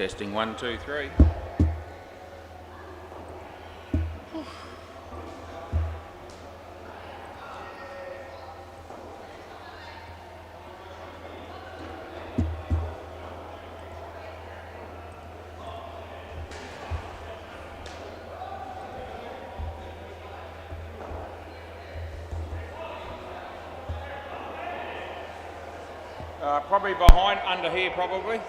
Testing 1, 2, 3. Probably behind, under here probably.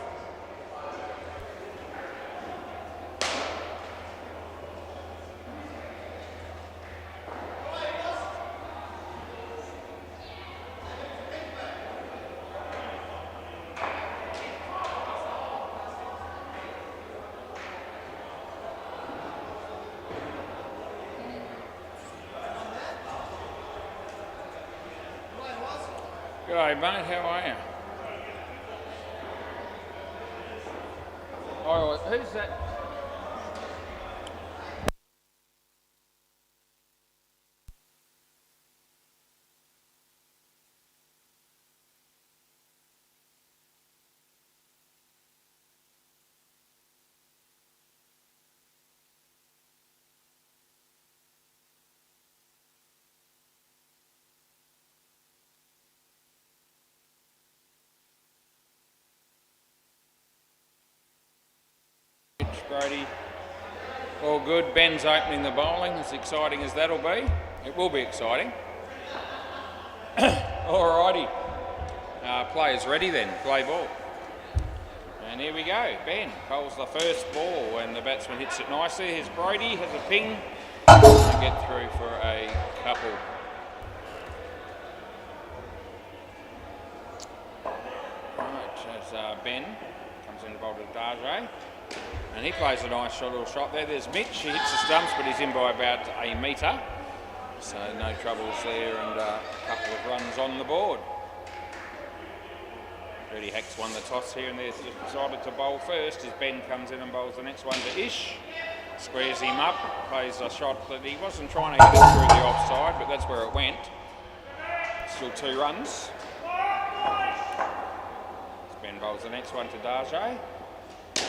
G'day mate, how are you? Oh, who's that? Brody. All good. Ben's opening the bowling, as exciting as that'll be. It will be exciting. Alrighty. Players ready then. Play ball. And here we go. Ben bowls the first ball and the batsman hits it nicely. Here's Brody, has a ping. To get through for a couple. Right, as Ben comes in to bowl to Darjay. And he plays a nice little shot there. There's Mitch, he hits the stumps, but he's in by about a metre. So no troubles there, and a couple of runs on the board. Freddie Hacks won the toss here, and they've decided to bowl first as Ben comes in and bowls the next one to Ish. Squares him up, plays a shot that he wasn't trying to get it through the offside, but that's where it went. Still 2 runs. Ben bowls the next one to Darjay.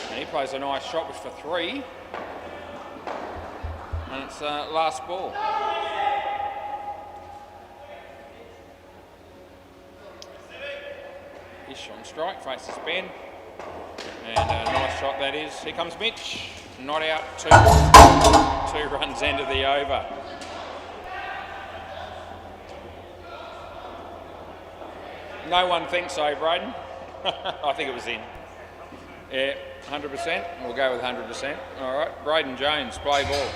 And he plays a nice shot, which for 3. And it's last ball. Ish on strike, faces Ben. And a nice shot that is. Here comes Mitch. Not out, 2 runs end of the over. No one thinks so, Braden. I think it was in. Yeah, 100%. We'll go with 100%. All right, Braden Jones, play ball.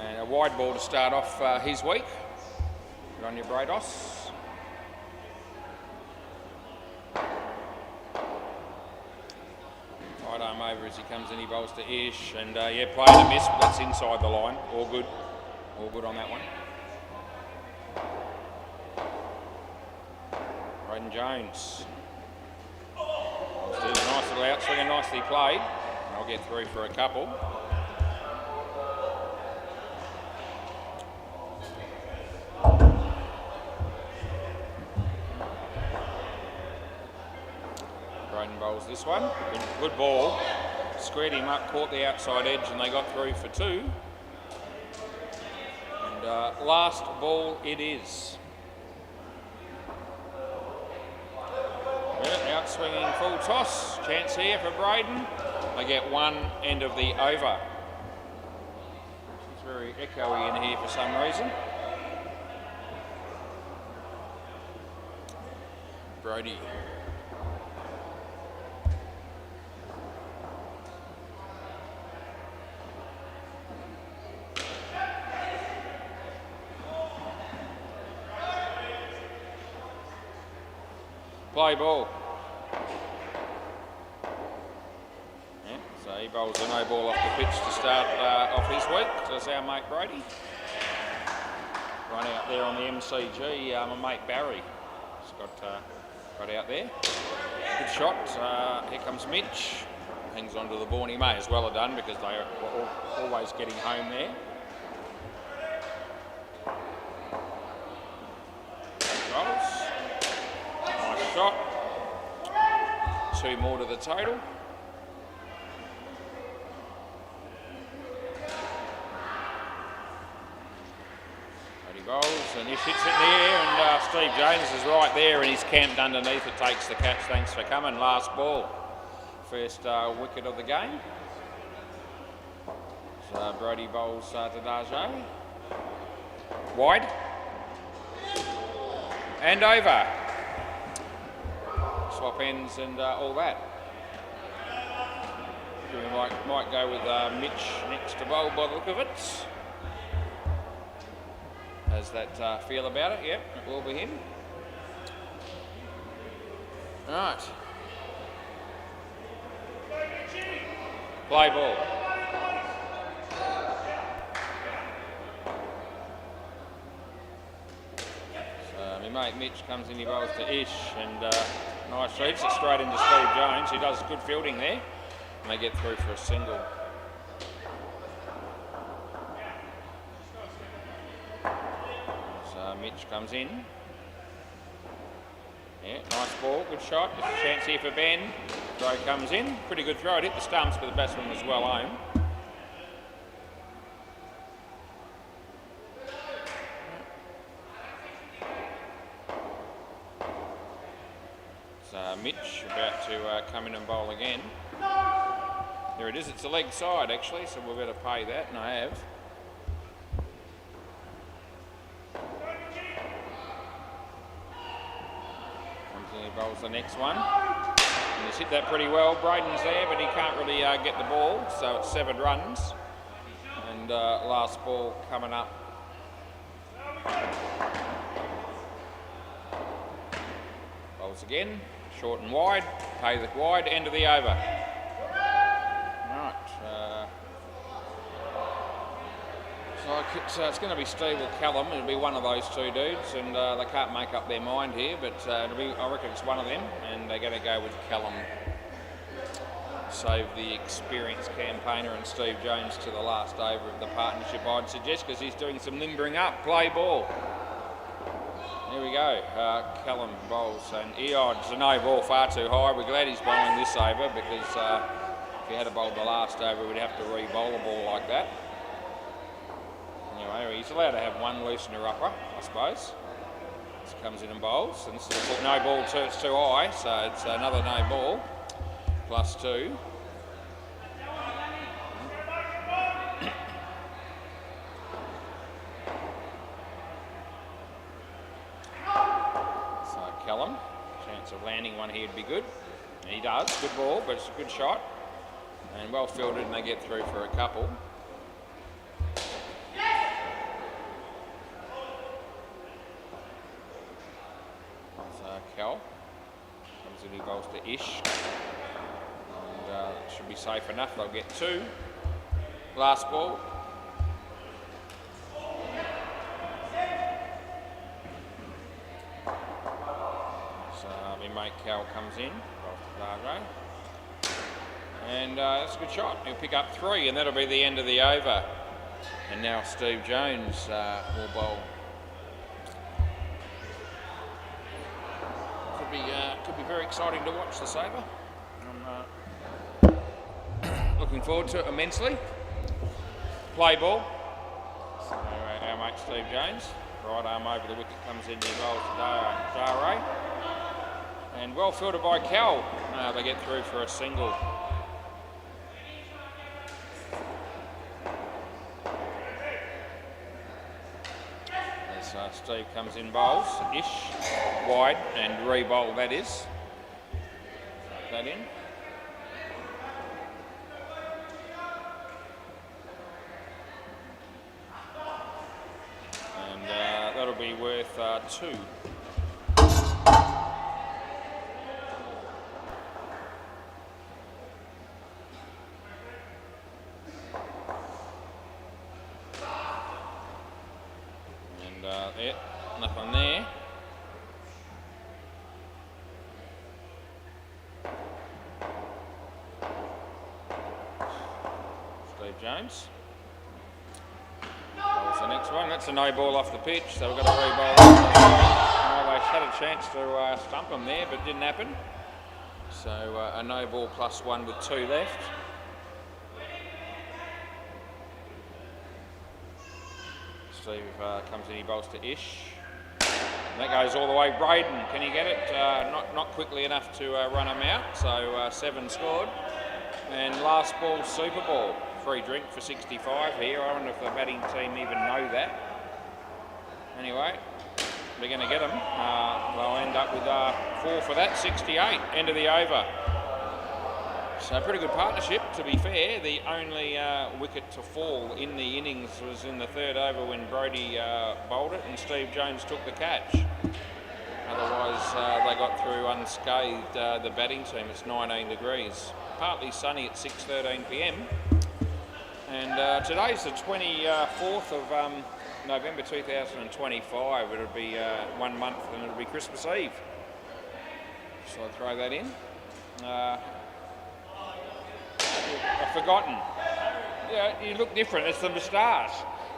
And a wide ball to start off his week. Good on you, Brados. Right arm over as he comes in, he bowls to Ish. And yeah, playing a miss, but that's inside the line. All good. All good on that one. Braden Jones. There's a nice little outswing and nicely played. And I'll get through for a couple. Braden bowls this one. Good ball. Squared him up, caught the outside edge, and they got through for 2. And last ball it is. Outswinging full toss. Chance here for Braden. They get 1 end of the over. It's very echoey in here for some reason. Brody. Play ball. Yeah, so he bowls a no ball off the pitch to start off his week. So that's our mate Brady. Run out there on the MCG, my mate Barry. Just got out there. Good shot. Here comes Mitch. Hangs on to the ball. He may as well have done because they are always getting home there. Rolls. Nice shot. 2 more to the total. He bowls and he hits it in the air, and Steve Jones is right there and he's camped underneath it, takes the catch. Thanks for coming. Last ball. First wicket of the game. So Brody bowls to Darjay. Wide. And over. Swap ends and all that. We might go with Mitch next to bowl by the look of it. Has that feel about it? Yep, it will be him. Right. Play ball. So my mate Mitch comes in, he bowls to Ish, and nice reads it straight into Steve Jones, who does good fielding there, and they get through for a single. Mitch comes in. Yeah, nice ball, good shot. There's a chance here for Ben. Throw comes in. Pretty good throw. It hit the stumps, but the batsman was well home. So Mitch about to come in and bowl again. There it is. It's a leg side actually, so we'll better pay that, and I have. Bowls the next one. And he's hit that pretty well. Braden's there, but he can't really get the ball, so it's 7 runs. And last ball coming up. Bowls again, short and wide. Pay the wide, end of the over. Right. So it's going to be Steve or Callum. It'll be one of those 2 dudes, and they can't make up their mind here, but it'll be, I reckon it's one of them, and they're going to go with Callum. Save the experienced campaigner and Steve Jones to the last over of the partnership, I'd suggest, because he's doing some limbering up. Play ball. There we go. Callum bowls, and Eod's a no ball far too high. We're glad he's bowling this over, because if he had bowled the last over, we'd have to re-bowl a ball like that. Anyway, he's allowed to have 1 loosener upper, I suppose. This comes in and bowls, and no ball it's too high, so it's another no ball, plus 2. So Callum, chance of landing one here would be good. And he does, good ball, but it's a good shot. And well fielded, and they get through for a couple. Cal comes in, he bowls to Ish, and should be safe enough. They'll get 2. Last ball. So my mate Cal comes in, and that's a good shot. He'll pick up 3, and that'll be the end of the over. And now Steve Jones will bowl. Could be very exciting to watch this over. I'm looking forward to it immensely. Play ball. So our mate Steve Jones, right arm over the wicket, comes in, he bowls to Dare. And well fielded by Cal. They get through for a single. Steve comes in, bowls, Ish, wide, and re-bowl that is. Tuck that in. And that'll be worth 2. Yeah, nothing there. Steve Jones. Bowls the next one. That's a no ball off the pitch, so we've got to re-bowl. Well, they had a chance to stump him there, but it didn't happen. So a no ball +1 with 2 left. Steve comes in, he bowls to Ish. And that goes all the way. Braden, can he get it? Not quickly enough to run him out. So 7 scored. And last ball, Super Ball. Free drink for 65 here. I wonder if the batting team even know that. Anyway, they're going to get them. They'll end up with 4 for that, 68. End of the over. So pretty good partnership, to be fair. The only wicket to fall in the innings was in the 3rd over when Brodie bowled it and Steve Jones took the catch. Otherwise, they got through unscathed, the batting team. It's 19 degrees. Partly sunny at 6:13 p.m. And today's the 24th of November 2025. It'll be 1 month and it'll be Christmas Eve. So I'll throw that in. I've forgotten. Yeah, you look different. It's the moustache.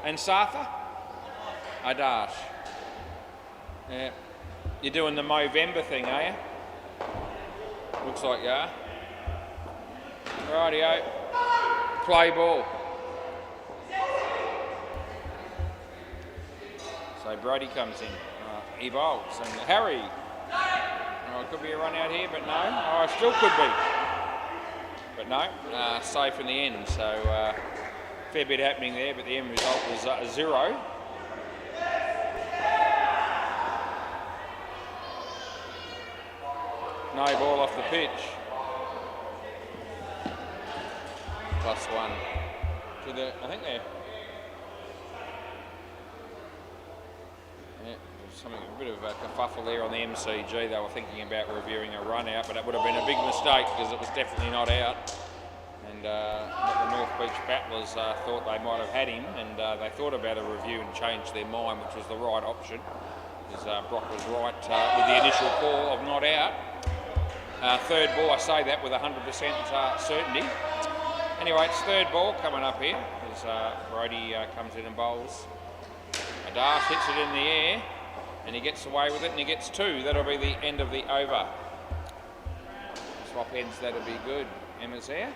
And Sartha? Adash. Yeah. You're doing the Movember thing, are you? Looks like you are. Rightio. Play ball. So Brodie comes in. He bowls. And Harry. Oh, it could be a run out here, but no. Oh, it still could be. But no, safe in the end, so fair bit happening there, but the end result was 0. No ball off the pitch. +1 to the, I think they're, yeah, something, a bit of a kerfuffle there on the MCG. They were thinking about reviewing a run out, but it would have been a big mistake because it was definitely not out. And the North Beach battlers thought they might have had him, and they thought about a review and changed their mind, which was the right option. Because Brock was right with the initial call of not out. 3rd ball, I say that with 100% certainty. Anyway, it's 3rd ball coming up here as Brodie comes in and bowls. Adash hits it in the air. And he gets away with it, and he gets 2. That'll be the end of the over. Swap ends, that'll be good. Emma's there.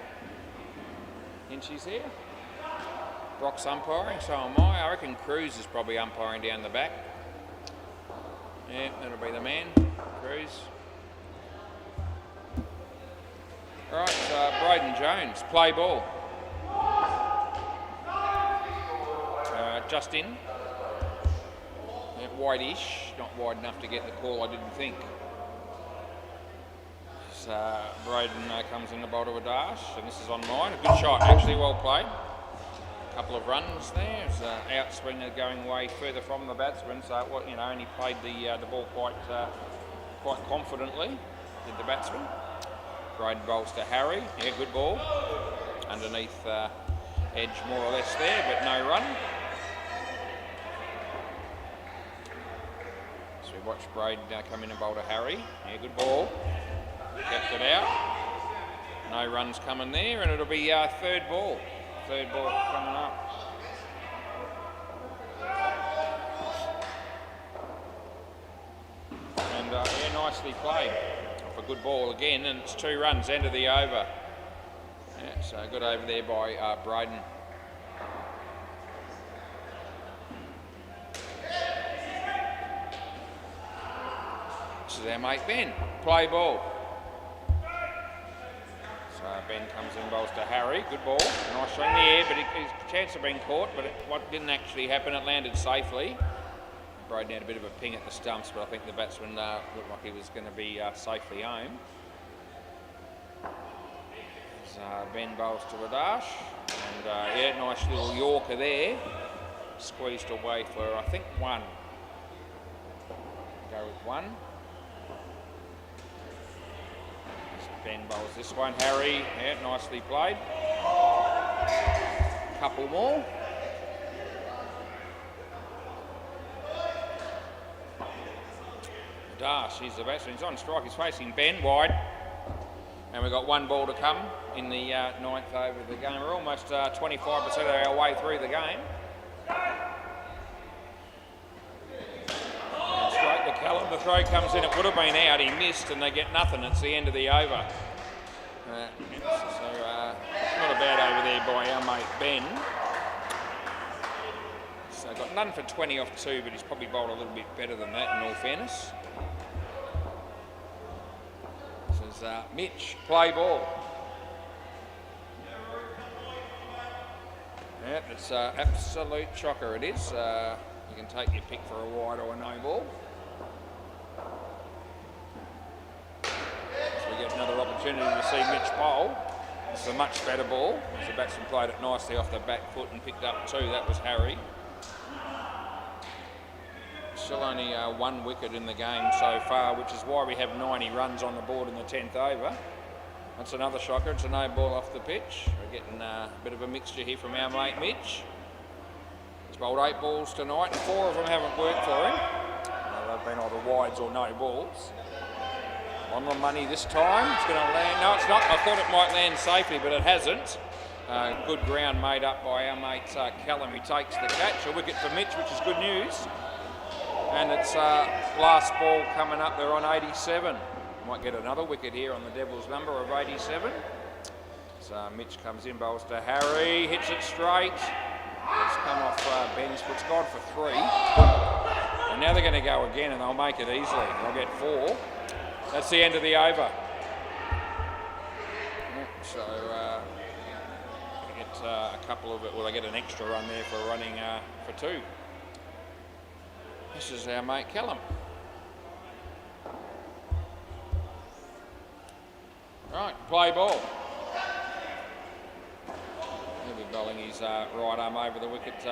Hinchy's there. Brock's umpiring, so am I. I reckon Cruz is probably umpiring down the back. Yeah, that'll be the man, Cruz. All right, Braden Jones, play ball. Just in. Wide-ish, not wide enough to get the call, I didn't think. So Braden comes in the bowl to a dash, and this is on mine. A good shot, actually well played. A couple of runs there. It's an outswinger going way further from the batsman, so you know, and he played the ball quite confidently, did the batsman. Braden bowls to Harry. Yeah, good ball. Underneath edge more or less there, but no run. Watch Braden come in and bowl to Harry. Yeah, good ball. Kept it out. No runs coming there, and it'll be 3rd ball. 3rd ball coming up. And yeah, nicely played. Off a good ball again, and it's 2 runs, end of the over. Yeah, so good over there by Braden. This is our mate Ben. Play ball. So Ben comes in, bowls to Harry. Good ball. Nice shot in the air, but his chance of being caught, but what didn't actually happen, it landed safely. Braden had a bit of a ping at the stumps, but I think the batsman looked like he was going to be safely home. So Ben bowls to Adash. And yeah, nice little Yorker there. Squeezed away for, I think, 1. Go with 1. Ben bowls this one. Harry, yeah, nicely played. Couple more. Dash, he's the batsman. He's on strike. He's facing Ben wide. And we've got 1 ball to come in the 9th over of the game. We're almost 25% of our way through the game. And straight to Callum, the throw comes in. It would have been out. He missed, and they get nothing. It's the end of the over. Not a bad over there by our mate Ben. So got none for 20 off 2, but he's probably bowled a little bit better than that, in all fairness. This is Mitch, play ball. Yeah, it's absolute chocker it is. You can take your pick for a wide or a no ball. So we get another opportunity to see Mitch bowl. This is a much better ball. The batsman played it nicely off the back foot and picked up 2. That was Harry. Still only 1 wicket in the game so far, which is why we have 90 runs on the board in the 10th over. That's another shocker. It's a no ball off the pitch. We're getting a bit of a mixture here from our mate Mitch. He's bowled 8 balls tonight, and 4 of them haven't worked for him. They've been either wides or no balls. On the money this time. It's going to land. No, it's not. I thought it might land safely, but it hasn't. Good ground made up by our mate Callum. He takes the catch. A wicket for Mitch, which is good news. And it's last ball coming up. They're on 87. Might get another wicket here on the Devils number of 87. So Mitch comes in, bowls to Harry, hits it straight. It's come off Ben's foot. It's gone for 3. And now they're going to go again, and they'll make it easily. They'll get 4. That's the end of the over. So they get a couple of it. Well, they get an extra run there for running for 2. This is our mate Callum. Right, play ball. He'll be bowling his right arm over the wicket.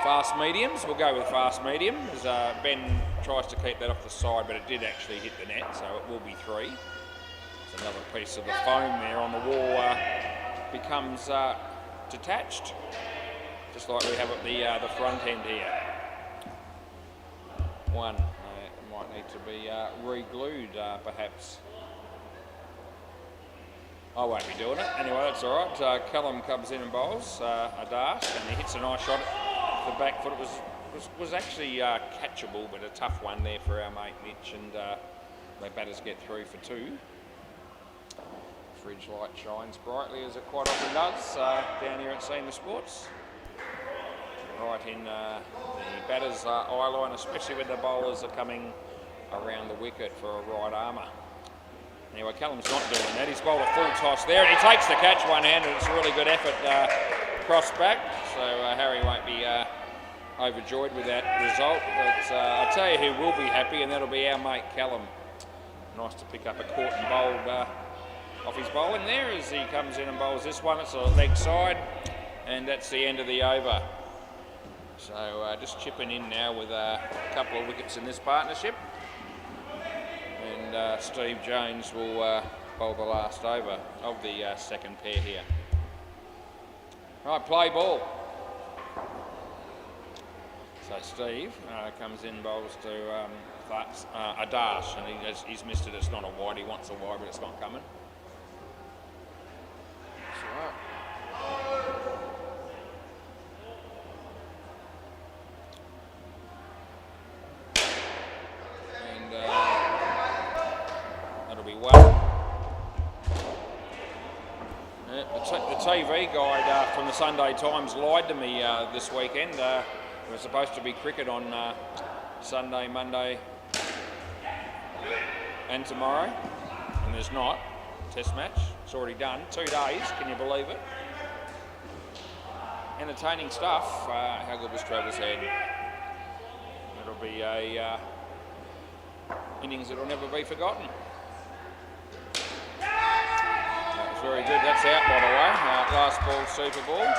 Fast mediums. We'll go with fast medium as Ben tries to keep that off the side, but it did actually hit the net, so it will be 3. There's another piece of the foam there on the wall becomes detached, just like we have at the front end here. 1. Might need to be re-glued, perhaps. I won't be doing it. Anyway, that's all right. Callum comes in and bowls a dart, and he hits a nice shot at the back foot. It was actually catchable, but a tough one there for our mate Mitch, and the batters get through for 2. Fridge light shines brightly, as it quite often does down here at SEMA Sports. Right in the batter's eye line, especially when the bowlers are coming around the wicket for a right armour. Anyway, Callum's not doing that. He's bowled a full toss there, and he takes the catch one-handed. It's a really good effort cross back, so Harry won't be overjoyed with that result. But I'll tell you who will be happy, and that'll be our mate Callum. Nice to pick up a caught and bowled off his bowling there as he comes in and bowls this one. It's a leg side, and that's the end of the over. So just chipping in now with a couple of wickets in this partnership. And Steve Jones will bowl the last over of the second pair here. Right, play ball. So Steve comes in, bowls to a dash, and he's missed it. It's not a wide. He wants a wide, but it's not coming. That's all right. That'll be well. The TV guide from the Sunday Times lied to me this weekend. There was supposed to be cricket on Sunday, Monday and tomorrow, and there's not. Test match, it's already done. 2 days, can you believe it? Entertaining stuff. How good was Travis Head? It'll be a innings that will never be forgotten. That was very good. That's out, by the way. Last ball, Super Ball.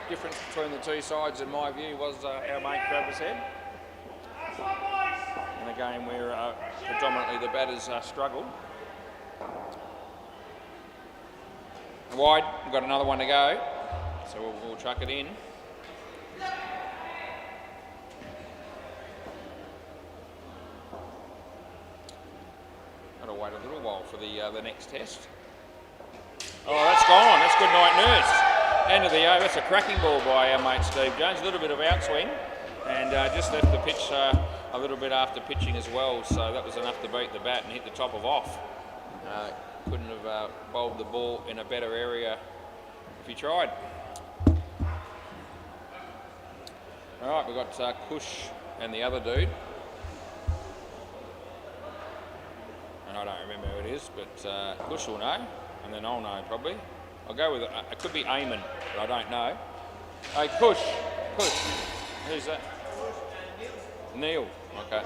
Difference between the two sides, in my view, was our mate Travis Head. In a game where predominantly the batters struggled. Wide, we've got another one to go, so we'll chuck it in. Got to wait a little while for the next test. Oh, that's gone. That's good night, Nurse. End of the over. That's a cracking ball by our mate Steve Jones. A little bit of outswing. and just left the pitch a little bit after pitching as well, so that was enough to beat the bat and hit the top of off. Couldn't have bowled the ball in a better area if he tried. All right, we've got Kush and the other dude. And I don't remember who it is, but Kush will know, and then I'll know probably. I'll go with it could be Eamon, but I don't know. Hey, Kush. Who's that? Neil. Okay,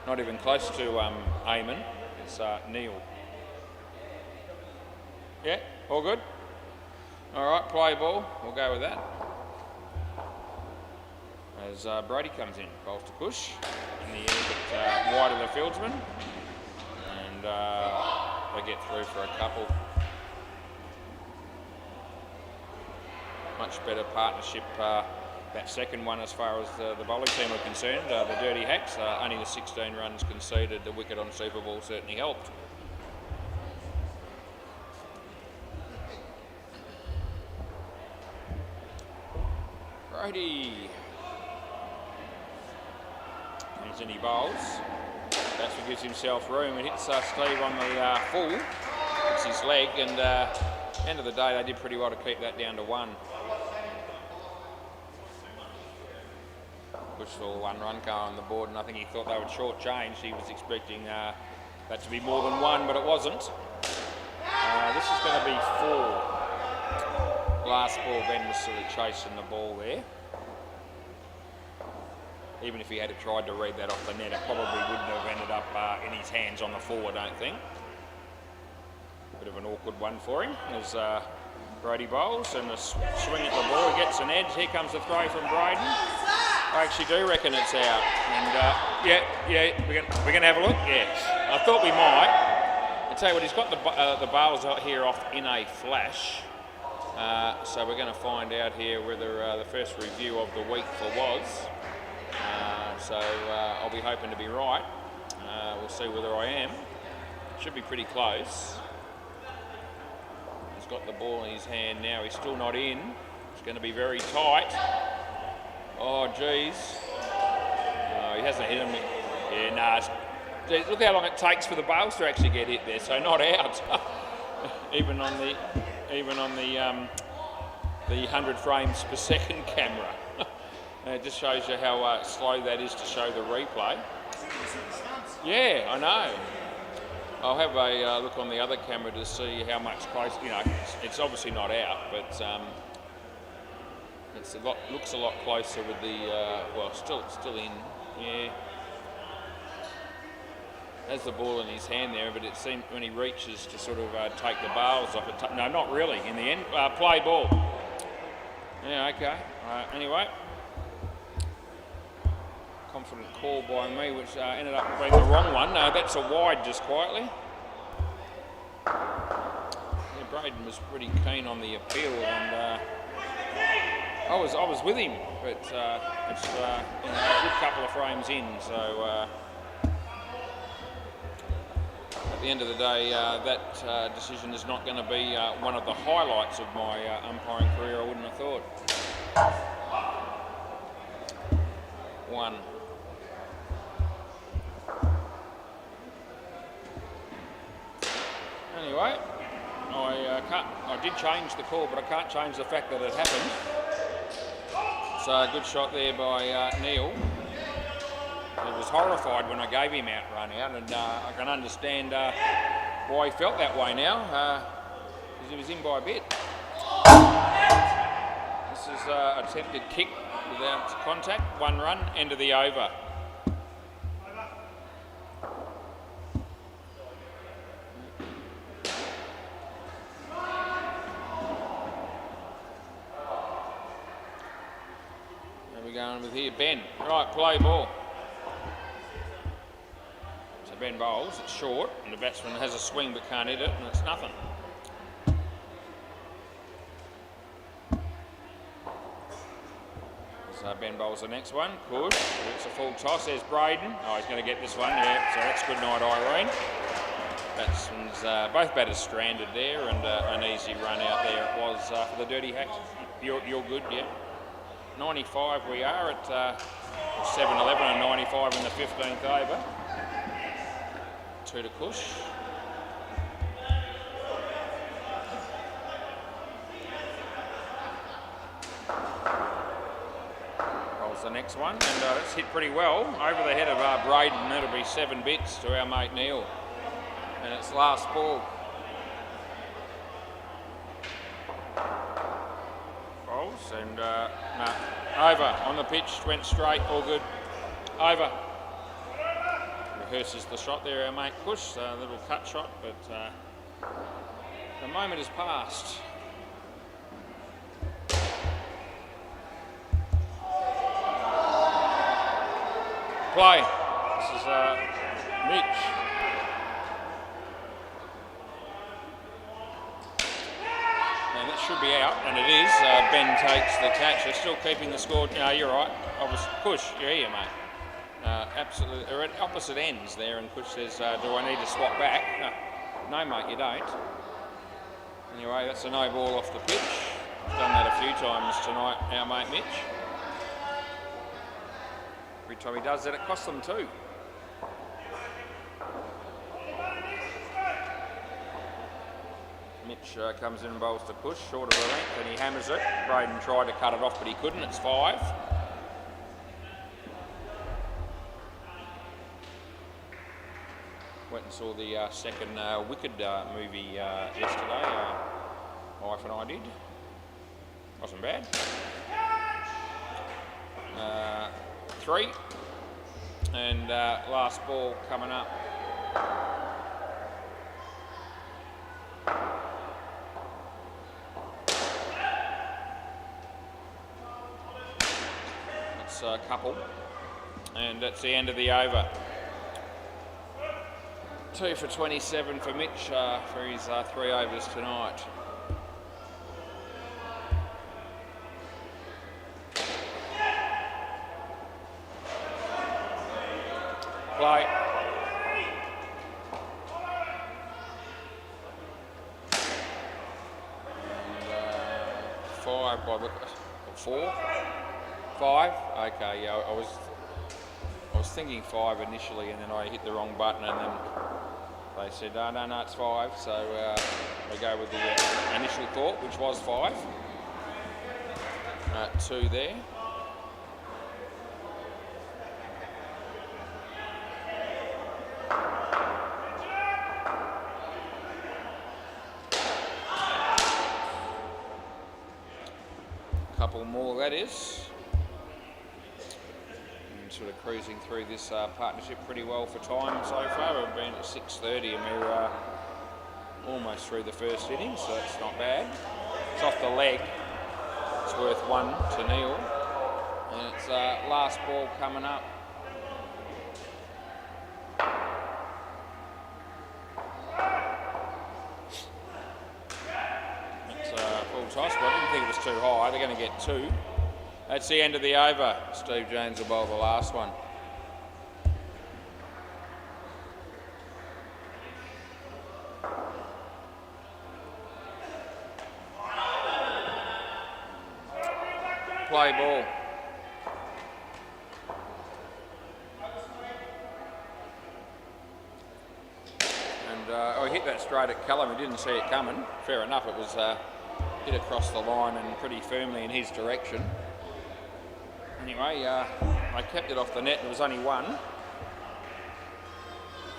not even close to Eamon. It's Neil. Yeah, all good? All right, play ball. We'll go with that. As Brady comes in, bowls to Kush in the air, but wide of the fieldsman, and they get through for a couple. Much better partnership, that second one as far as the bowling team are concerned. The Dirty Hacks, only the 16 runs conceded. The wicket on Super Ball certainly helped. Brady. Comes in, he bowls. Batsman gives himself room and hits Steve on the full. It's his leg, and end of the day, they did pretty well to keep that down to 1. Bush saw 1 run car on the board, and I think he thought they would short-change. He was expecting that to be more than 1, but it wasn't. This is going to be 4. Last ball, Ben was sort of chasing the ball there. Even if he had tried to read that off the net, it probably wouldn't have ended up in his hands on the 4, I don't think. Bit of an awkward one for him as Brady bowls, and a swing at the ball, he gets an edge. Here comes the throw from Braden. I actually do reckon it's out, and yeah, we're gonna have a look. Yeah, I thought we might. I tell you what, he's got the bowls out here off in a flash, so we're going to find out here whether the first review of the week for was. So I'll be hoping to be right. We'll see whether I am. Should be pretty close. He's got the ball in his hand now. He's still not in. It's going to be very tight. Oh, geez. He hasn't hit him. Yeah, nah. Look how long it takes for the bowls to actually get hit there. So not out. even on the 100 frames per second camera. It just shows you how slow that is to show the replay. Yeah, I know. I'll have a look on the other camera to see how much close. You know, it's obviously not out, but looks a lot closer with the well, still in. Yeah, has the ball in his hand there, but it seems when he reaches to sort of take the bowls off it. No, not really. In the end, play ball. Yeah, okay. Anyway. Confident call by me, which ended up being the wrong one. That's a wide, just quietly. Yeah, Braden was pretty keen on the appeal, and I was with him, but it's a good couple of frames in. So at the end of the day, that decision is not going to be one of the highlights of my umpiring career. I wouldn't have thought. 1. Anyway, I did change the call, but I can't change the fact that it happened. So a good shot there by Neil. He was horrified when I gave him run out, and I can understand why he felt that way now, because he was in by a bit. This is attempted kick without contact, 1 run, end of the over. Going with here, Ben. Right, play ball. So Ben bowls, it's short, and the batsman has a swing but can't hit it, and it's nothing. So Ben bowls the next one. Good. It's a full toss. There's Braden. Oh, he's going to get this one. Yeah, so that's good night, Irene. Batsman's, both batters stranded there, and an easy run out there it was for the Dirty Hacks. You're good, yeah. 95 we are at 7-11 and 95 in the 15th over. 2 to Cush. Rolls the next one, and it's hit pretty well over the head of Braden. It'll be 7 bits to our mate Neil, and it's last ball. Rolls and no, over on the pitch, went straight, all good. Over. Rehearses the shot there, our mate Cush, a little cut shot, but the moment has passed. Play. This is Mitch. And it should be out, and it is. Ben takes the catch. They're still keeping the score. No, you're right. Obviously, Cush, you're here, mate. Absolutely, they're at opposite ends there, and Cush says, do I need to swap back? No, mate, you don't. Anyway, that's a no ball off the pitch. Done that a few times tonight, our mate Mitch. Every time he does that, it costs them 2. Mitch comes in and bowls to Cush, short of a length, and he hammers it. Braden tried to cut it off, but he couldn't. It's 5. Went and saw the second Wicked movie yesterday. My wife and I did. Wasn't bad. 3. And last ball coming up. It's a couple. And that's the end of the over. 2 for 27 for Mitch for his 3 overs tonight. Play. And 5 by the 4. 5. Okay, yeah, I was thinking 5 initially, and then I hit the wrong button, and then they said, no, it's 5. So we go with the initial thought, which was 5. 2 there. Couple more, that is. And sort of cruising through this partnership pretty well for time so far. We've been at 6:30 and we're almost through the first inning, so it's not bad. It's off the leg. It's worth 1 to Neil. And it's last ball coming up. Toss, but I didn't think it was too high. They're going to get 2. That's the end of the over. Steve Jones will bowl the last one. Play ball. And I hit that straight at Callum. He didn't see it coming. Fair enough, it was hit across the line and pretty firmly in his direction. Anyway, I kept it off the net. There was only 1.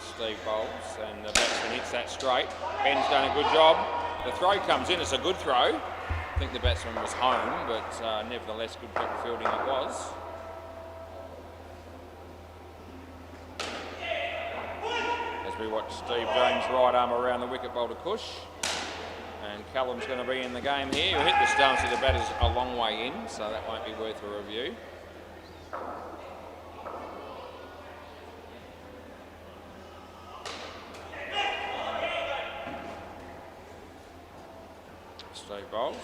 Steve bowls and the batsman hits that straight. Ben's done a good job. The throw comes in. It's a good throw. I think the batsman was home, but nevertheless good fielding it was. As we watch Steve Jones right arm around the wicket bowl to Cush. And Callum's going to be in the game here. He'll hit the stumps of the batter's a long way in, so that won't be worth a review. Steve bowls.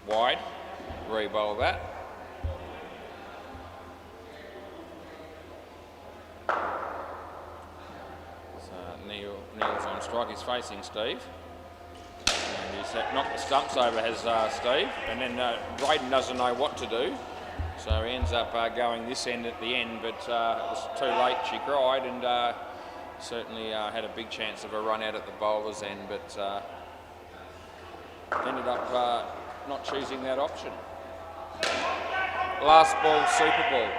Wide. Re-bowl that. So Neil's on strike. He's facing Steve. And he's knocked the stumps over, has Steve. And then Braden doesn't know what to do. So he ends up going this end at the end, but it was too late, she cried, and certainly had a big chance of a run out at the bowler's end, but ended up not choosing that option. Last ball, super ball.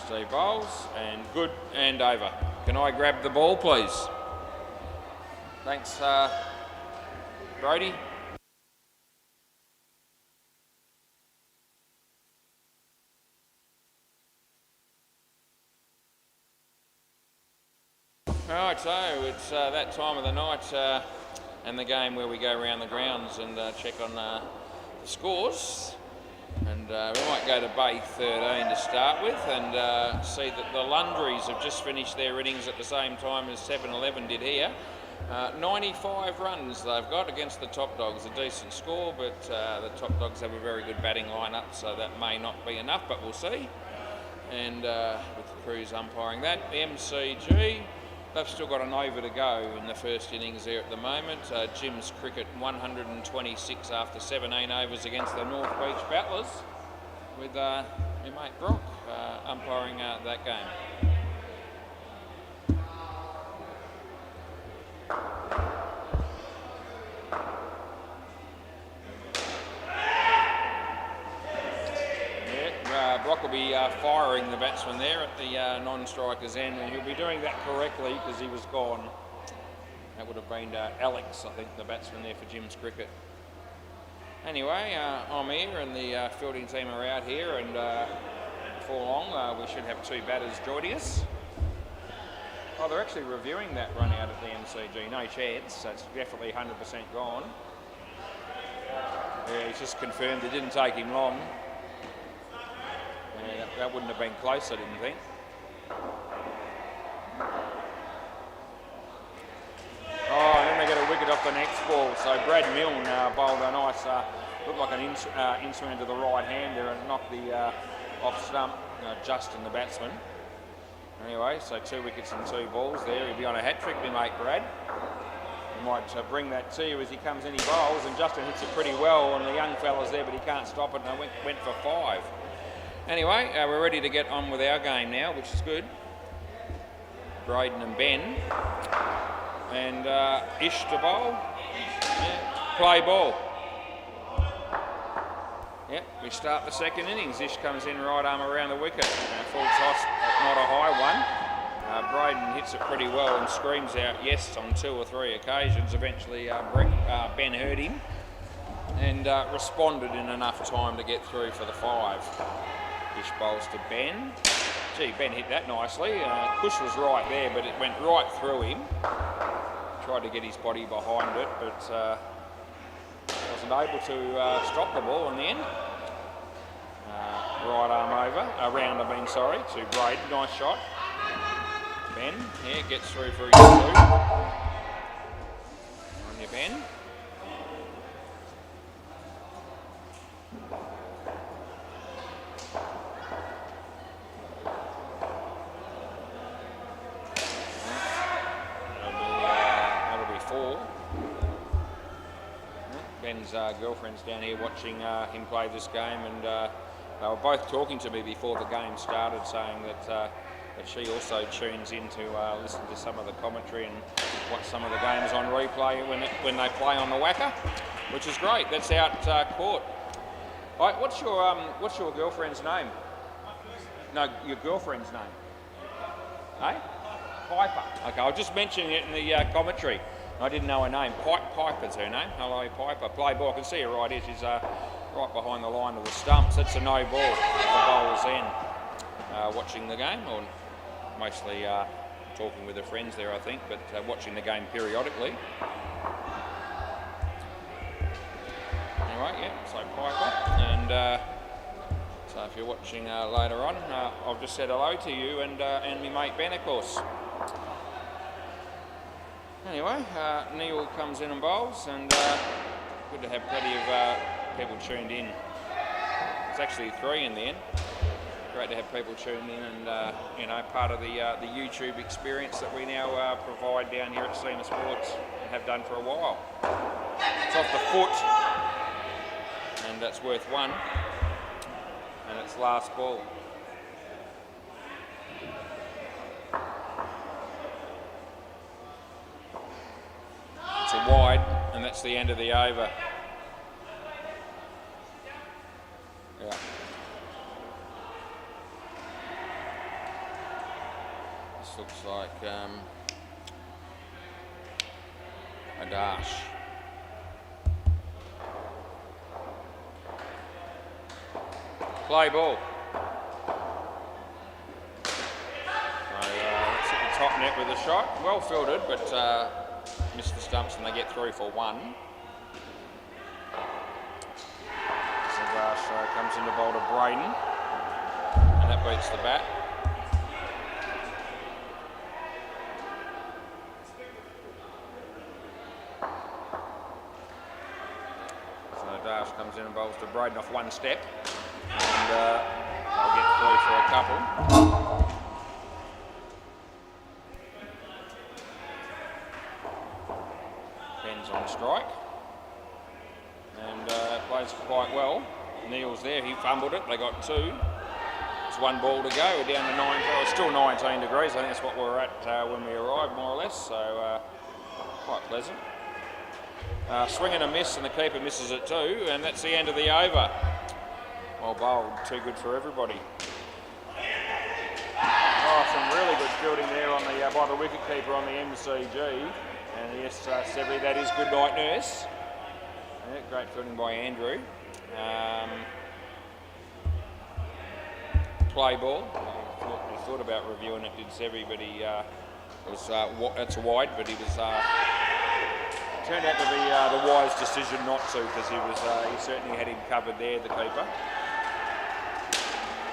Steve bowls, and good and over. Can I grab the ball, please? Thanks, Brody. Right, so it's that time of the night and the game where we go around the grounds and check on the scores. And we might go to Bay 13 to start with and see that the Lundries have just finished their innings at the same time as 7-11 did here. 95 runs they've got against the Top Dogs, a decent score, but the Top Dogs have a very good batting lineup, so that may not be enough, but we'll see. And with the crews umpiring that, the MCG, they've still got an over to go in the first innings there at the moment. Jim's Cricket 126 after 17 overs against the North Beach Battlers, with my mate Brock umpiring that game. Brock will be firing the batsman there at the non-striker's end, and he'll be doing that correctly because he was gone. That would have been Alex, I think, the batsman there for Jim's Cricket. Anyway, I'm here and the fielding team are out here, and before long we should have two batters joining us. Oh, they're actually reviewing that run out at the MCG. No chance, so it's definitely 100% gone. Yeah, he's just confirmed it didn't take him long. Yeah, that wouldn't have been close, I didn't think. Oh, and then they get a wicket off the next ball. So Brad Milne bowled a nice, looked like an in-swing into the right hand there and knocked the off stump, Justin, the batsman. Anyway, so 2 wickets and 2 balls there. He'll be on a hat-trick, my mate Brad. He might bring that to you as he comes in, he bowls, and Justin hits it pretty well on the young fellas there, but he can't stop it, and went for 5. Anyway, we're ready to get on with our game now, which is good. Braden and Ben. And Ish to bowl. Yeah. Play ball. Yep, we start the second innings. Ish comes in right arm around the wicket. Full toss, not a high one. Braden hits it pretty well and screams out yes on 2 or 3 occasions. Eventually Ben heard him and responded in enough time to get through for the 5. Ish bowls to Ben. Gee, Ben hit that nicely. Push was right there, but it went right through him. Tried to get his body behind it, but wasn't able to stop the ball in the end. Right arm over, around I mean, sorry, to Braden. Nice shot. Ben, yeah, gets through for his 2. On your Ben. Ben's girlfriend's down here watching him play this game, and they were both talking to me before the game started, saying that she also tunes in to listen to some of the commentary and watch some of the games on replay when they play on the WACA, which is great. That's out court. Right, what's your girlfriend's name? No, your girlfriend's name. Hey? Piper. Okay, I was just mentioning it in the commentary. I didn't know her name. Piper's her name. Hello, Piper. Play ball. I can see her right here. She's right behind the line of the stumps. That's a no ball. The bowler's in. Watching the game, or mostly talking with her friends there, I think, but watching the game periodically. Anyway, yeah, so Piper. And so if you're watching later on, I've just said hello to you and my mate Ben, of course. Anyway, Neil comes in and bowls, and good to have plenty of people tuned in. It's actually 3 in the end. Great to have people tuned in and, you know, part of the YouTube experience that we now provide down here at SEMA Sports and have done for a while. It's off the foot. and that's worth 1. And it's last ball. It's a wide, and that's the end of the over. Yeah. This looks like a dash. Play ball. Let's hit the top net with a shot. Well fielded, but missed the stumps, and they get through for 1. Dash comes into bowl to Braden, and that beats the bat. Dash comes in and bowls to Braden off 1 step, and they'll get through for a couple. Ben's on strike, and plays it quite well. Neil's there, he fumbled it, they got 2. It's 1 ball to go, we're down to 9, it's still 19 degrees, I think that's what we were at when we arrived, more or less, so quite pleasant. Swing and a miss, and the keeper misses it too, and that's the end of the over. Well bowled, too good for everybody. Oh, some really good fielding there on the by the wicket keeper on the MCG, and yes, Severy, that is good night nurse. Yeah, great fielding by Andrew. Play ball. He thought about reviewing it, did Severy, but he was it's a wide, but he was. Turned out to be the wise decision not to, because he certainly had him covered there, the keeper.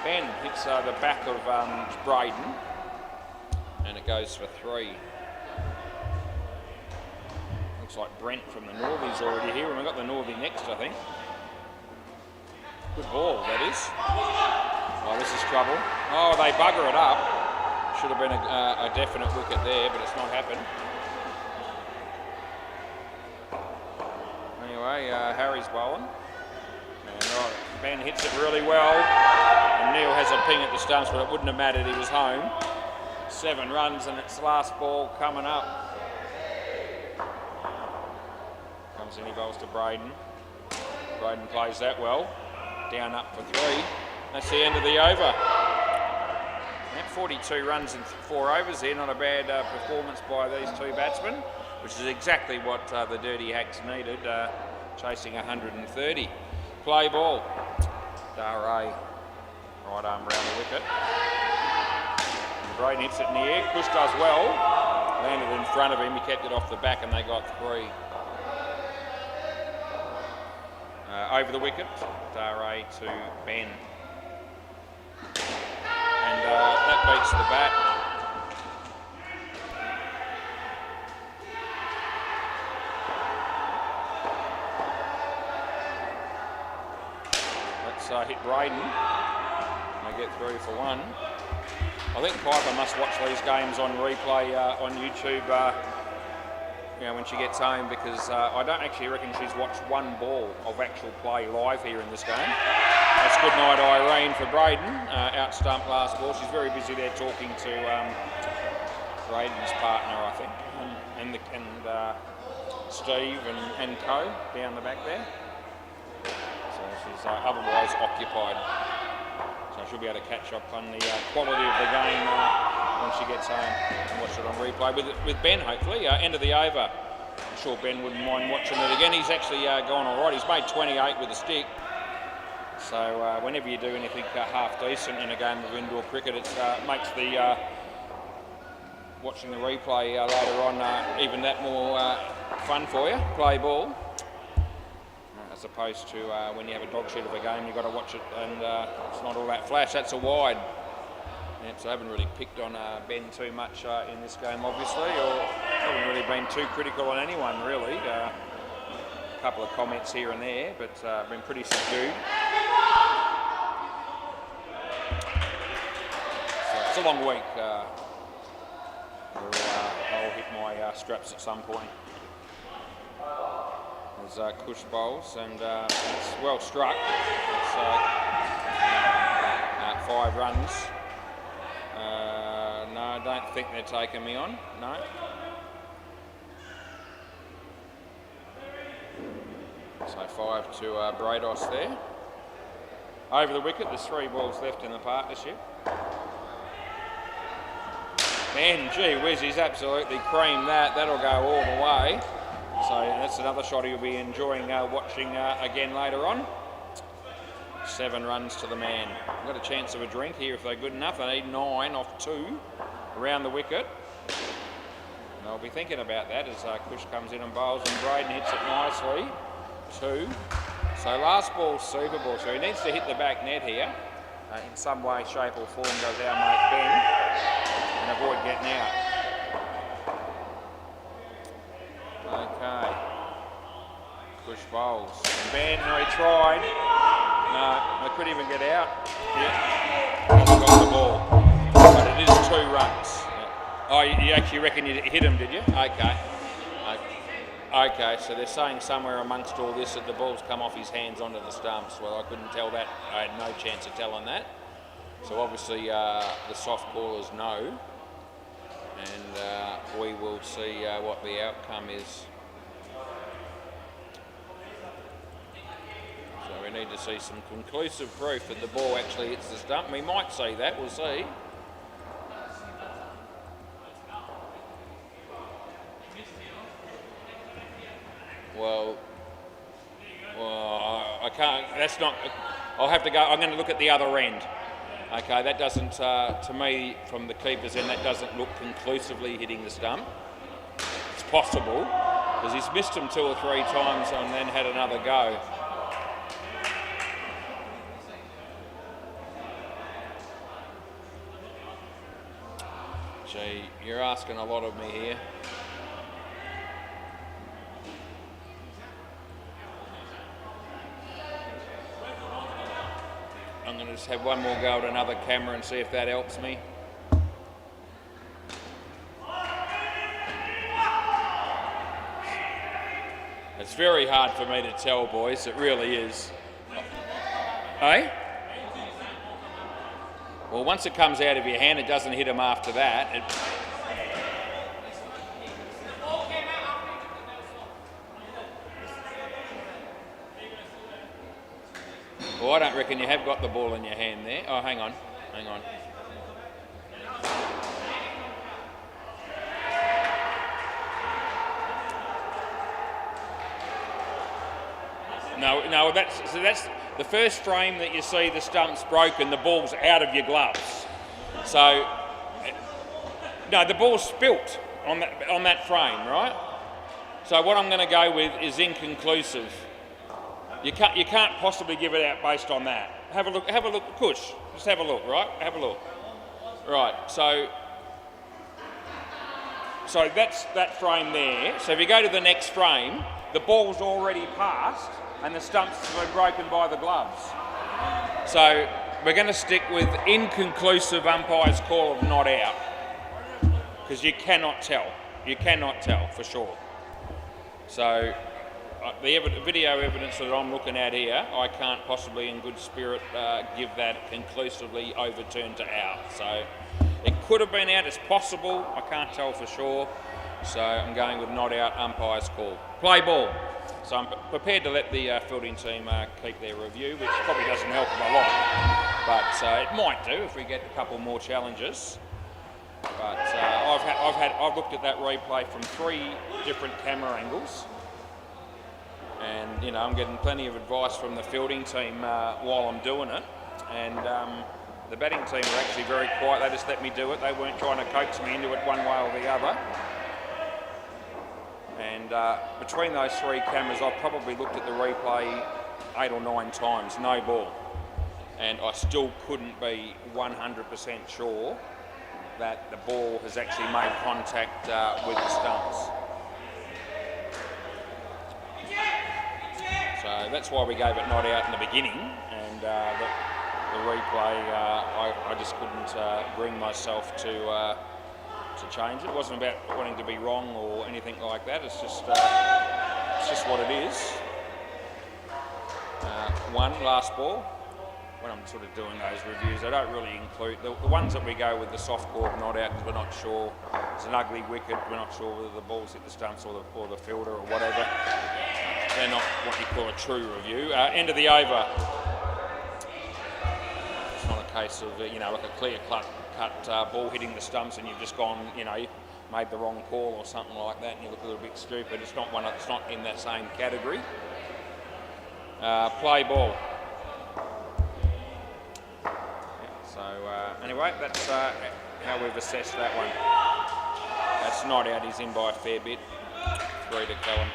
Ben hits the back of Braden, and it goes for 3. Looks like Brent from the Northies already here, and we've got the Northie next, I think. Good ball, that is. Oh, this is trouble. Oh, they bugger it up. Should have been a definite wicket there, but it's not happened. Anyway, Harry's bowling, and Ben hits it really well, and Neil has a ping at the stumps, but it wouldn't have mattered, he was home. 7 runs, and it's last ball coming up. Comes in, he bowls to Braden. Braden plays that well, down up for 3. That's the end of the over. 42 runs in 4 overs there, not a bad performance by these 2 batsmen, which is exactly what the Dirty Hacks needed, chasing 130. Play ball. Dare, right arm round the wicket. And Braden hits it in the air. Kush does well. Landed in front of him, he kept it off the back, and they got 3. Over the wicket, Dare to Ben. And that beats the bat. Hit Braden. They get through for 1. I think Piper must watch these games on replay on YouTube when she gets home, because I don't actually reckon she's watched 1 ball of actual play live here in this game. That's good night, Irene, for Braden. Out stump last ball. She's very busy there talking to Braden's partner, I think, and Steve and co down the back there. She's otherwise occupied, so she'll be able to catch up on the quality of the game when she gets home and watch it on replay with Ben, hopefully. End of the over. I'm sure Ben wouldn't mind watching it again. He's actually gone all right. He's made 28 with a stick, so whenever you do anything half decent in a game of indoor cricket, it makes the watching the replay later on even that more fun for you. Play ball. As opposed to when you have a dog shit of a game, you've got to watch it and it's not all that flash. That's a wide. Yeah, so I haven't really picked on Ben too much in this game, obviously, or haven't really been too critical on anyone, really. A couple of comments here and there, but been pretty subdued. So it's a long week. I'll hit my straps at some point. as Kush bowls, and it's well struck. It's 5 runs. No, I don't think they're taking me on. No. So 5 to Brados there. Over the wicket, there's 3 balls left in the partnership. And gee whiz, he's absolutely creamed that. That'll go all the way. So that's another shot he'll be enjoying watching again later on. 7 runs to the man. Got a chance of a drink here if they're good enough. They need 9 off 2 around the wicket. And I'll be thinking about that as Kush comes in and bowls, and Braden hits it nicely. 2. So last ball's super ball, so he needs to hit the back net here. In some way, shape or form goes our mate Ben, and avoid getting out. Okay. Kush bowls. And Ben, no, he tried. No, they couldn't even get out. Yeah. Hasn't got the ball. But it is 2 runs. Oh, you actually reckon you hit him, did you? Okay. Okay, so they're saying somewhere amongst all this that the ball's come off his hands onto the stumps. Well, I couldn't tell that. I had no chance of telling that. So obviously the soft call is no. And we will see what the outcome is. So we need to see some conclusive proof that the ball actually hits the stump. We might see that, we'll see. Well, I can't, that's not, I'll have to go, I'm going to look at the other end. Okay, that doesn't, to me, from the keeper's end, that doesn't look conclusively hitting the stump. It's possible, because he's missed them 2 or 3 times and then had another go. Gee, you're asking a lot of me here. I'm going to just have one more go at another camera and see if that helps me. It's very hard for me to tell, boys. It really is. Eh? Well, once it comes out of your hand, it doesn't hit him after that. Well, I don't reckon you have got the ball in your hand there. Oh, hang on. No, that's the first frame that you see the stump's broken, the ball's out of your gloves. So, no, the ball's spilt on that frame, right? So what I'm going to go with is inconclusive. You can't possibly give it out based on that. Have a look, Kush. Just have a look, right? Have a look. Right, so that's that frame there. So if you go to the next frame, the ball's already passed and the stumps were broken by the gloves. So we're going to stick with inconclusive umpire's call of not out, because you cannot tell. You cannot tell for sure. So the video evidence that I'm looking at here, I can't possibly in good spirit give that conclusively overturned to out. So it could have been out, it's possible, I can't tell for sure. So I'm going with not out, umpire's call. Play ball. So I'm prepared to let the fielding team keep their review, which probably doesn't help them a lot. But it might do if we get a couple more challenges. But I've looked at that replay from 3 different camera angles. And, you know, I'm getting plenty of advice from the fielding team while I'm doing it. And the batting team were actually very quiet. They just let me do it. They weren't trying to coax me into it one way or the other. And between those 3 cameras, I've probably looked at the replay 8 or 9 times, no ball. And I still couldn't be 100% sure that the ball has actually made contact with the stumps. So that's why we gave it not out in the beginning, and the replay, I just couldn't bring myself to change it. It wasn't about wanting to be wrong or anything like that. It's just that's just what it is. One last ball. When I'm sort of doing those reviews, I don't really include the ones that we go with the soft ball not out because we're not sure. It's an ugly wicket. We're not sure whether the balls hit the stumps or the fielder or whatever. They're not what you call a true review. End of the over. It's not a case of like a clear-cut ball hitting the stumps and you've just gone made the wrong call or something like that and you look a little bit stupid. It's not one. It's not in that same category. Play ball. So anyway, that's how we've assessed that one. That's not out. He's in by a fair bit. 3 to Callum.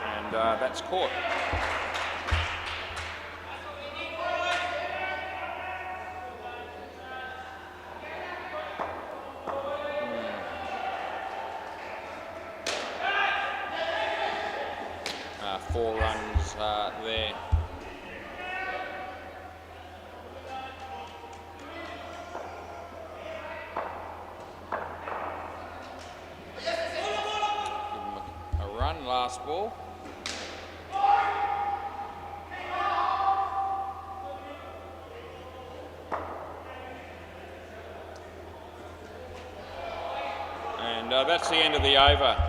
And that's caught. Four runs there. Give him a run, last ball. And that's the end of the over.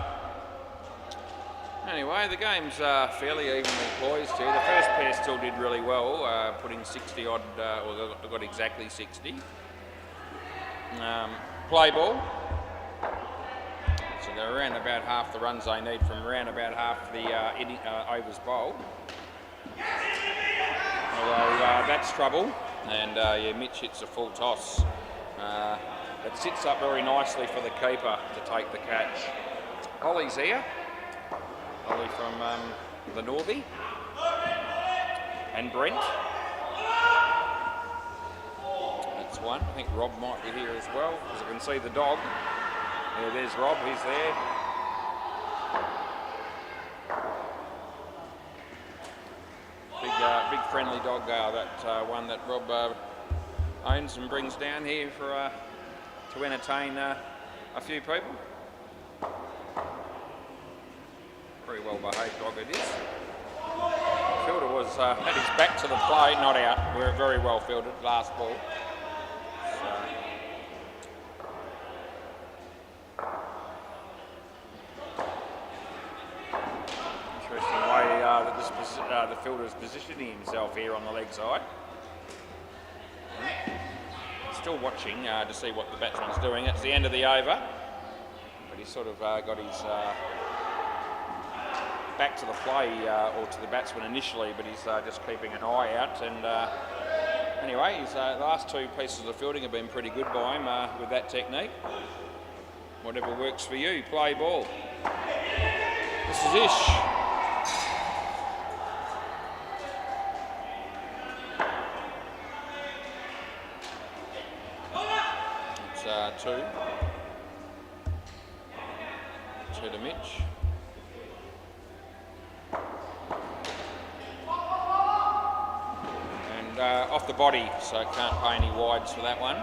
Anyway, the game's fairly evenly poised here. The first pair still did really well, putting 60 odd, or they got exactly 60. Play ball. So they're around about half the runs they need from around about half the overs bowled. Although that's trouble, and Mitch hits a full toss. It sits up very nicely for the keeper to take the catch. Ollie's here. Ollie from the Northie and Brent. That's one. I think Rob might be here as well because I can see the dog. Yeah, there's Rob. He's there. Big friendly dog. That one that Rob owns and brings down here for to entertain a few people. Very well behaved dog it is. Fielder was had his back to the play, not out. We're very well fielded, last ball. Interesting way that the fielder's positioning himself here on the leg side. Still watching to see what the batsman's doing. It's the end of the over, but he's sort of got his back to the play or to the batsman initially, but he's just keeping an eye out. And anyway, his last two pieces of fielding have been pretty good by him with that technique. Whatever works for you, play ball. This is Ish. It's two to Mitch. Off the body, so can't pay any wides for that one.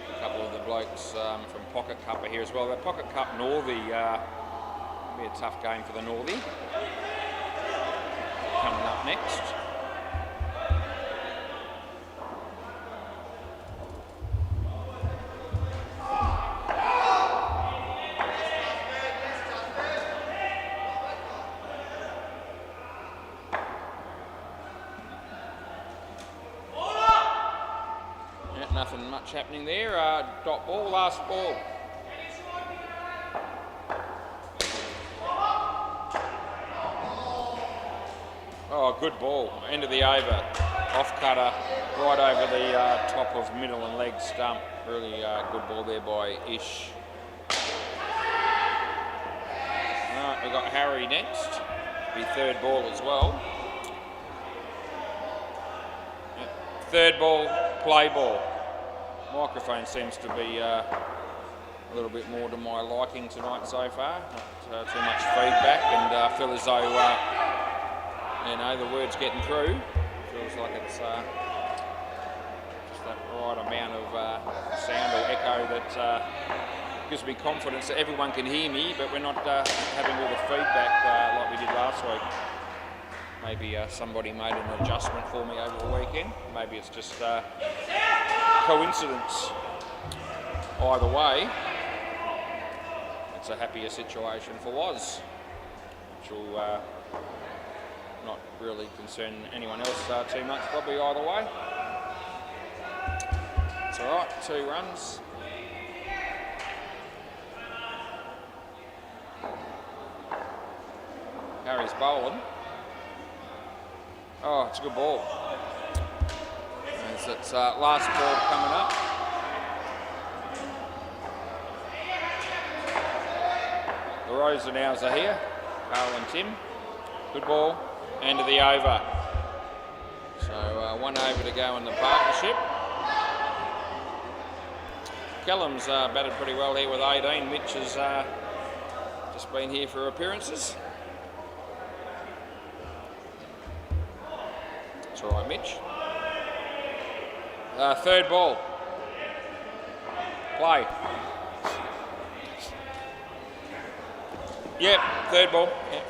A couple of the blokes from Pocket Cup are here as well. The Pocket Cup Northie, be a tough game for the Northie. Coming up next. Nothing much happening there. Dot ball, last ball. Oh, good ball. End of the over. Off cutter, right over the top of middle and leg stump. Really good ball there by Ish. Right, we've got Harry next. Be third ball as well. Yep. Third ball, play ball. Microphone seems to be a little bit more to my liking tonight so far. Not too much feedback, and feel as though You know, the word's getting through. Feels like it's just that right amount of sound or echo that gives me confidence that everyone can hear me, but we're not having all the feedback like we did last week. Maybe somebody made an adjustment for me over the weekend. Maybe it's just coincidence. Either way, it's a happier situation for Was, which will not really concern anyone else too much, probably either way. It's all right, 2 runs. Harry's bowling. Oh, it's a good ball. As it's last ball coming up. The Rosenau's are here. Carl and Tim. Good ball. End of the over. So 1 over to go in the partnership. Callum's batted pretty well here with 18. Mitch has just been here for appearances. It's all right, Mitch. 3rd ball. Play. Yep, 3rd ball. Yep.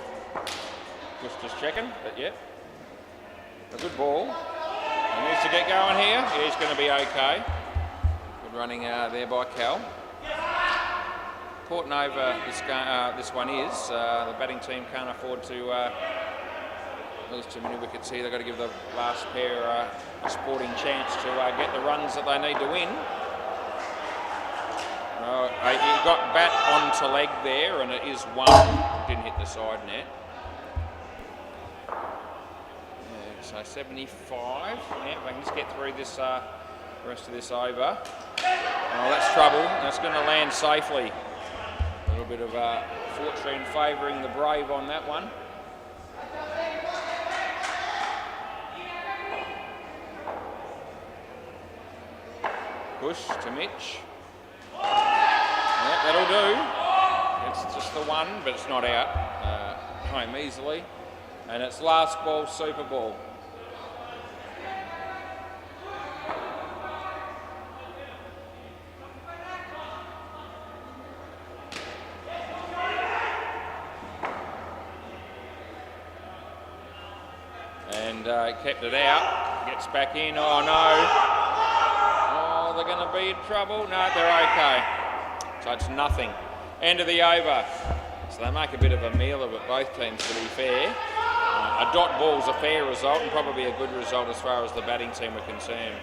Just checking, but yep. A good ball. He needs to get going here. Yeah, he's going to be okay. Good running there by Cal. Important over this one is. The batting team can't afford to lose too many wickets here. They've got to give the last pair a sporting chance to get the runs that they need to win. He got bat onto leg there, and it is 1. Didn't hit the side net. Yeah, so 75. Yeah, we can just get through this rest of this over. Oh, that's trouble. That's going to land safely. A little bit of fortune favouring the Brave on that one. Push to Mitch. Yep, that'll do. It's just the 1, but it's not out. Home easily. And it's last ball, super ball. And kept it out. Gets back in. Oh no. They're going to be in trouble. No, they're okay. So it's nothing. End of the over. So they make a bit of a meal of it, both teams, to be fair. A dot ball's a fair result and probably a good result as far as the batting team are concerned.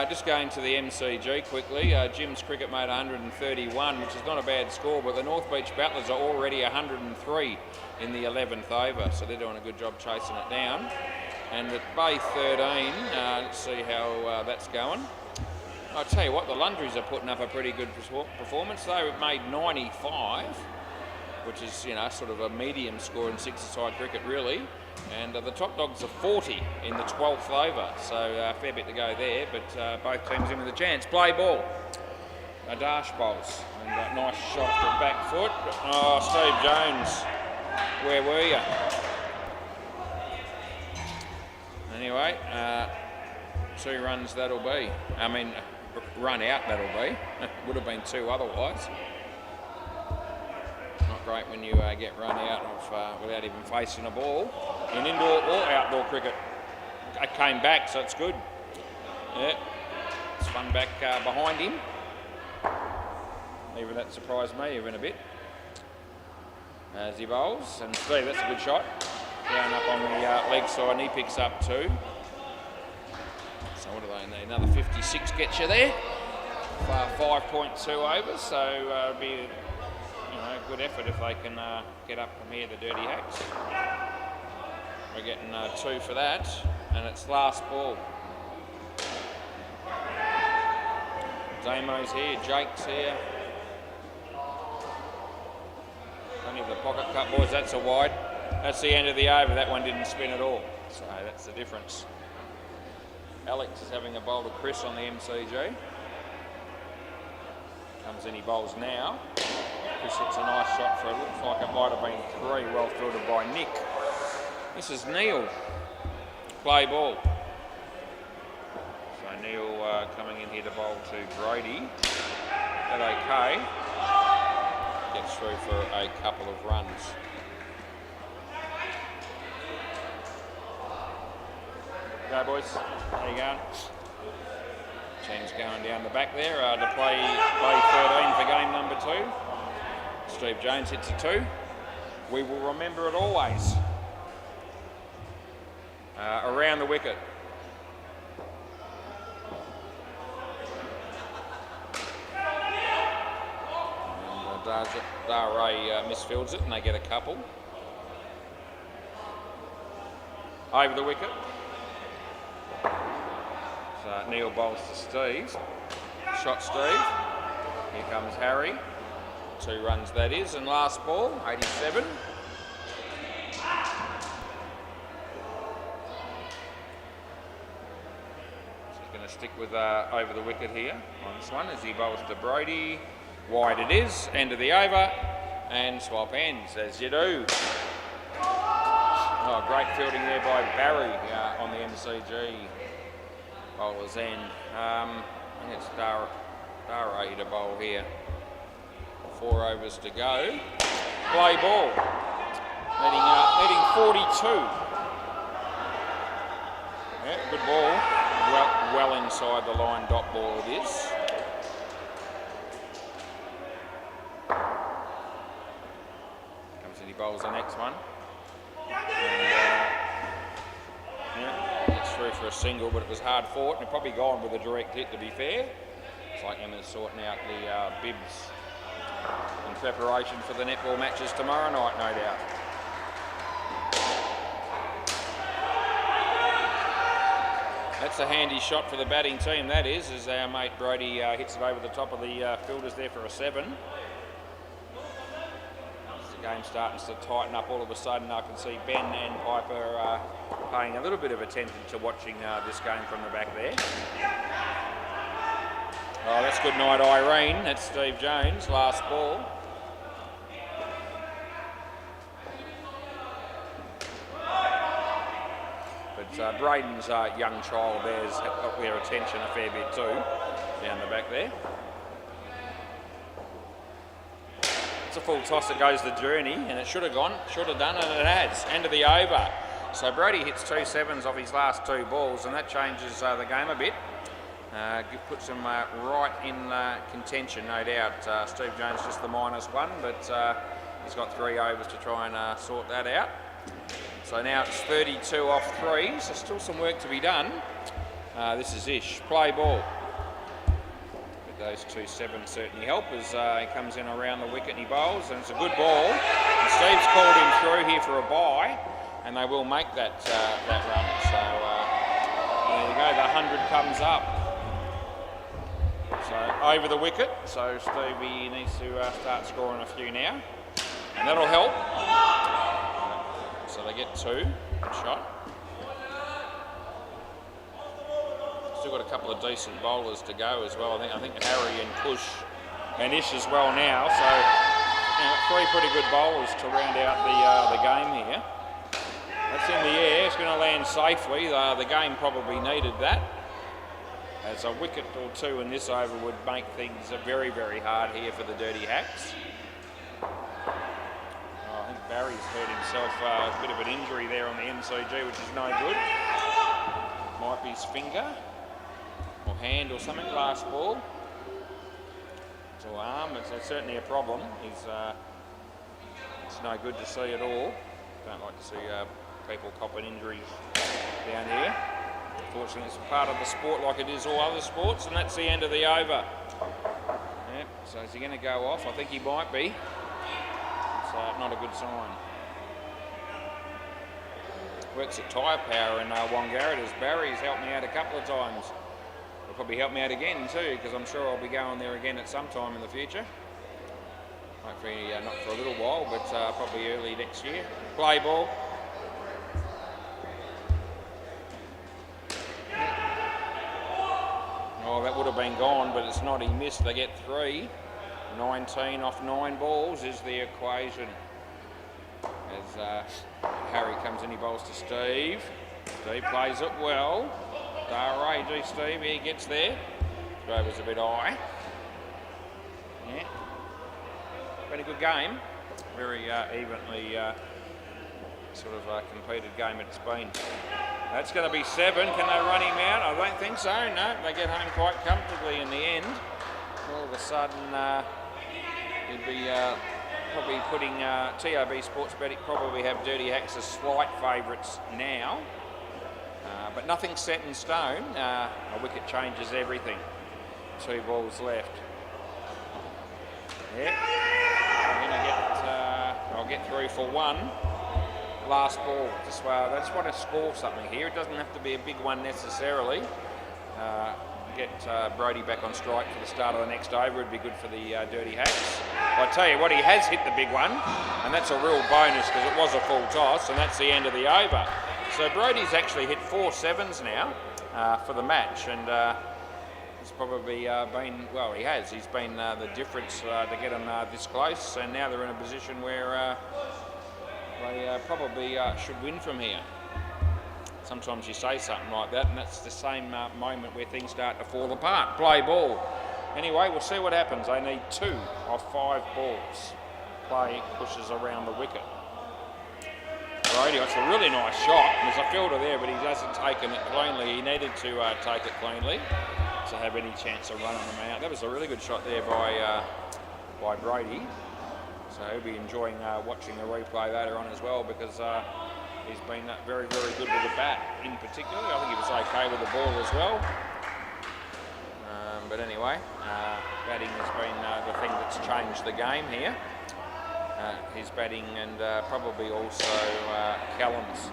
Just going to the MCG quickly. Jim's cricket made 131, which is not a bad score, but the North Beach Battlers are already 103 in the 11th over, so they're doing a good job chasing it down. And at Bay 13, let's see how that's going. I'll tell you what, the Lundries are putting up a pretty good performance. They made 95, which is, you know, sort of a medium score in 6-a-side cricket, really. And the top dogs are 40 in the 12th over, so a fair bit to go there, but both teams in with a chance. Play ball. Dash bowls. And that nice shot to the back foot. Oh, Steve Jones, where were you? Anyway, 2 runs that'll be. I mean, run out that'll be. Would have been 2 otherwise. Not great when you get run out of without even facing a ball in indoor or outdoor cricket. It came back, so it's good. Yeah, spun back behind him. Even that surprised me even a bit. As he bowls, and Steve, that's a good shot. Down up on the leg side, and he picks up 2. So what do they need? Another 56 gets you there. 5.2 overs, so it'll be a good effort if they can get up from here, the Dirty Hacks. We're getting 2 for that, and it's last ball. Damo's here, Jake's here. Plenty of the pocket cut, boys. That's a wide. That's the end of the over. That one didn't spin at all, so that's the difference. Alex is having a bowl to Chris on the MCG. Comes in, he bowls now. Chris hits a nice shot for it. Looks like it might have been 3, well fielded by Nick. This is Neil. Play ball. So Neil coming in here to bowl to Brody. That okay. Gets through for a couple of runs. Go boys. How you going? Team's going down the back there to play 13 for game number 2. Steve Jones hits a 2. We will remember it always. Around the wicket. And Dare misfields it and they get a couple. Over the wicket. So Neil bowls to Steve. Shot Steve. Here comes Harry. 2 runs that is. And last ball, 87. Stick with over the wicket here on this one as he bowls to Brody. Wide it is, end of the over, and swap ends as you do. Oh, great fielding there by Barry on the MCG bowler's end. I think it's Dare to bowl here. 4 overs to go. Play ball. Leading 42. Yeah, good ball. Well inside the line, dot ball it is. Comes in, he bowls the next one. And, gets through for a single, but it was hard fought, and probably gone with a direct hit to be fair. It's like Emma's sorting out the bibs in preparation for the netball matches tomorrow night, no doubt. That's a handy shot for the batting team, that is, as our mate Brody hits it over the top of the fielders there for a 7. As the game's starting to tighten up all of a sudden, I can see Ben and Piper paying a little bit of attention to watching this game from the back there. Oh, that's good night, Irene. That's Steve Jones, last ball. But Braden's young child there's got their attention a fair bit too, down the back there. It's a full toss that goes the journey, and it should have gone, should have done, and it has. End of the over. So Brody hits 2 7s off his last 2 balls, and that changes the game a bit. Puts him right in contention, no doubt. Steve Jones just the -1, but he's got 3 overs to try and sort that out. So now it's 32 off 3, so still some work to be done. This is Ish. Play ball. But those 2 7s certainly help as he comes in around the wicket and he bowls, and it's a good ball. And Steve's called him through here for a bye, and they will make that run. So there you go, the 100 comes up. So over the wicket, so Stevie needs to start scoring a few now, and that'll help. So they get 2. Good shot. Still got a couple of decent bowlers to go as well. I think Harry and Push and Ish as well now. So 3 pretty good bowlers to round out the game here. That's in the air. It's going to land safely. The game probably needed that. As a wicket or 2 in this over would make things very, very hard here for the Dirty Hacks. I think Barry's hurt himself a bit of an injury there on the MCG, which is no good. Might be his finger or hand or something. Last ball. Or arm. It's certainly a problem. It's no good to see at all. Don't like to see people copping injuries down here. Unfortunately, it's a part of the sport like it is all other sports, and that's the end of the over. Yep. So is he going to go off? I think he might be. It's not a good sign. Works at Tyre Power in Wangaratta. Barry's helped me out a couple of times. He'll probably help me out again too, because I'm sure I'll be going there again at some time in the future. Hopefully not for a little while, but probably early next year. Play ball. Oh, that would have been gone, but it's not. He missed. They get 3. 19 off 9 balls is the equation. as Harry comes in, he bowls to Steve. Steve plays it well. Ragey Steve, he gets there. Drover's a bit high. Yeah. Very good game. Very evenly sort of competed game it's been. That's going to be 7. Can they run him out? I don't think so. No, they get home quite comfortably in the end. All of a sudden, he'd be probably putting TOB Sports Betting probably have Dirty Hacks as slight favourites now. But nothing's set in stone. A wicket changes everything. 2 balls left. Yeah. I'll get through for 1. Last ball. They just want to score something here. It doesn't have to be a big one necessarily. Get Brody back on strike for the start of the next over would be good for the Dirty Hacks. I tell you what, he has hit the big one, and that's a real bonus because it was a full toss, and that's the end of the over. So Brody's actually hit 4 7s now for the match, and he's probably been, well, he has. He's been the difference to get them this close, and now they're in a position where they probably should win from here. Sometimes you say something like that, and that's the same moment where things start to fall apart. Play ball. Anyway, we'll see what happens. They need 2 of 5 balls. Play pushes around the wicket. Brody, it's a really nice shot. There's a fielder there, but he hasn't taken it cleanly. He needed to take it cleanly to have any chance of running them out. That was a really good shot there by Brody. So he'll be enjoying watching the replay later on as well, because he's been very, very good with the bat in particular. I think he was okay with the ball as well. But anyway, batting has been the thing that's changed the game here. His batting and probably also Callum's.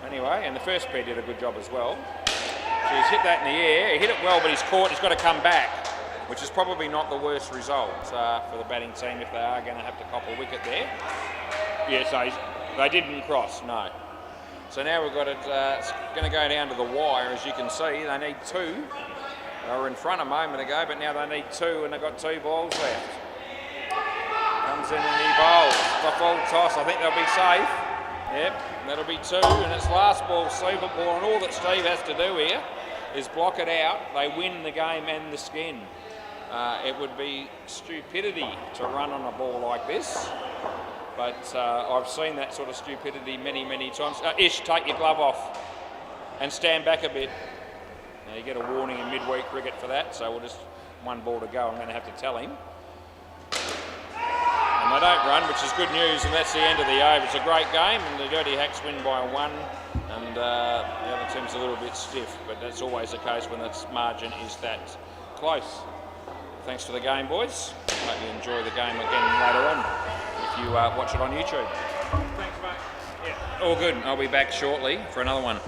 Anyway, and the first pair did a good job as well. So he's hit that in the air. He hit it well, but he's caught. He's got to come back, which is probably not the worst result for the batting team if they are going to have to cop a wicket there. Yeah, so they didn't cross, no. So now we've got it, it's going to go down to the wire, as you can see. They need 2. They were in front a moment ago, but now they need 2, and they've got 2 balls left. Comes in and he bowls. The full toss, I think they'll be safe. Yep, that'll be 2, and it's last ball, super ball, and all that Steve has to do here is block it out. They win the game and the skin. It would be stupidity to run on a ball like this. But I've seen that sort of stupidity many, many times. Ish, take your glove off and stand back a bit. Now you get a warning in midweek cricket for that, so we'll just 1 ball to go. I'm going to have to tell him. And they don't run, which is good news, and that's the end of the over. It's a great game, and the Dirty Hacks win by 1, and the other team's a little bit stiff, but that's always the case when the margin is that close. Thanks for the game, boys. Hope you enjoy the game again later on if you watch it on YouTube. Thanks, mate. Yeah, all good. I'll be back shortly for another one.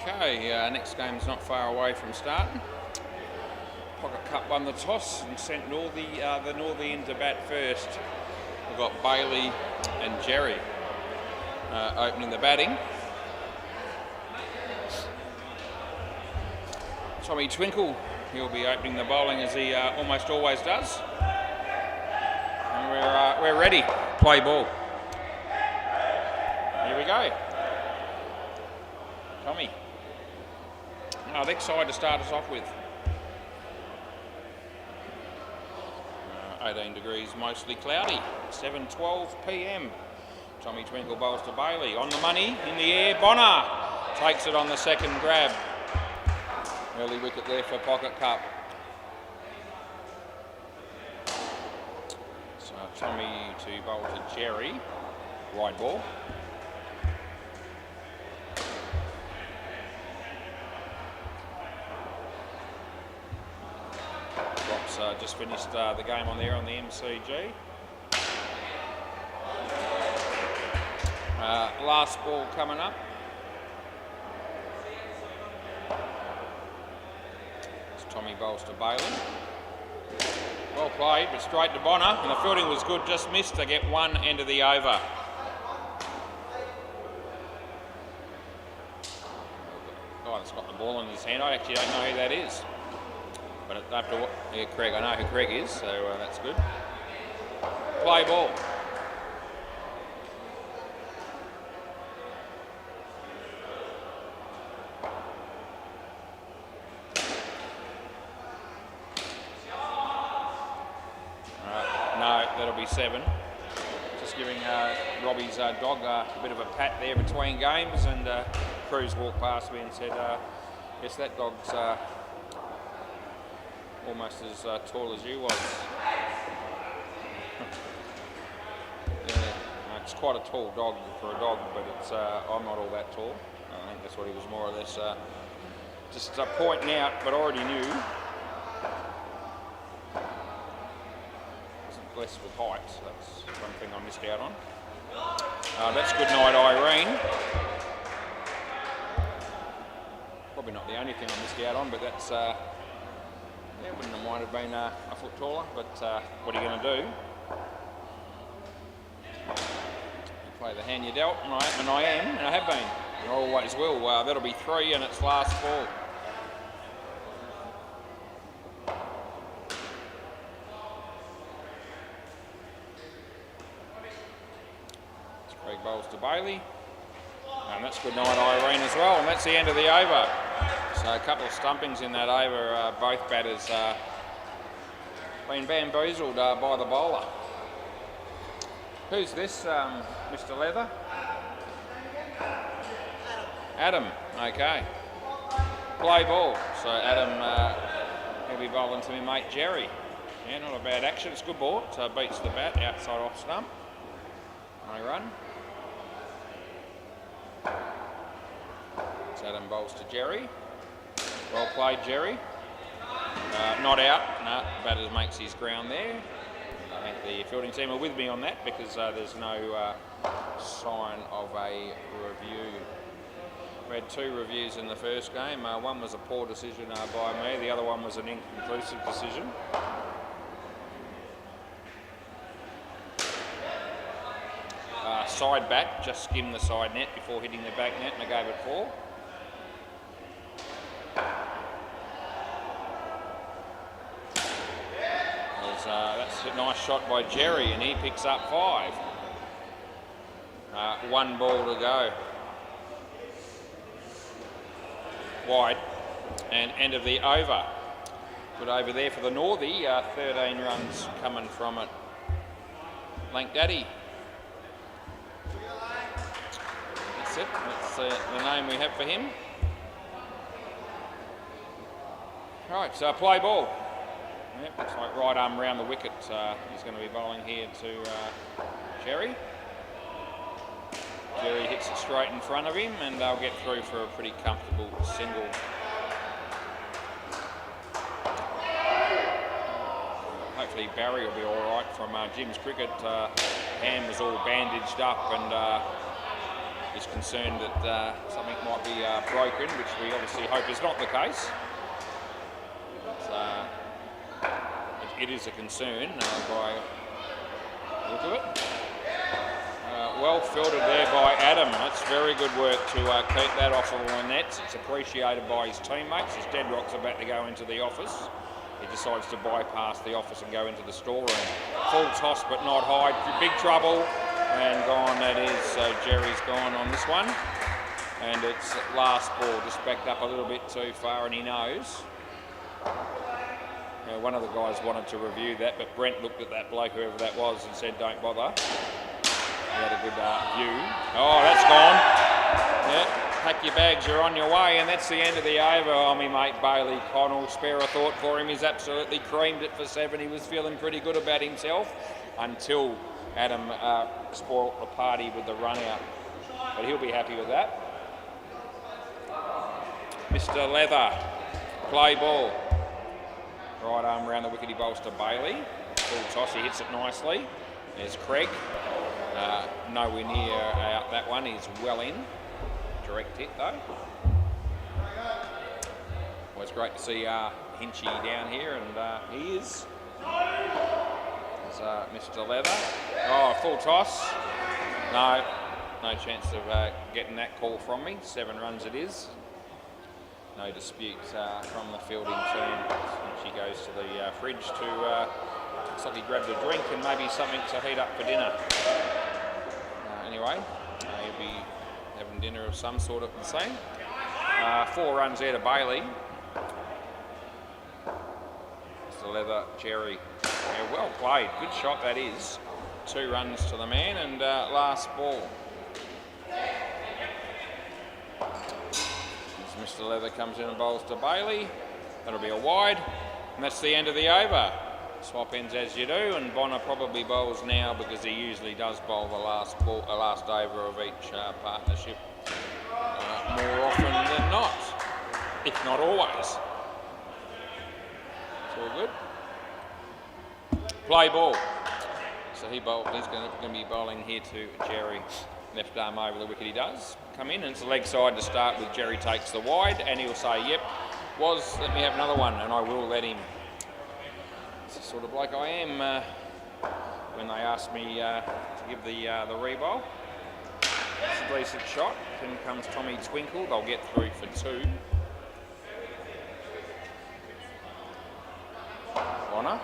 Okay, next game's not far away from starting. Pocket Cup won the toss and sent the Northie into bat first. We've got Bailey and Jerry opening the batting. Tommy Twinkle, he'll be opening the bowling as he almost always does. And we're ready. Play ball. Here we go. Tommy. Oh, the side to start us off with. 18 degrees, mostly cloudy. 7:12 p.m. Tommy Twinkle bowls to Bailey. On the money, in the air. Bonner takes it on the second grab. Early wicket there for Pocket Cup. So Tommy to bowl to Jerry. Wide ball. Just finished the game on there on the MCG. Last ball coming up. It's Tommy bowls to Bailey. Well played, but straight to Bonner, and the fielding was good, just missed to get one end of the over. Oh, it's got the ball in his hand. I actually don't know who that is. But after yeah, Craig, I know who Craig is, so that's good. Play ball. No, that'll be 7. Just giving Robbie's dog a bit of a pat there between games, and Cruz walked past me and said, yes, that dog's almost as tall as you was. Yeah, it's quite a tall dog for a dog, but it's I'm not all that tall. I think that's what he was more or less just pointing out, but already knew. Wasn't blessed with height, so that's one thing I missed out on. That's good night, Irene. Probably not the only thing I missed out on, but that's yeah, wouldn't have minded being a foot taller, but what are you going to do? You play the hand you dealt, and I am, and I have been, and I always will. That'll be 3, and it's last ball. Craig bowls to Bailey, and that's good night, Irene, as well, and that's the end of the over. So a couple of stumpings in that over, both batters been bamboozled by the bowler. Who's this, Mr. Leather? Adam, okay. Play ball. So Adam, he'll be bowling to me mate Jerry. Yeah, not a bad action, it's good ball. So beats the bat, outside off stump. No run. So Adam bowls to Jerry. Well played, Jerry. Not out. No, batter makes his ground there. I think the fielding team are with me on that because there's no sign of a review. We had 2 reviews in the first game. One was a poor decision by me. The other one was an inconclusive decision. Side bat, just skimmed the side net before hitting the back net, and I gave it 4. That's a nice shot by Jerry, and he picks up 5. 1 ball to go. Wide, and end of the over. Good over there for the Northie. 13 runs coming from it. Lank Daddy. That's it. That's the name we have for him. Right, so play ball. Yep, looks like right arm round the wicket. He's going to be bowling here to Jerry. Jerry hits it straight in front of him, and they'll get through for a pretty comfortable single. Hopefully Barry will be all right from Jim's cricket. Hand was all bandaged up, and is concerned that something might be broken, which we obviously hope is not the case. It is a concern by the look of it. Well filtered there by Adam. That's very good work to keep that off of the nets. It's appreciated by his teammates. As Deadrock's about to go into the office, he decides to bypass the office and go into the storeroom. Full toss but not high. Big trouble. And gone that is. So Jerry's gone on this one. And it's last ball, just backed up a little bit too far, and he knows. One of the guys wanted to review that, but Brent looked at that bloke, whoever that was, and said, don't bother. He had a good view. Oh, that's gone. Yeah, pack your bags, you're on your way, and that's the end of the over. Oh, my mate Bailey Connell, spare a thought for him. He's absolutely creamed it for 7. He was feeling pretty good about himself until Adam spoilt the party with the run out. But he'll be happy with that. Mr. Leather, play ball. Right arm around the wicket, he bowls to Bailey. Full toss, he hits it nicely. There's Craig. Nowhere near out that one, he's well in. Direct hit though. Well, it's great to see Hinchy down here, and he is. There's Mr. Leather. Oh, full toss. No chance of getting that call from me. 7 runs it is. No dispute from the fielding team. And she goes to the fridge to, looks like he grabbed a drink and maybe something to heat up for dinner. Anyway, he'll be having dinner of some sort at the same. 4 runs there to Bailey. Mr. Leather, Jerry. Yeah, well played, good shot that is. 2 runs to the man, and last ball. Mr. Leather comes in and bowls to Bailey. That'll be a wide, and that's the end of the over. Swap ends as you do, and Bonner probably bowls now because he usually does bowl the last over of each partnership more often than not, if not always. It's all good. Play ball. So he's going to be bowling here to Jerry. Left arm over the wicket he does. Come in, and it's the leg side to start with. Jerry takes the wide, and he'll say, yep, let me have another one, and I will let him. It's the sort of bloke I am when they ask me to give the re-bowl. It's a decent shot. Then comes Tommy Twinkle. They'll get through for 2. Bonner.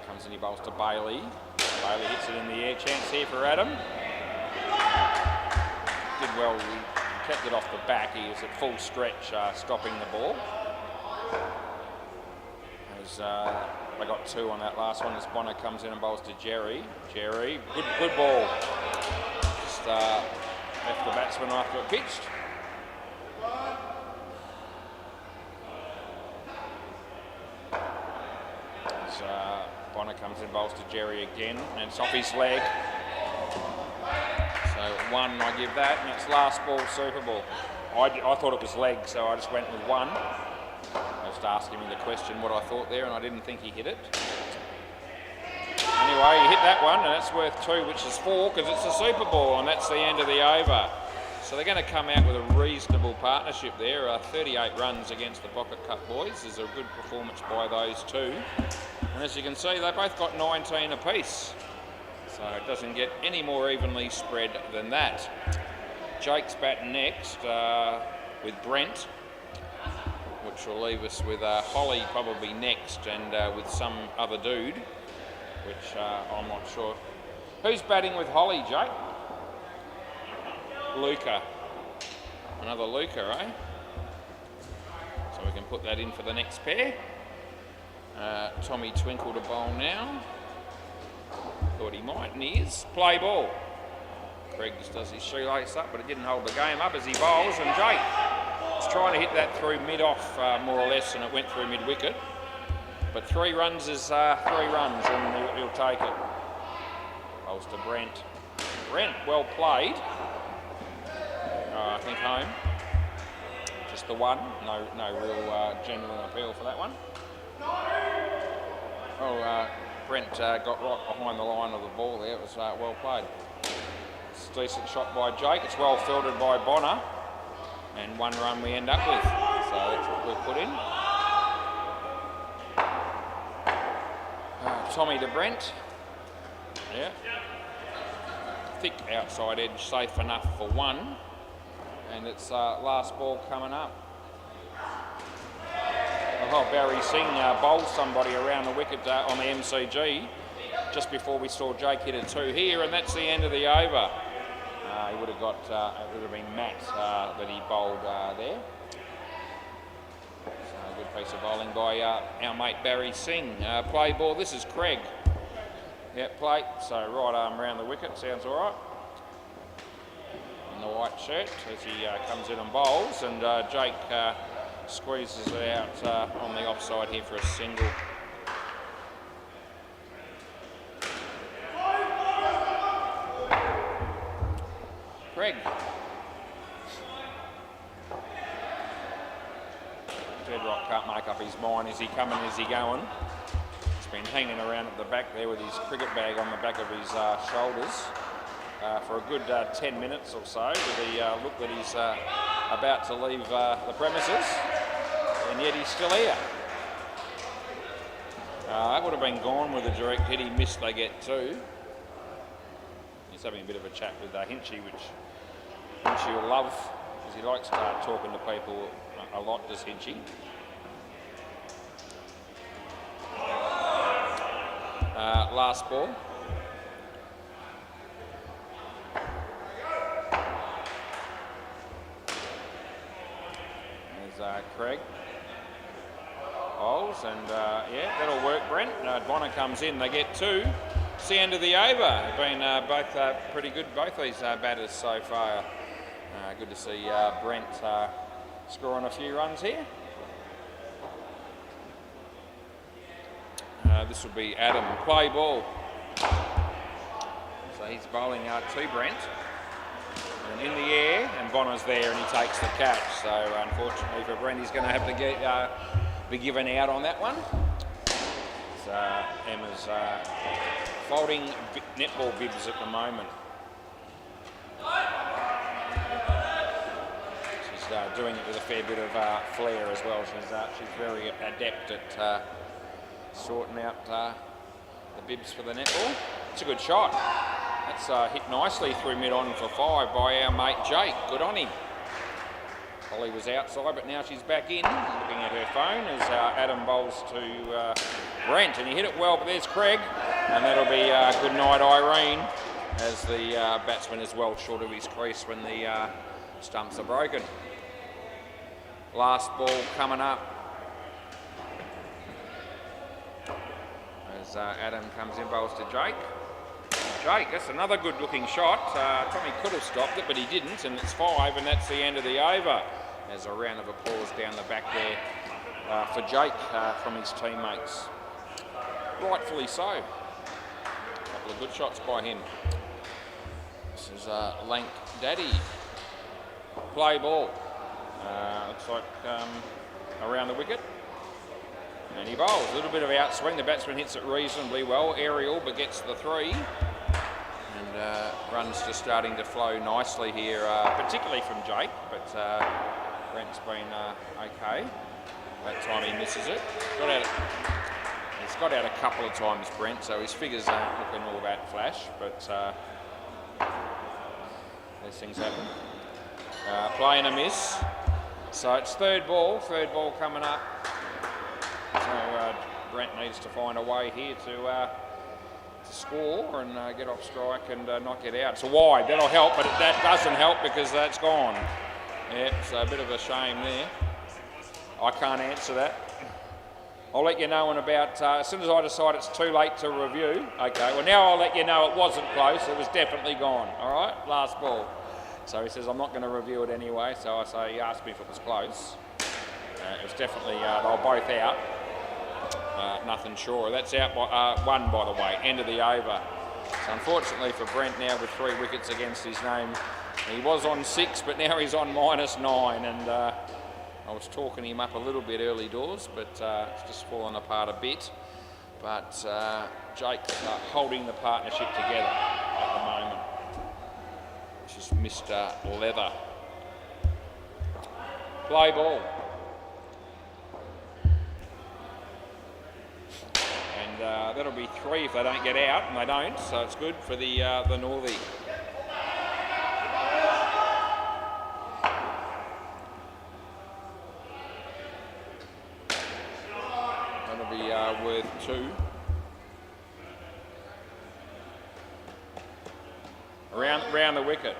Comes in, he bowls to Bailey. Bailey hits it in the air. Chance here for Adam. Did well. He kept it off the back. He is at full stretch, stopping the ball. As they got 2 on that last one, as Bonner comes in and bowls to Jerry. Jerry, good ball. Just left the batsman after it pitched. Bonner comes in, bowls to Jerry again, and it's off his leg. So 1, I give that, and it's last ball, Super Ball. I thought it was leg, so I just went with 1. I was asking him the question what I thought there, and I didn't think he hit it. Anyway, he hit that one, and that's worth 2, which is 4, because it's a Super Ball, and that's the end of the over. So they're going to come out with a reasonable partnership there. 38 runs against the Pocket Cup boys is a good performance by those 2. And as you can see, they both got 19 apiece. So it doesn't get any more evenly spread than that. Jake's batting next with Brent, which will leave us with Holly probably next, and with some other dude, which I'm not sure. Who's batting with Holly, Jake? Luca. Another Luca, eh? So we can put that in for the next pair. Tommy Twinkle to bowl now. Thought he might, and he is. Play ball. Craig just does his shoelace up, but it didn't hold the game up as he bowls, and Jake was trying to hit that through mid-off more or less, and it went through mid-wicket. But 3 runs is 3 runs, and he'll take it. Bowls to Brent. Brent, well played. I think home. Just the 1. No real genuine appeal for that one. Well, Brent got right behind the line of the ball there. It was well played. It's a decent shot by Jake. It's well filtered by Bonner. And 1 run we end up with. So that's what we've put in. Tommy to Brent. Yeah. Thick outside edge, safe enough for 1. And it's last ball coming up. Oh, Barry Singh bowled somebody around the wicket on the MCG just before we saw Jake hit a 2 here, and that's the end of the over. He would have got, it would have been Matt that he bowled there. So a good piece of bowling by our mate Barry Singh. Play ball, this is Craig. Yeah, play, so right arm around the wicket, sounds all right. In the white shirt as he comes in and bowls, and Jake squeezes it out on the offside here for a single. Craig. Deadrock can't make up his mind. Is he coming, is he going? He's been hanging around at the back there with his cricket bag on the back of his shoulders for a good 10 minutes or so, with the look that he's about to leave the premises, and yet he's still here. That would have been gone with a direct hit. He missed, they get 2. He's having a bit of a chat with Hinchy, which Hinchy will love, because he likes talking to people a lot, does Hinchy. Last ball. There's Craig. Bowls, and yeah, that'll work, Brent. Bonner comes in, they get 2. It's the end of the over. Been both pretty good, both these batters so far. Good to see Brent scoring a few runs here. This will be Adam. Play ball. So he's bowling to Brent. And in the air, and Bonner's there, and he takes the catch. So unfortunately for Brent, he's going to have to be given out on that one. So Emma's folding netball bibs at the moment. She's doing it with a fair bit of flair as well. She's very adept at sorting out the bibs for the netball. It's a good shot. That's hit nicely through mid-on for 5 by our mate Jake. Good on him. Holly was outside, but now she's back in, looking at her phone as Adam bowls to Brent, and he hit it well, but there's Craig, and that'll be good night Irene, as the batsman is well short of his crease when the stumps are broken. Last ball coming up as Adam comes in, bowls to Jake. Jake, that's another good looking shot. Tommy could have stopped it, but he didn't, and it's 5, and that's the end of the over. There's a round of applause down the back there for Jake from his teammates. Rightfully so. A couple of good shots by him. This is Lank Daddy. Play ball. Looks like around the wicket. And he bowls. A little bit of outswing. The batsman hits it reasonably well. Aerial, but gets the 3. And runs just starting to flow nicely here, particularly from Jake, but Brent's been okay. That time he misses it. He's got out a couple of times, Brent, so his figures aren't looking all that flash, but these things happen. Play and a miss. So it's third ball coming up. So Brent needs to find a way here to score and get off strike and not get out. It's a wide, that'll help, but that doesn't help because that's gone. Yeah, so a bit of a shame there. I can't answer that. I'll let you know in about, as soon as I decide it's too late to review. Okay, well now I'll let you know it wasn't close, it was definitely gone, all right? Last ball. So he says, I'm not going to review it anyway, so I say, he asked me if it was close. It was definitely, they were both out. Nothing sure. That's out by 1, by the way, end of the over. So unfortunately for Brent now with 3 wickets against his name, he was on 6, but now he's on -9, and I was talking him up a little bit early doors, but it's just fallen apart a bit. But Jake's holding the partnership together at the moment. is Mr. Leather. Play ball. And that'll be 3 if they don't get out, and they don't, so it's good for the Northie. That'll be worth 2. Round the wicket.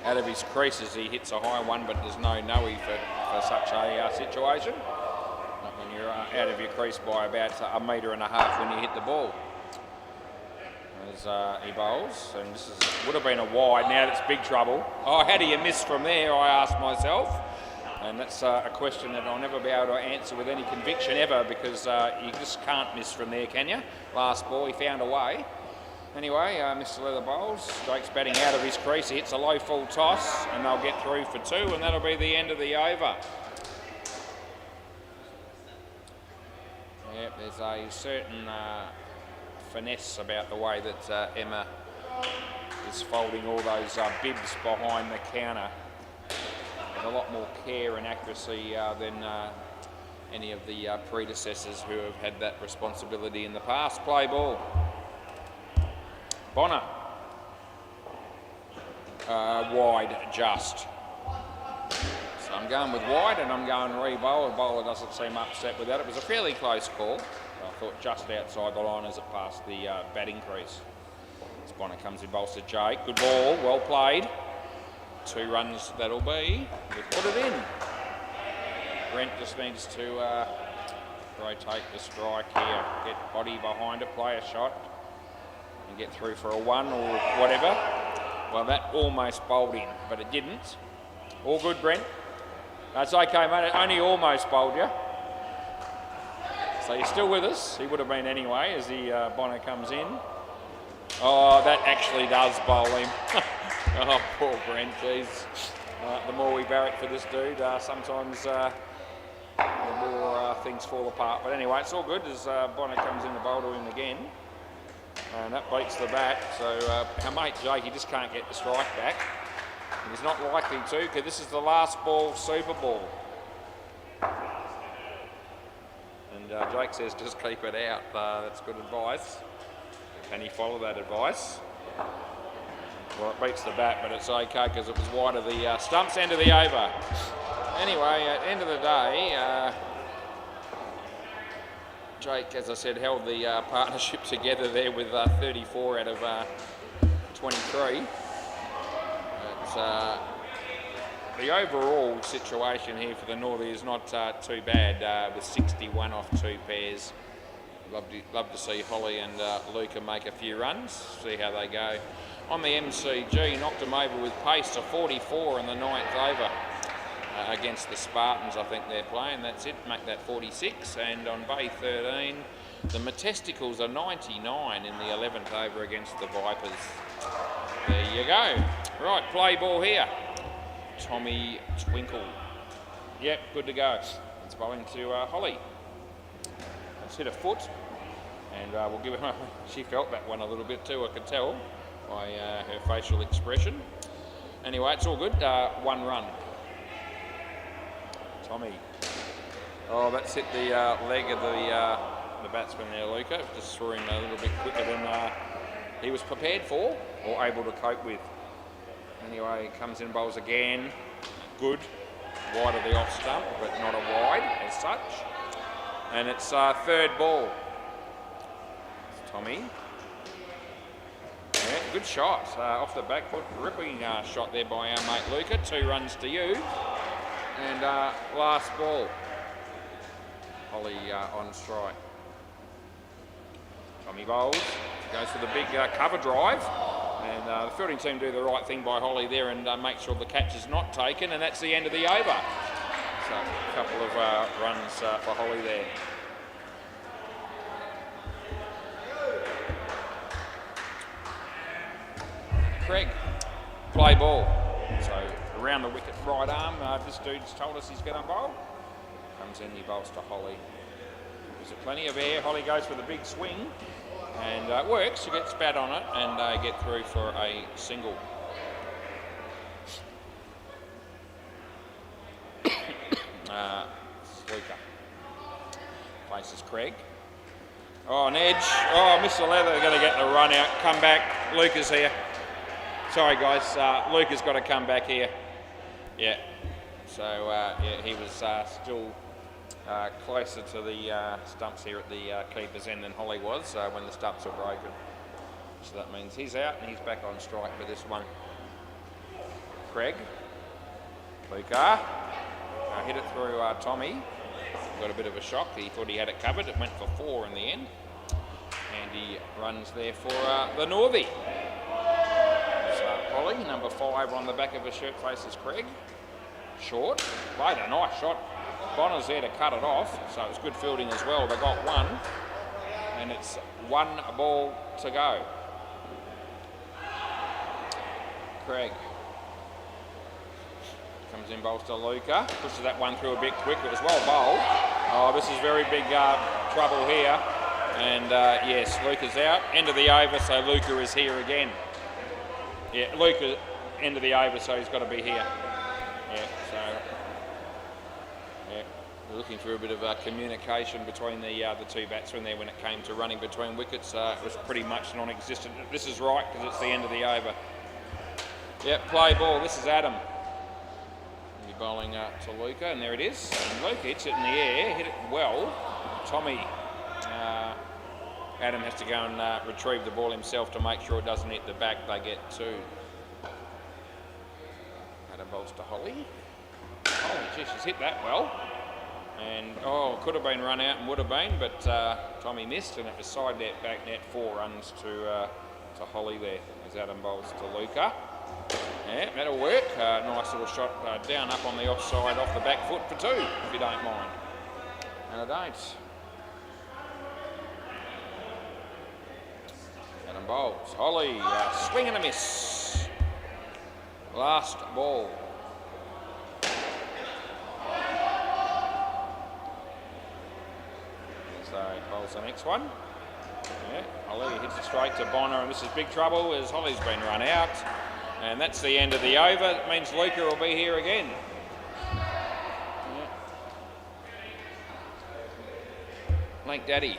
Out of his creases, he hits a high one, but there's no no-ey for such a situation. Not when you're out of your crease by about 1.5 metres when you hit the ball. As he bowls, and this would have been a wide. Now it's big trouble. Oh, how do you miss from there, I ask myself. And that's a question that I'll never be able to answer with any conviction ever, because you just can't miss from there, can you? Last ball, he found a way. Anyway, Mr. Leather bowls. Drake's batting out of his crease. He hits a low full toss, and they'll get through for 2, and that'll be the end of the over. Yep, there's a certain finesse about the way that Emma is folding all those bibs behind the counter. With a lot more care and accuracy than any of the predecessors who have had that responsibility in the past. Play ball. Bonner. Wide just. So I'm going with wide, and I'm going re-bowl. The bowler doesn't seem upset with that. It was a fairly close call. I thought just outside the line as it passed the batting crease. As Bonner comes in, bowls to Jake. Good ball, well played. 2 runs that'll be. We've put it in. Brent just needs to rotate the strike here. Get body behind it, play a shot, and get through for a 1 or whatever. Well, that almost bowled in, but it didn't. All good, Brent. That's okay, mate. It only almost bowled you. So you're still with us. He would have been anyway as the Bonner comes in. Oh, that actually does bowl him. Oh, poor Brent, jeez. The more we barrack for this dude, sometimes the more things fall apart. But anyway, it's all good as Bonner comes in to bowl to him again. And that beats the bat. So our mate Jake, he just can't get the strike back. And he's not likely to, because this is the last ball Super Ball. And Jake says just keep it out. That's good advice. Can he follow that advice? Well, it beats the bat, but it's okay because it was wide of the stumps, end of the over. Anyway, at the end of the day, Jake, as I said, held the partnership together there with 34 out of 23. But the overall situation here for the Northie is not too bad with 61 off 2 pairs. Love to see Holly and Luca make a few runs, see how they go. On the MCG, knocked them over with pace to 44 in the 9th over against the Spartans, I think they're playing. That's it, make that 46. And on Bay 13, the Matesticals are 99 in the 11th over against the Vipers. There you go. Right, play ball here. Tommy Twinkle. Yep, good to go. It's bowling to Holly. Let's hit a foot, and we'll give her. She felt that one a little bit too, I could tell by her facial expression. Anyway, it's all good. 1 run. Tommy. Oh, that's hit the leg of the batsman there, Luca. Just threw him a little bit quicker than he was prepared for or able to cope with. Anyway, he comes in, bowls again. Good. Wide of the off stump, but not a wide as such. And it's 3rd ball. It's Tommy. Yeah, good shot off the back foot. Ripping shot there by our mate Luca. 2 runs to you. And last ball. Holly on strike. Tommy bowls. Goes for the big cover drive. And the fielding team do the right thing by Holly there and make sure the catch is not taken. And that's the end of the over. So a couple of runs for Holly there. Craig, play ball. So around the wicket, right arm. This dude's told us he's going to bowl. Comes in, he bowls to Holly. There's plenty of air. Holly goes for the big swing. And it works, you get spat on it and get through for a single. Luca faces Craig. Oh, an edge. Oh, Mr. Leather, they're going to get the run out. Come back. Luca's here. Sorry, guys. Luca's got to come back here. Yeah. So, yeah, he was still closer to the stumps here at the keeper's end than Holly was when the stumps were broken. So that means he's out and he's back on strike for this one. Craig. Luca. Hit it through Tommy. Got a bit of a shock. He thought he had it covered. It went for 4 in the end. And he runs there for the Northie. So Holly, number 5 on the back of his shirt, faces Craig. Short. Played a nice shot. Bonner's there to cut it off. So it's good fielding as well. They got 1. And it's 1 ball to go. Craig. Comes in, bowls to Luca, pushes that one through a bit quick. It was well bowled. Oh, this is very big trouble here. And yes, Luca's out. End of the over, so Luca is here again. Yeah, Luca, end of the over, so he's got to be here. Yeah, so yeah, we're looking for a bit of communication between the two batsmen there when it came to running between wickets. It was pretty much non-existent. This is right because it's the end of the over. Yep, play ball. This is Adam. Bowling to Luca, and there it is. And Luca hits it in the air, hit it well. Tommy, Adam has to go and retrieve the ball himself to make sure it doesn't hit the back. They get 2. Adam bowls to Holly. Holly, gee, she's hit that well. And, oh, could have been run out and would have been, but Tommy missed, and it was side net, back net, 4 runs to Holly there as Adam bowls to Luca. Yeah, that'll work. Nice little shot down up on the offside off the back foot for 2, if you don't mind. And I don't. Adam bowls. Holly, swing and a miss. Last ball. So bowls the next one. Yeah, Holly hits it straight to Bonner, and this is big trouble as Holly's been run out. And that's the end of the over. It means Luca will be here again. Yeah. Link Daddy.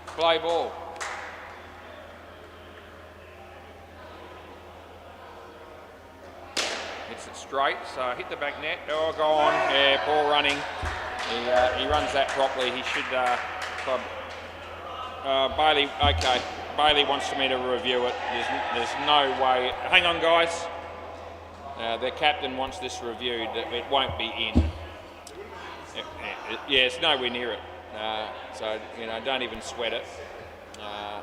Play ball. Hits it straight, so hit the back net. Oh, go on. Yeah, poor running. He runs that properly. He should club. Bailey, okay. Bailey wants me to review it. There's no way. Hang on, guys. Their captain wants this reviewed. It won't be in. Yeah, it's nowhere near it. So, you know, don't even sweat it.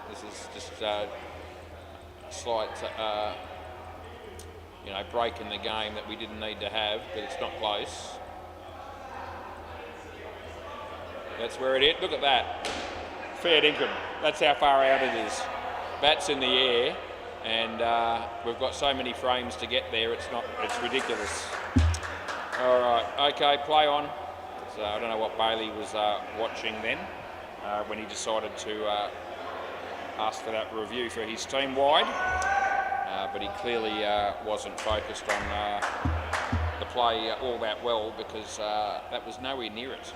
This is just a slight, you know, break in the game that we didn't need to have, but it's not close. That's where it is. Look at that. Fair dinkum. That's how far out it is. Bat's in the air, and we've got so many frames to get there. It's ridiculous. All right. Okay. Play on. So I don't know what Bailey was watching then when he decided to ask for that review for his team wide, but he clearly wasn't focused on the play all that well because that was nowhere near it.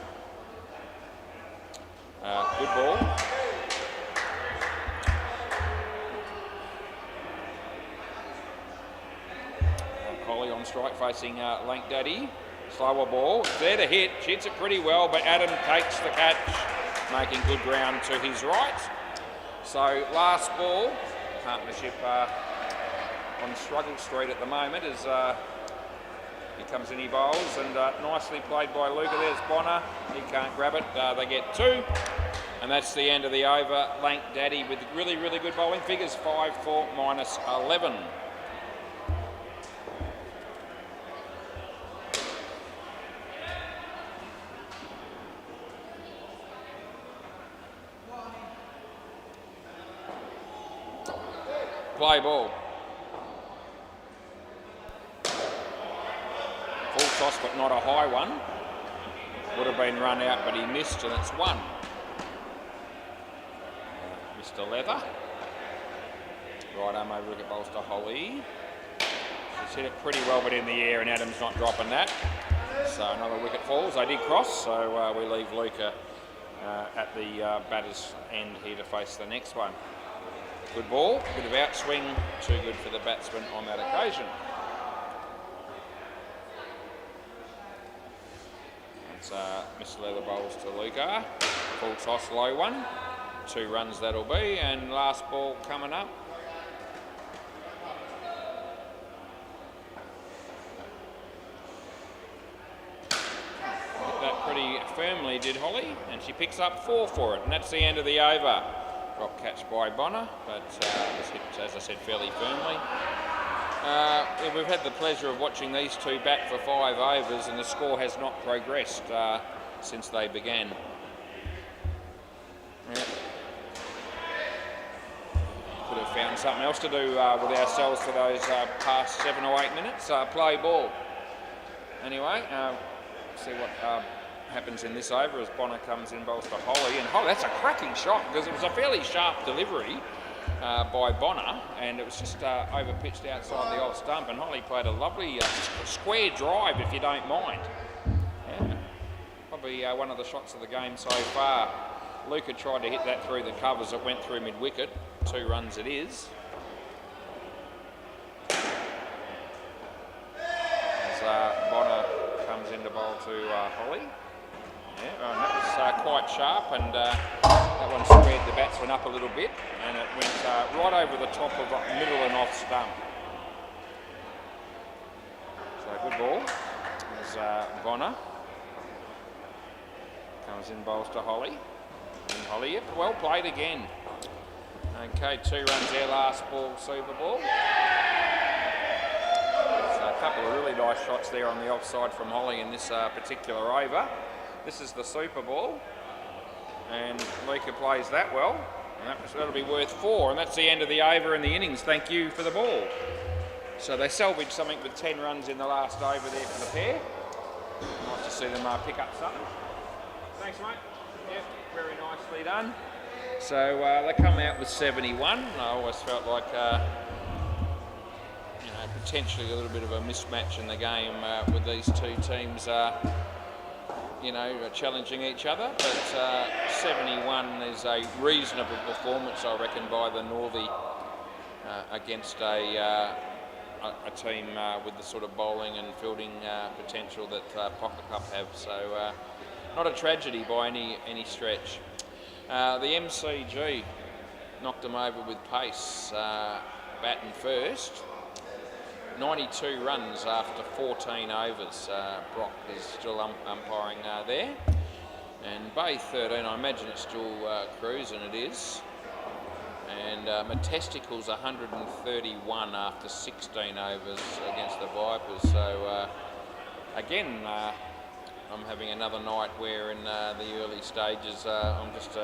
Good ball. Holly on strike facing Lank Daddy. Slower ball. It's there to hit. She hits it pretty well, but Adam takes the catch, making good ground to his right. So last ball. Partnership on Struggle Street at the moment as he comes in, he bowls, and nicely played by Luca. There's Bonner. He can't grab it. They get 2. And that's the end of the over. Lank Daddy with really, really good bowling. Figures 5 for -11. Play ball. Full toss, but not a high one. Would have been run out, but he missed, and it's 1. Mr. Leather. Right arm over wicket bowls to Holly. She's hit it pretty well, but in the air, and Adam's not dropping that. So another wicket falls. They did cross, so we leave Luca at the batter's end here to face the next one. Good ball, bit of outswing, too good for the batsman on that occasion. It's Mr. Leather bowls to Luca. Full toss, low one. 2 runs that'll be, and last ball coming up. Hit that pretty firmly, did Holly, and she picks up 4 for it, and that's the end of the over. Drop catch by Bonner, but was hit, as I said, fairly firmly. We've had the pleasure of watching these two bat for 5 overs, and the score has not progressed since they began. Yeah. Could have found something else to do with ourselves for those past 7 or 8 minutes. Play ball. Anyway, see what happens in this over as Bonner comes in, bowls to Holly, and Holly, that's a cracking shot because it was a fairly sharp delivery by Bonner, and it was just over pitched outside the off stump, and Holly played a lovely square drive, if you don't mind. Yeah. Probably one of the shots of the game so far. Luca tried to hit that through the covers, it went through mid-wicket. 2 runs it is. As Bonner comes in to bowl to Holly. Yeah, and that was quite sharp, and that one squared the batsman up a little bit, and it went right over the top of the middle and off stump. So good ball. There's Bonner. Comes in, bowls to Holly. And Holly, yep, well played again. Okay, 2 runs there, last ball, super ball. So a couple of really nice shots there on the offside from Holly in this particular over. This is the super ball, and Luca plays that well, and that'll be worth 4, and that's the end of the over and the innings. Thank you for the ball. So they salvaged something with 10 runs in the last over there for the pair. Nice to see them pick up something. Thanks, mate. Yep, very nicely done. So they come out with 71. I always felt like, potentially a little bit of a mismatch in the game with these two teams, challenging each other. But 71 is a reasonable performance, I reckon, by the Northie against a team with the sort of bowling and fielding potential that Pocket Cup have. So not a tragedy by any stretch. The MCG knocked them over with pace, batting first. 92 runs after 14 overs. Brock is still umpiring there. And Bay 13, I imagine it's still cruising, it is. And Majestical's 131 after 16 overs against the Vipers. So again, I'm having another night where in the early stages I'm just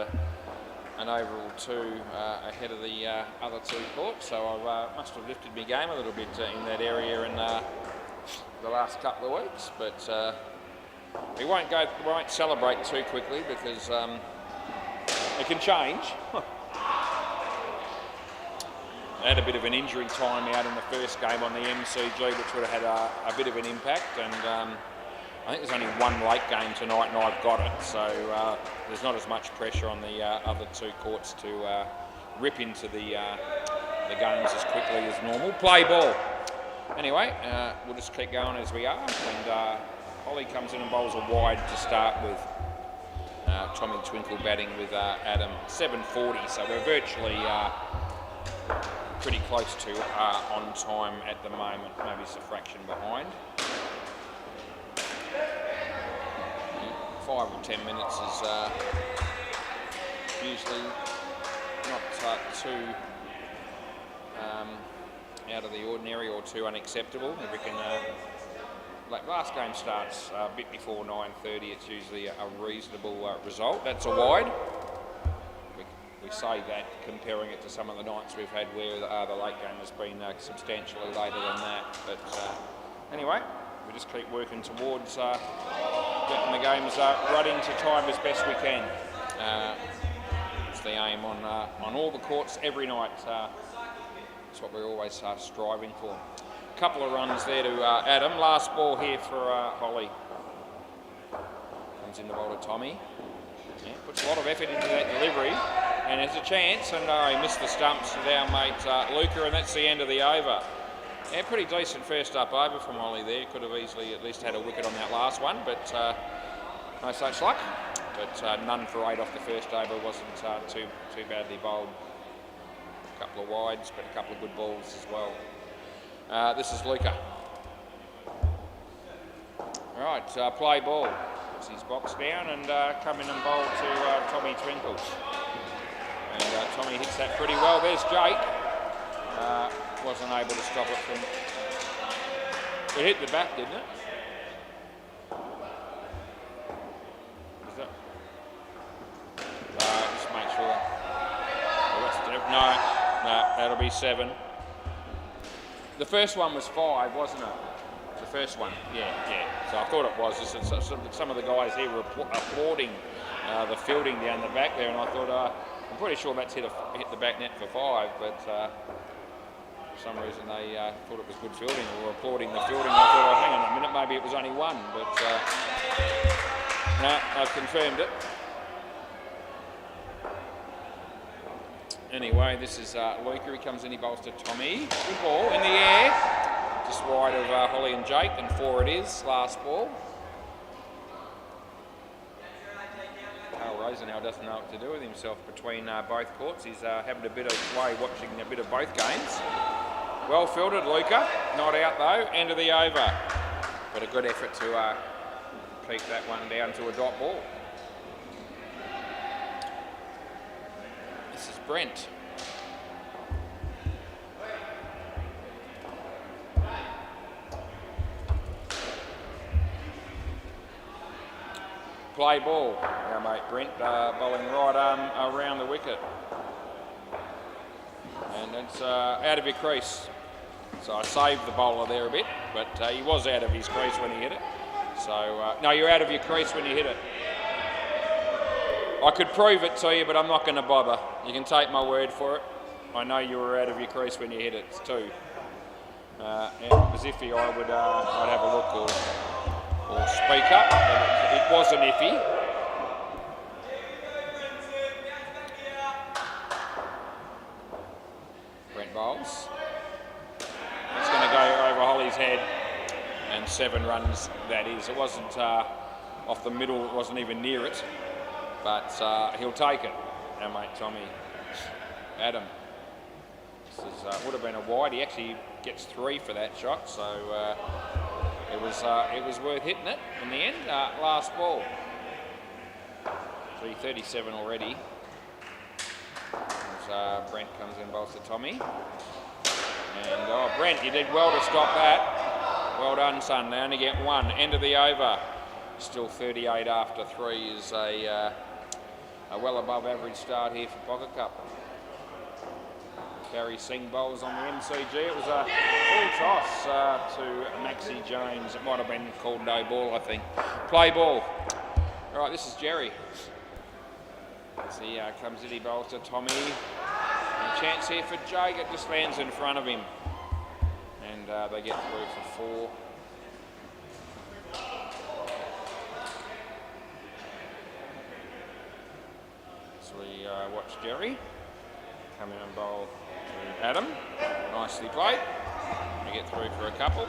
an overall 2 ahead of the other 2 courts, so I must have lifted my game a little bit in that area in the last couple of weeks, but we won't celebrate too quickly because it can change. I had a bit of an injury time out in the first game on the MCG, which would have had a bit of an impact, and I think there's only one late game tonight and I've got it, so there's not as much pressure on the other 2 courts to rip into the games as quickly as normal. Play ball. Anyway, we'll just keep going as we are, and Holly comes in and bowls a wide to start with. Tommy Twinkle batting with Adam. 7:40, so we're virtually pretty close to on time at the moment, maybe it's a fraction behind. 5 or 10 minutes is usually not too out of the ordinary or too unacceptable. If we can, like last game starts a bit before 9:30, it's usually a reasonable result. That's a wide. We say that comparing it to some of the nights we've had where the late game has been substantially later than that. But anyway, we just keep working towards getting the games running to time as best we can. It's the aim on all the courts every night. That's what we're always striving for. A couple of runs there to Adam. Last ball here for Holly. Comes in the bowl to Tommy. Yeah, puts a lot of effort into that delivery, and there's a chance, and he missed the stumps with our mate Luca, and that's the end of the over. Yeah, pretty decent first up over from Holly there. Could have easily at least had a wicket on that last one, but no such luck. But none for 8 off the first over. Wasn't too badly bowled. A couple of wides, but a couple of good balls as well. This is Luca. Right, play ball. Puts his box down and come in and bowl to Tommy Twinkles. And Tommy hits that pretty well. There's Jake. Wasn't able to stop it from... It hit the back, didn't it? Is that... just make sure. Oh, no, that'll be 7. The first one was 5, wasn't it? The first one, yeah. So I thought it was. Some of the guys here were applauding the fielding down the back there, and I thought, I'm pretty sure that's hit the back net for 5, but for some reason they thought it was good fielding, or were applauding the fielding. I thought, oh, hang on a minute, maybe it was only 1, but no, I've confirmed it. Anyway, this is Luca. He comes in, he bowls to Tommy. Good ball in the air. Just wide of Holly and Jake, and 4 it is. Last ball. Carl Rosen now doesn't know what to do with himself between both courts. He's having a bit of play watching a bit of both games. Well fielded, Luca. Not out though. End of the over. But a good effort to keep that one down to a dot ball. This is Brent. Play ball. Our mate Brent bowling right arm around the wicket. And it's out of your crease. So I saved the bowler there a bit, but he was out of his crease when he hit it. So, no, you're out of your crease when you hit it. I could prove it to you, but I'm not going to bother. You can take my word for it. I know you were out of your crease when you hit it, too. And if it was iffy, I'd have a look or speak up. But it wasn't iffy. Brent bowls. It's going to go over Holly's head, and 7 runs that is. It wasn't off the middle, it wasn't even near it, but he'll take it. Our mate Tommy. Adam. This is, would have been a wide. He actually gets 3 for that shot, so it was worth hitting it in the end. Last ball. 3:37 already. As Brent comes in, bowls to Tommy. And Brent, you did well to stop that. Well done, son. They only get 1. End of the over. Still 38 after 3 is a well above average start here for Pocket Cup. Barry Singh bowls on the MCG. It was a full toss to Maxie Jones. It might have been called no ball, I think. Play ball. All right, this is Jerry. As he comes in, he bowls to Tommy. And a chance here for Jake. It just lands in front of him. And they get through for 4. So we watch Jerry come in and bowl to Adam. Nicely played. We get through for a couple.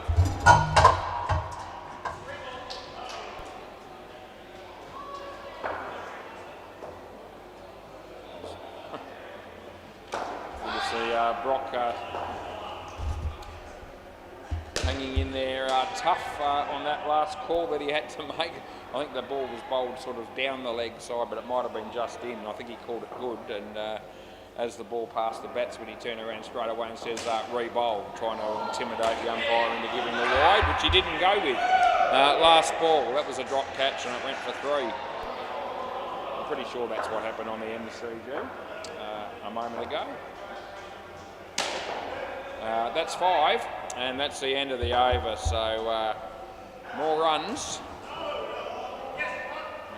Good to see Brock hanging in there tough on that last call that he had to make. I think the ball was bowled sort of down the leg side, but it might have been just in. I think he called it good, and as the ball passed the batsman, he turned around straight away and says, re-bowl, trying to intimidate the umpire into giving the wide, which he didn't go with. Last ball, that was a drop catch and it went for 3. I'm pretty sure that's what happened on the MCG a moment ago. That's 5, and that's the end of the over, so more runs.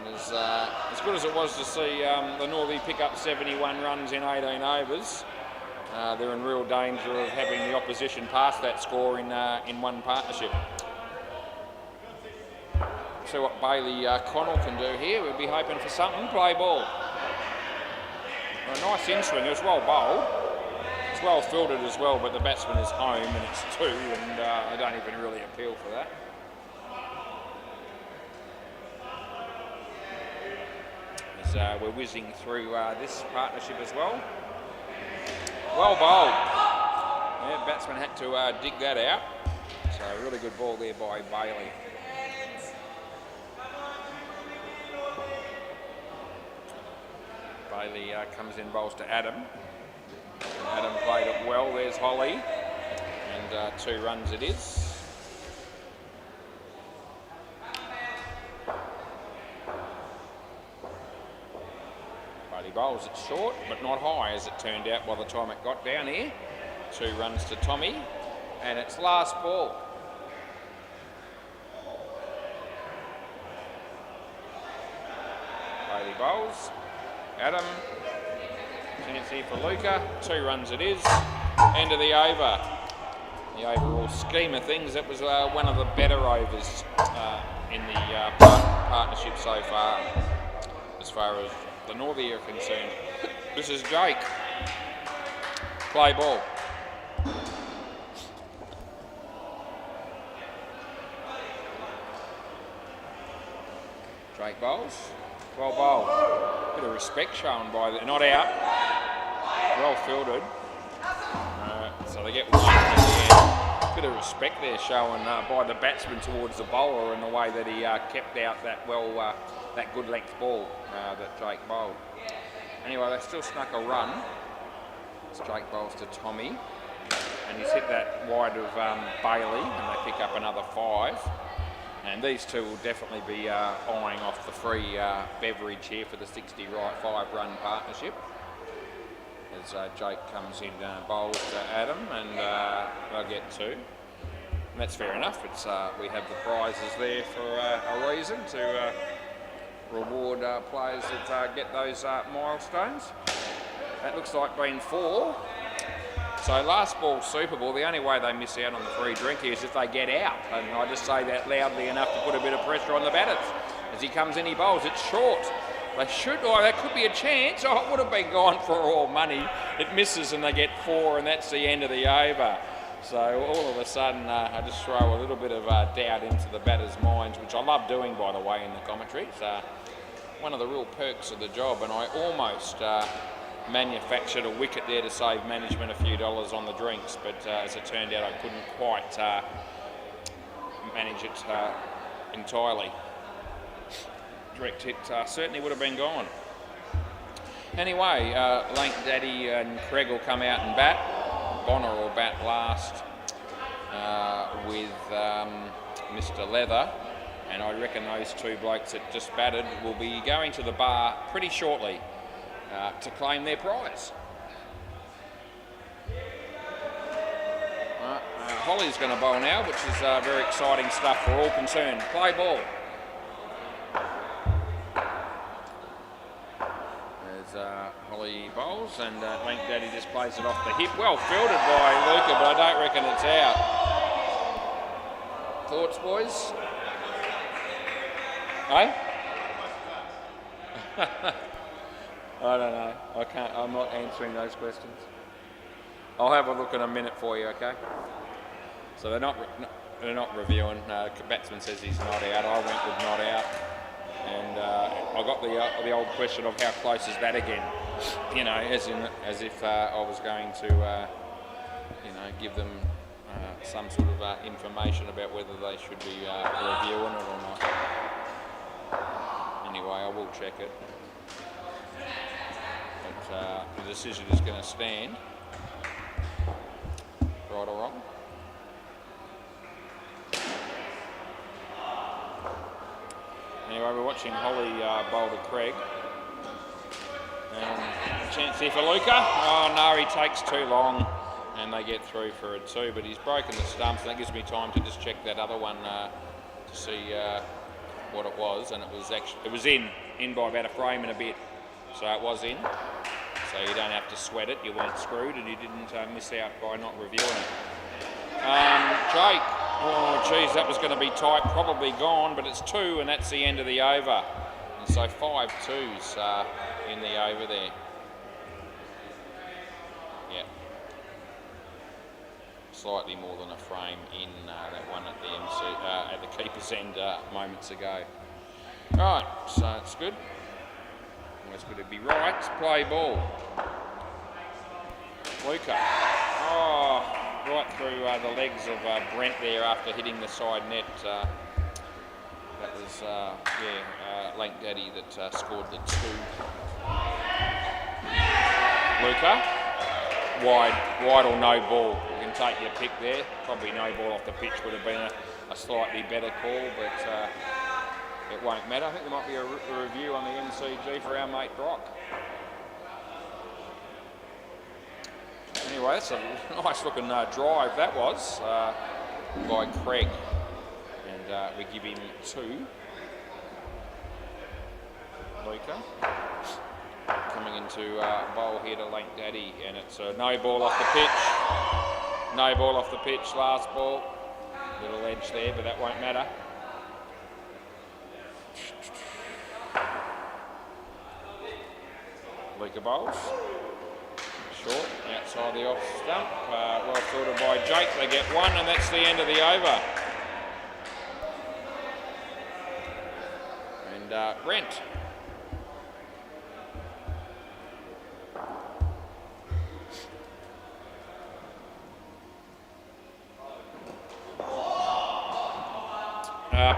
And As good as it was to see the Northie pick up 71 runs in 18 overs, they're in real danger of having the opposition pass that score in one partnership. See what Bailey Connell can do here. We'll be hoping for something. Play ball. A nice in-swing. It was well bowled. It's well fielded as well, but the batsman is home and it's 2, and I don't even really appeal for that. As we're whizzing through this partnership as well. Well bowled. Yeah, batsman had to dig that out. So really good ball there by Bailey. Bailey comes in, bowls to Adam. Adam played it well. There's Holly, and 2 runs it is. Bailey bowls it short, but not high as it turned out by the time it got down here. 2 runs to Tommy, and it's last ball. Bailey bowls. Adam, chance here for Luca, 2 runs it is, end of the over. The overall scheme of things, it was one of the better overs in the partnership so far as the Northie are concerned. This is Jake. Play ball. Jake bowls. Well bowled. Bit of respect shown by the... Not out. Well fielded. So they get 1 in the end. Bit of respect there shown by the batsman towards the bowler in the way that he kept out that that good length ball that Jake bowled. Anyway, they still snuck a run. As Jake bowls to Tommy. And he's hit that wide of Bailey, and they pick up another 5. And these 2 will definitely be eyeing off the free beverage here for the 60 right 5-run partnership. As Jake comes in, bowls to Adam, and they'll get 2. And that's fair enough. It's we have the prizes there for a reason, to reward players that get those milestones. That looks like being 4. So last ball Super Ball, the only way they miss out on the free drink is if they get out. And I just say that loudly enough to put a bit of pressure on the batters. As he comes in, he bowls, it's short. They should, that could be a chance. Oh, it would have been gone for all money. It misses and they get 4, and that's the end of the over. So all of a sudden, I just throw a little bit of doubt into the batters' minds, which I love doing, by the way, in the commentary. It's one of the real perks of the job, and I almost manufactured a wicket there to save management a few dollars on the drinks, but as it turned out, I couldn't quite manage it entirely. Direct hit certainly would have been gone. Anyway, Lank Daddy and Craig will come out and bat. Bonner will bat last with Mr. Leather, and I reckon those 2 blokes that just batted will be going to the bar pretty shortly to claim their prize. Holly's going to bowl now, which is very exciting stuff for all concerned. Play ball. There's Holly bowls, and Lank Daddy just plays it off the hip. Well fielded by Luca, but I don't reckon it's out. Thoughts, boys? Eh? I don't know. I'm not answering those questions. I'll have a look in a minute for you, okay? So they're not reviewing. Batsman says he's not out. I went with not out, and I got the old question of how close is that again? You know, as if I was going to give them some sort of information about whether they should be reviewing it or not. Anyway, I will check it. But the decision is going to stand. Right or wrong? Anyway, we're watching Holly bowl to Craig. And chance here for Luca. Oh no, he takes too long, and they get through for a 2. But he's broken the stumps. That gives me time to just check that other one to see what it was, and it was in. in by about a frame and a bit. So it was in. So you don't have to sweat it. You weren't screwed, and you didn't miss out by not reviewing it. Jake. Oh, geez, that was going to be tight. Probably gone, but it's 2, and that's the end of the over. And so 5 2s in the over there. Yeah. Slightly more than a frame in that one at the at the keeper's end moments ago. Right, so it's good. Always good to be right. Play ball. WACA. Oh, right through the legs of Brent there after hitting the side net. That was, Lake Daddy that scored the 2. WACA. Wide or no ball. You can take your pick there. Probably no ball off the pitch would have been a slightly better call, but it won't matter. I think there might be a review on the MCG for our mate Brock. Anyway, that's a nice looking drive that was by Craig, and we give him 2. Luca coming into bowl here to Lake Daddy, and it's a no ball off the pitch. No ball off the pitch, last ball. Little edge there, but that won't matter. Luca bowls. Short, outside the off stump. Well filtered by Jake. They get 1, and that's the end of the over. And Brent.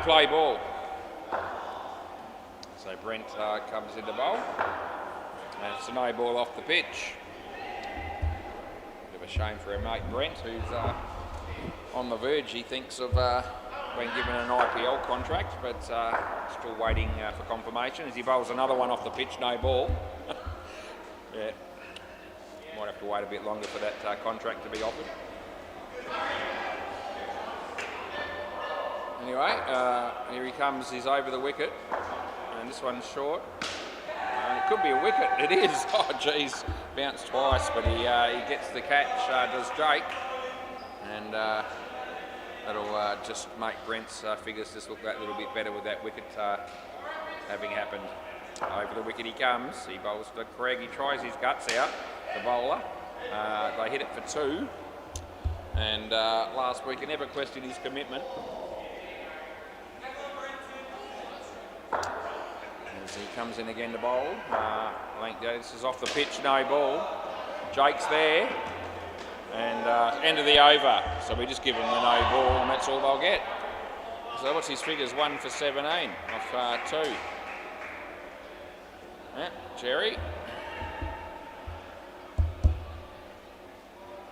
Play ball. So Brent comes into bowl. And it's a no ball off the pitch. Bit of a shame for our mate Brent, who's on the verge, he thinks, of being given an IPL contract, but still waiting for confirmation as he bowls another one off the pitch, no ball. Yeah, might have to wait a bit longer for that contract to be offered. Anyway, here he comes, he's over the wicket, and this one's short. It could be a wicket, it is. Oh geez, bounced twice, but he gets the catch, does Jake, and that'll just make Brent's figures just look that little bit better with that wicket having happened. Over the wicket he comes, he bowls to Craig, he tries his guts out, the bowler. They hit it for 2, and last week he never questioned his commitment. As he comes in again to bowl, this is off the pitch, no ball. Jake's there, and end of the over. So we just give him the no ball, and that's all they'll get. So what's his figures? 1 for 17 off 2. Yeah, Jerry.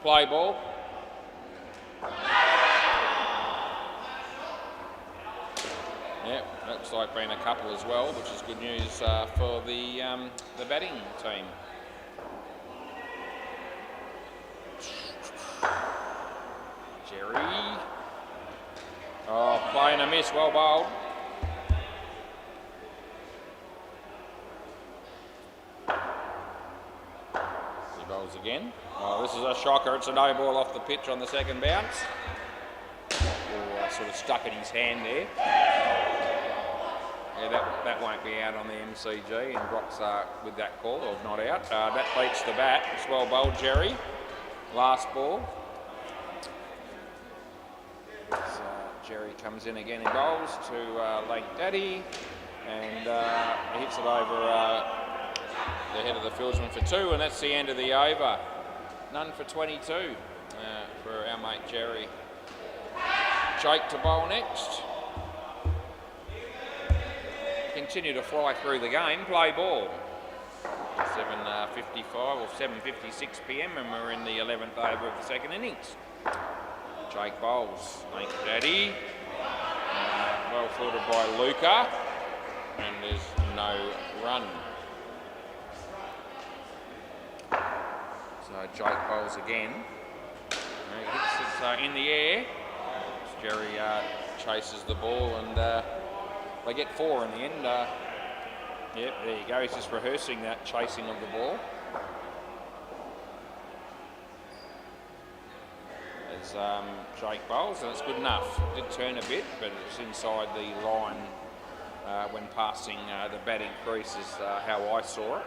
Play ball. Yeah, looks like being a couple as well, which is good news for the batting team. Jerry. Oh, play and a miss, well bowled. He bowls again. Oh, this is a shocker. It's a no ball off the pitch on the second bounce. Sort of stuck in his hand there. Yeah, that won't be out on the MCG, and Brock's with that call, or not out. That beats the bat. It's well bowled, Jerry. Last ball. Jerry comes in again and bowls to Lake Daddy, and he hits it over the head of the fieldsman for 2, and that's the end of the over. None for 22 for our mate Jerry. Jake to bowl next. Continue to fly through the game. Play ball. 7:55 or 7:56 p.m. and we're in the 11th over of the second innings. Jake bowls. Lake Daddy. Well fielded by Luca. And there's no run. So Jake bowls again. He hits it in the air. Jerry chases the ball, and they get 4 in the end. Yep, there you go. He's just rehearsing that chasing of the ball. As Jake bowls, and it's good enough. It did turn a bit, but it's inside the line when passing the batting crease is how I saw it.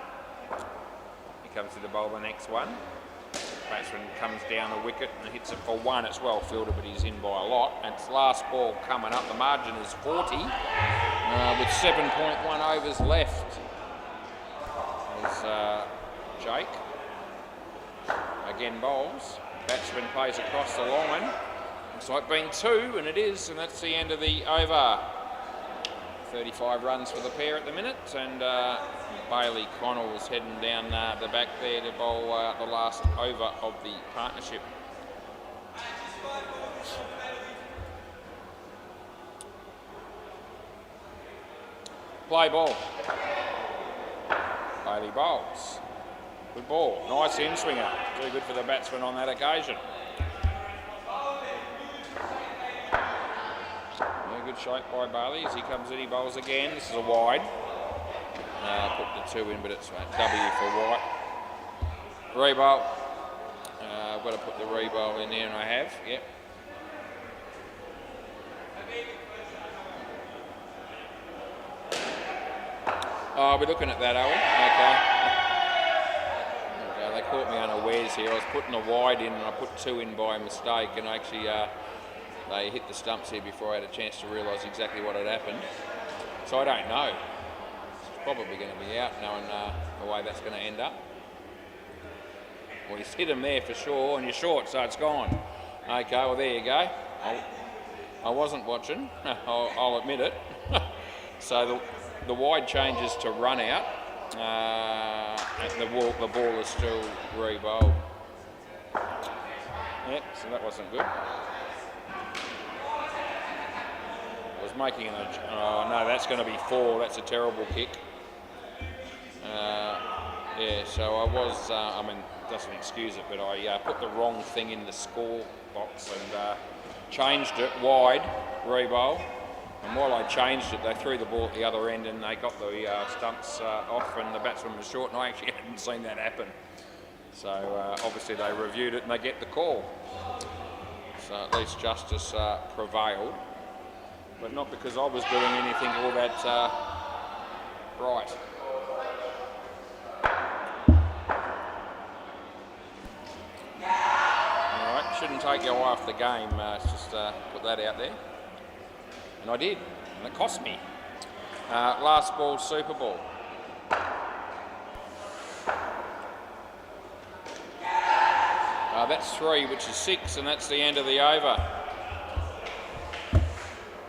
He comes to the bowl the next one. Batsman comes down the wicket and hits it for one. It's well fielded, but he's in by a lot. And it's last ball coming up. The margin is 40 with 7.1 overs left. As Jake again bowls. Batsman plays across the line. Looks like being two, and it is, and that's the end of the over. 35 runs for the pair at the minute, and Bailey Connell's heading down the back there to bowl the last over of the partnership. Play ball. Bailey bowls. Good ball. Nice in-swinger. Too good for the batsman on that occasion. Good shape by Bailey as he comes in, he bowls again. This is a wide. Put the two in, but it's W for white. Rebowl. I've got to put the rebowl in there, and I have. Yep. Oh, we're looking at that, are we? Okay. Okay, they caught me unawares here. I was putting a wide in, and I put two in by mistake, and actually they hit the stumps here before I had a chance to realise exactly what had happened. So I don't know. It's probably going to be out, knowing the way that's going to end up. Well, he's hit him there for sure, and you're short, so it's gone. Okay, well, there you go. I wasn't watching, I'll admit it. So the wide changes to run out. And the ball is still re-bowled. Yep, so that wasn't good. Was making an oh no, that's going to be four. That's a terrible kick. Yeah, so I was I mean, doesn't excuse it, but I put the wrong thing in the score box and changed it wide re-bowl, and while I changed it they threw the ball at the other end and they got the stumps off and the batsman was short, and I actually hadn't seen that happen. So obviously they reviewed it and they get the call. So at least justice prevailed. But not because I was doing anything all that right. Alright, shouldn't take your eye off the game, just put that out there. And I did, and it cost me. Last ball, Super Ball. That's 3, which is 6, and that's the end of the over.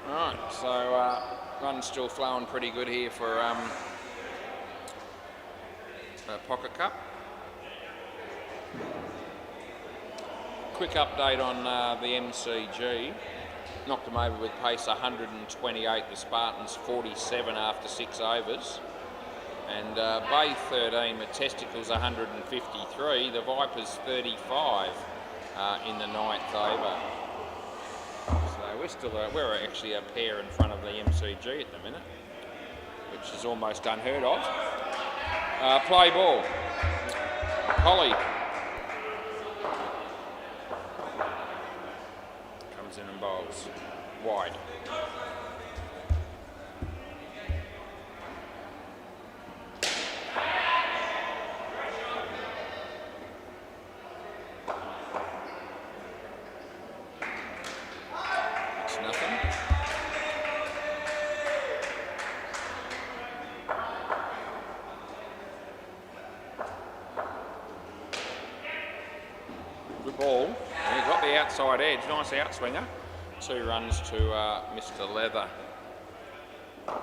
Alright, so run's still flowing pretty good here for Pocket Cup. Quick update on the MCG. Knocked them over with pace 128, the Spartans 47 after 6 overs. And Bay 13, the Testicles 153, the Vipers 35 in the 9th over. So we're actually a pair in front of the MCG at the minute, which is almost unheard of. Play ball. Holly comes in and bowls wide. Outside edge, nice outswinger. 2 runs to Mr. Leather. So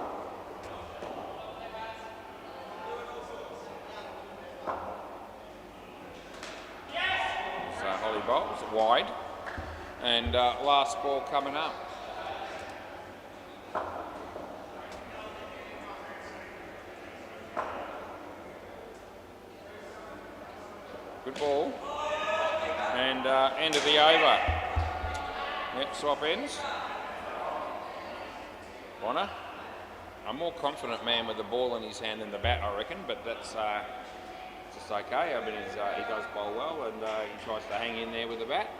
Holly bowls wide, and last ball coming up. Good ball. And end of the over. Yep, swap ends. Bonner A more confident man with the ball in his hand than the bat, I reckon, but that's just okay. I mean, he does bowl well, and he tries to hang in there with the bat,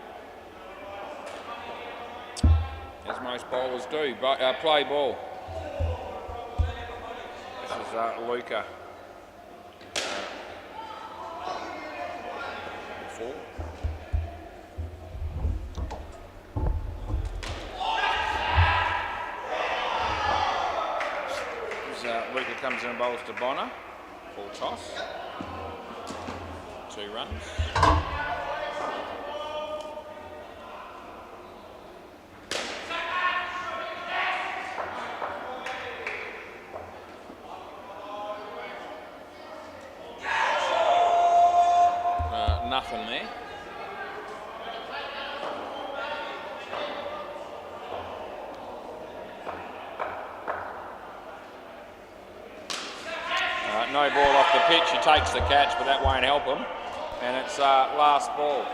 as most bowlers do. But play ball. This is WACA. 4. WACA comes in and bowls to Bonner. Full toss. 2 runs. Nothing there. No ball off the pitch. He takes the catch, but that won't help him. And it's last ball.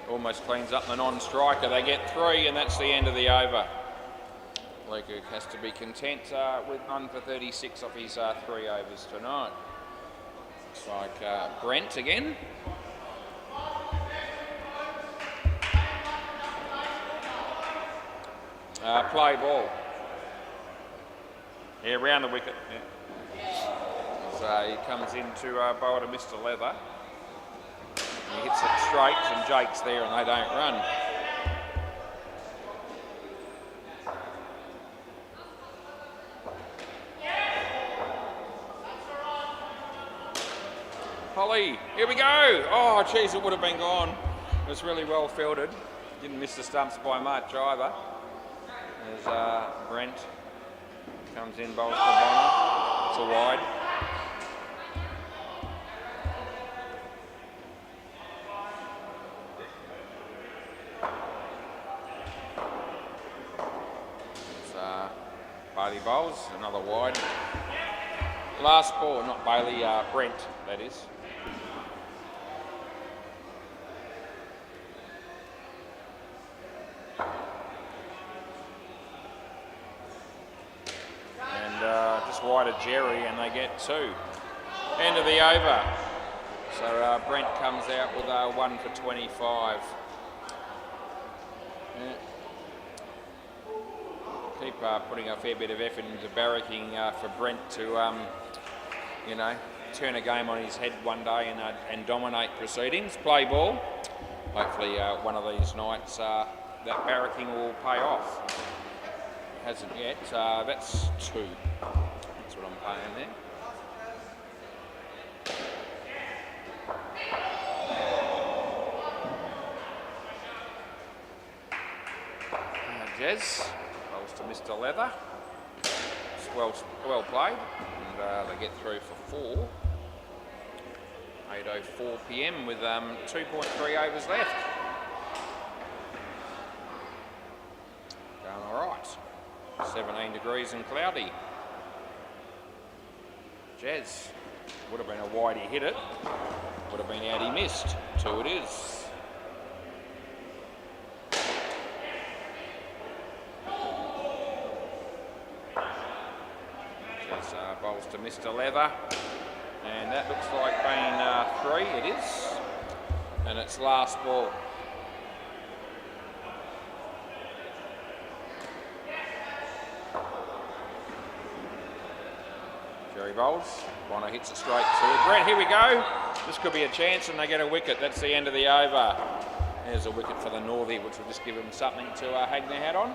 Almost cleans up the non-striker. They get 3, and that's the end of the over. WACA has to be content with 1 for 36 off his 3 overs tonight. Looks like Brent again. Play ball. Yeah, round the wicket. Yeah. So he comes in to bowl to Mr. Leather. He hits it straight, and Jake's there, and they don't run. Holly, here we go. Oh, geez, it would have been gone. It was really well fielded. Didn't miss the stumps by much either. There's Brent. Comes in, bowls to Bonner. It's a wide. Bailey bowls, another wide. Last ball, not Bailey, Brent, that is. And just wide of Jerry, and they get 2. End of the over. So Brent comes out with 1 for 25. Yeah. Keep putting a fair bit of effort into barracking for Brent to, you know, turn a game on his head one day and dominate proceedings. Play ball. Hopefully one of these nights that barracking will pay off. Hasn't yet. That's 2. That's what I'm paying there. Jez. To Mr. Leather. It's well played, and they get through for 4. 8:04 p.m. with 2.3 overs left. Going all right. 17 degrees and cloudy. Jazz. Would have been a wide, he hit it. Would have been out, he missed. 2 it is. Bowls to Mr. Leather, and that looks like being 3, it is, and it's last ball. Jerry bowls, Bonner hits it straight to Brent, here we go, this could be a chance and they get a wicket, that's the end of the over. There's a wicket for the Northie, which will just give them something to hang their hat on.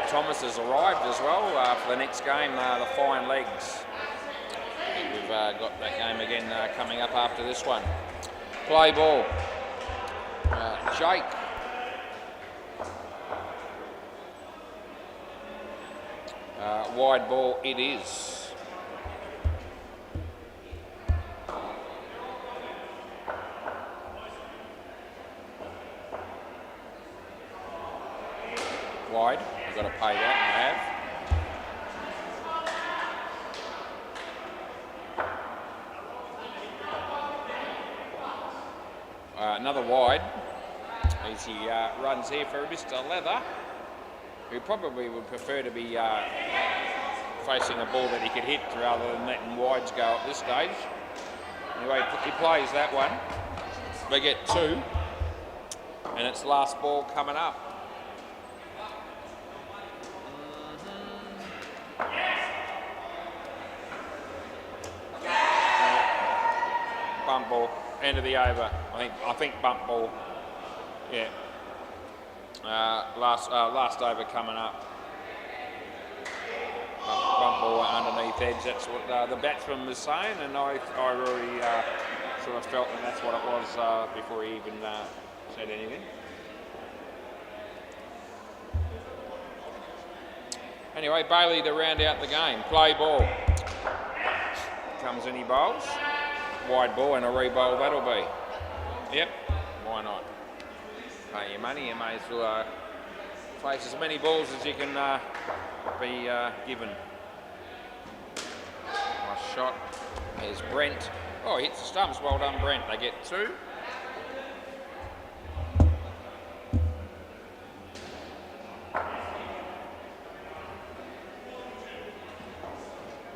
Thomas has arrived as well for the next game, the Fine Legs. We've got that game again coming up after this one. Play ball. Jake. Wide ball it is. Wide. Got to pay that, and I have. Another wide as he runs here for Mr. Leather, who probably would prefer to be facing a ball that he could hit rather than letting wides go at this stage. Anyway, he plays that one. They get 2, and it's last ball coming up. Bump ball, end of the over. I think bump ball. Yeah. Last over coming up. Bump ball underneath edge. That's what the batsman was saying, and I really sort of felt that that's what it was before he even said anything. Anyway, Bailey to round out the game. Play ball. Comes in, he bowls. Wide ball and a re-bowl that'll be. Yep, why not? Pay your money, you may as well face as many balls as you can be given. Nice shot. There's Brent. Oh, he hits the stumps. Well done, Brent. They get 2.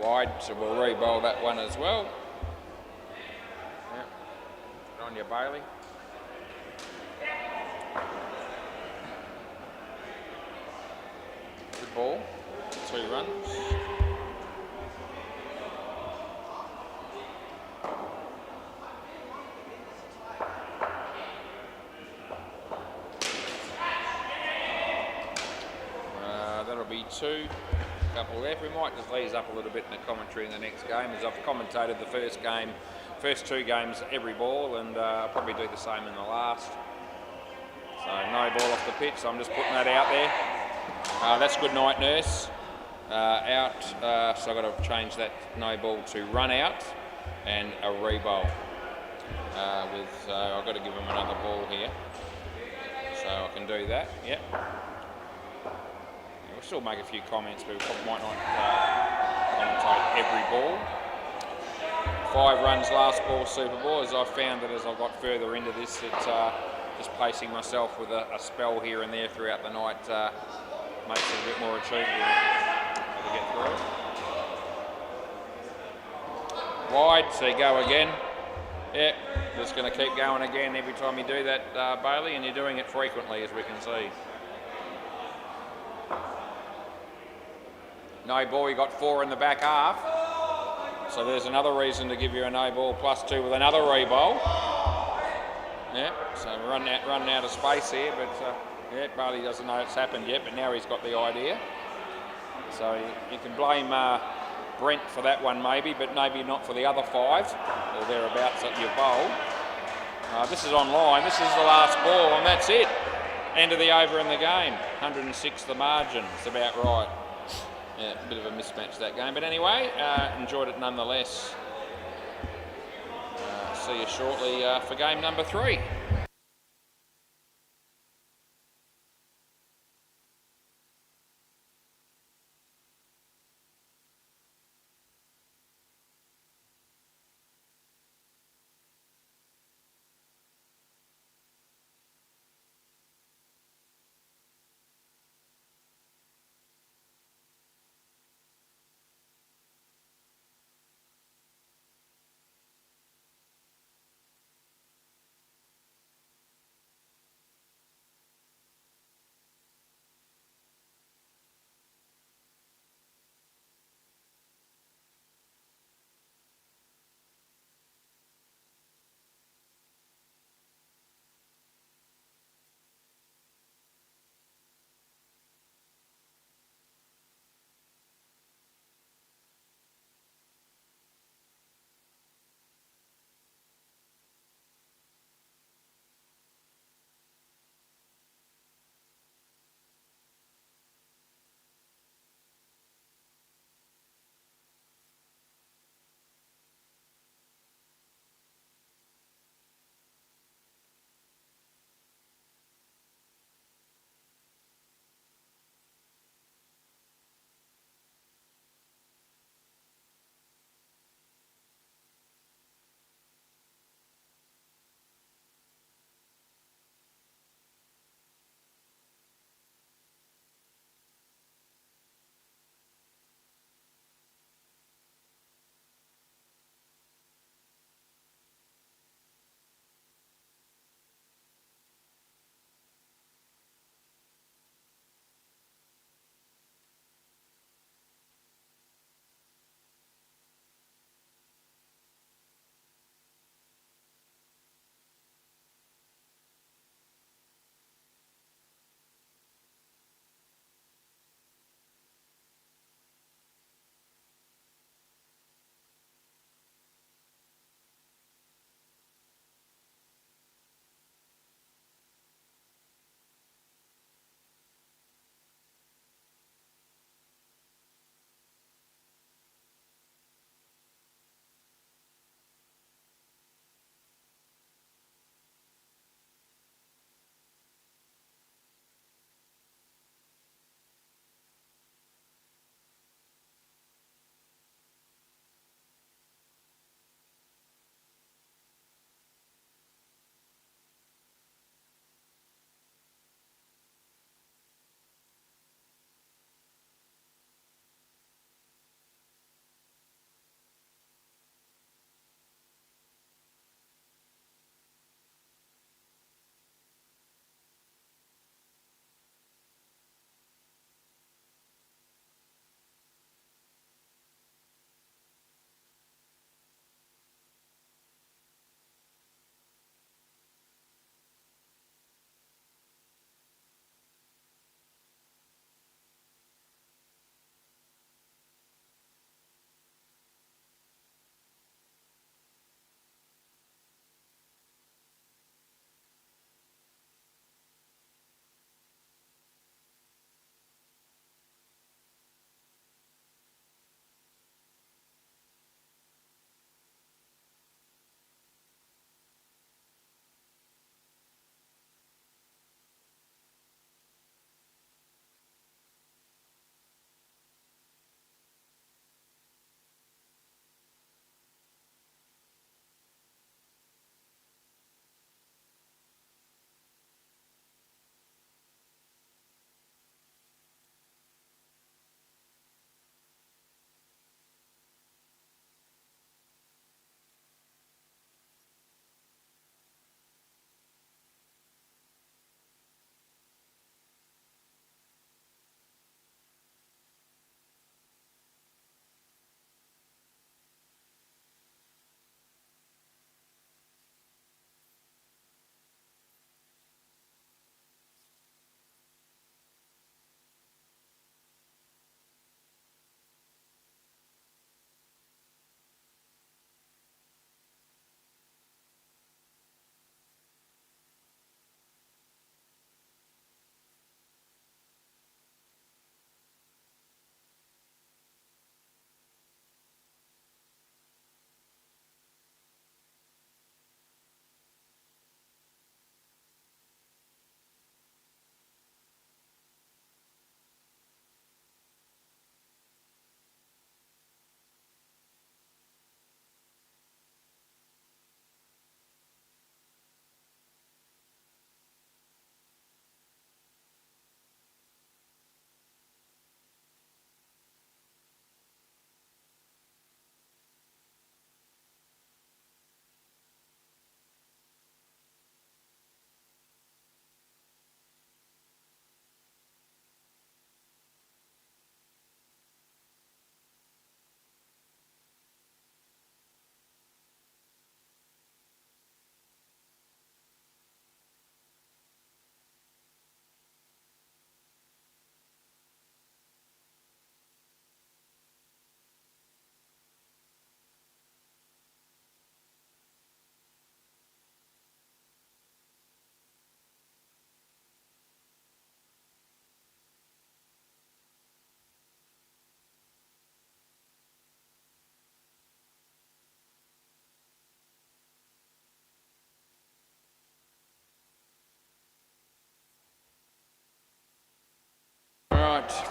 Wide, so we'll re-bowl that one as well. Yep. Good on you, Bailey. Good ball. 2 runs. That'll be 2. Couple left. We might just ease up a little bit in the commentary in the next game, as I've commentated the first 2 games every ball, and I'll probably do the same in the last. So no ball off the pitch, so I'm just putting that out there. That's good night, nurse. Out, so I've got to change that no ball to run out and a re-bowl. I've got to give him another ball here, so I can do that. Yep. We'll still make a few comments, but we might not commentate every ball. 5 runs last ball, Super Ball, as I've found that as I've got further into this, it's just pacing myself with a spell here and there throughout the night makes it a bit more achievable to get through it. Wide, so you go again. Yep, just going to keep going again every time you do that, Bailey, and you're doing it frequently, as we can see. No ball, you got 4 in the back half. So there's another reason to give you a no ball plus 2 with another re-bowl. Yeah, so we're running out of space here, but yeah, Bailey doesn't know it's happened yet, but now he's got the idea. So you can blame Brent for that one maybe, but maybe not for the other 5 or thereabouts that you've bowled. This is online, this is the last ball, and that's it. End of the over in the game. 106 the margin, it's about right. Yeah, a bit of a mismatch that game, but anyway, enjoyed it nonetheless. See you shortly for game number 3.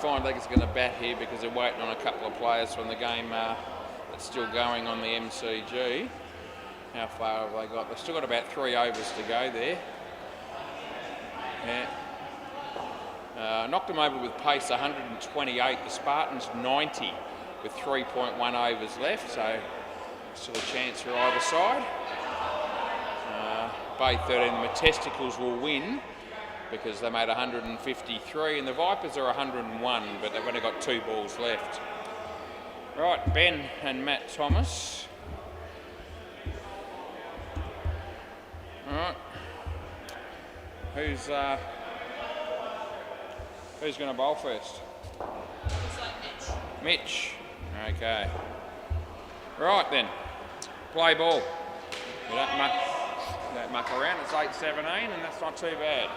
fine leggers are going to bat here because they're waiting on a couple of players from the game that's still going on the MCG. How far have they got? They've still got about 3 overs to go there. Yeah. Knocked them over with pace 128. The Spartans 90 with 3.1 overs left, so still a chance for either side. Bay 13, the Testicles will win because they made 153, and the Vipers are 101, but they've only got 2 balls left. Right, Ben and Matt Thomas. All right. Who's going to bowl first? Looks like Mitch. Mitch. Okay. Right then. Play ball. You don't muck around. It's 8:17, and that's not too bad. Right.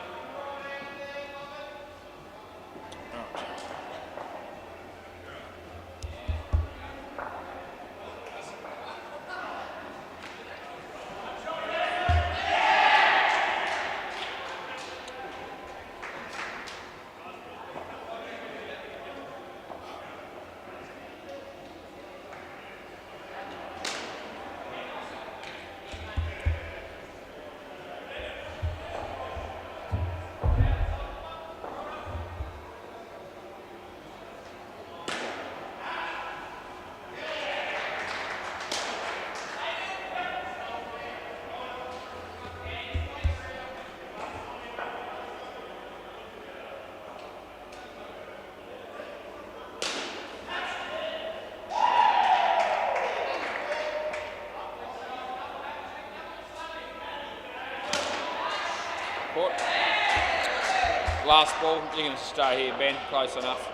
Last ball, you're going to stay here, Ben, close enough.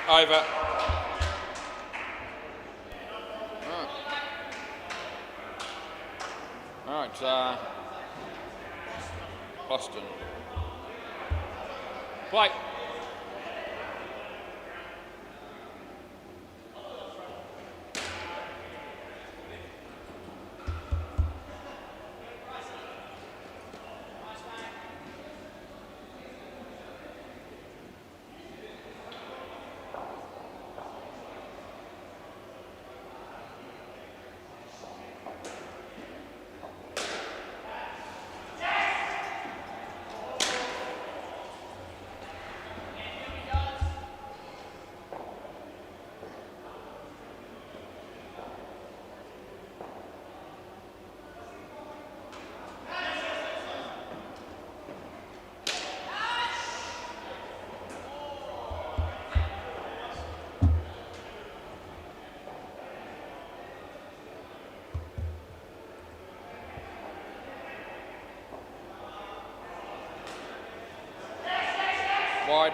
Over. All right, Boston. Play. Wide,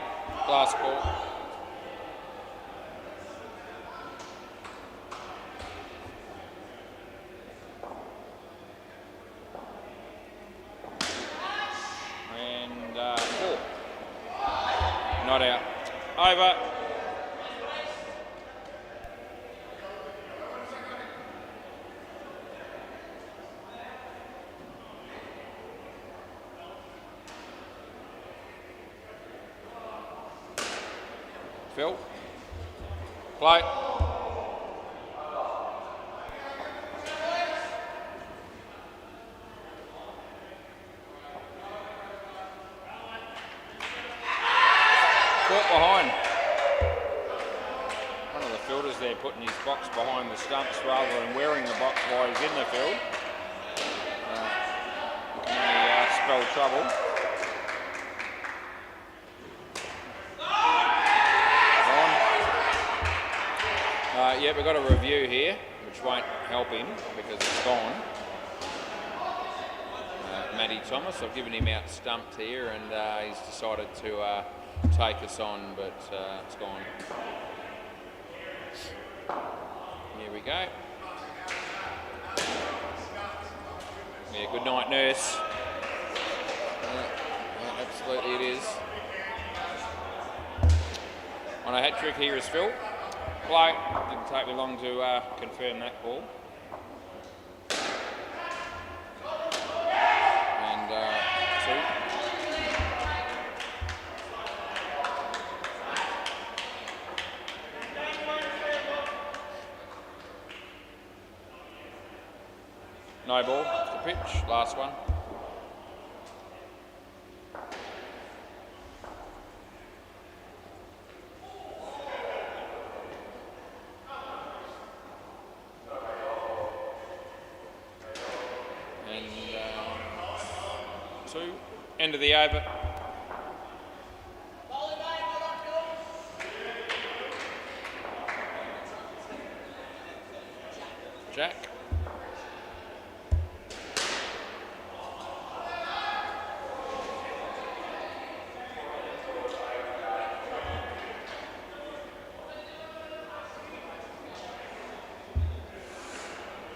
last ball. And 4. Not out. Over. Phil. Play. Caught behind. One of the fielders there putting his box behind the stumps rather than wearing the box while he's in the field. Can spell trouble. Yeah, we've got a review here, which won't help him because it's gone. Matty Thomas, I've given him out stumped here, and he's decided to take us on, but it's gone. Here we go. Yeah, good night, nurse. Yeah, absolutely it is. On a hat trick here is Phil. Play. Didn't take me long to confirm that ball. And 2. No ball off the pitch, last one. And 2, end of the over. Jack.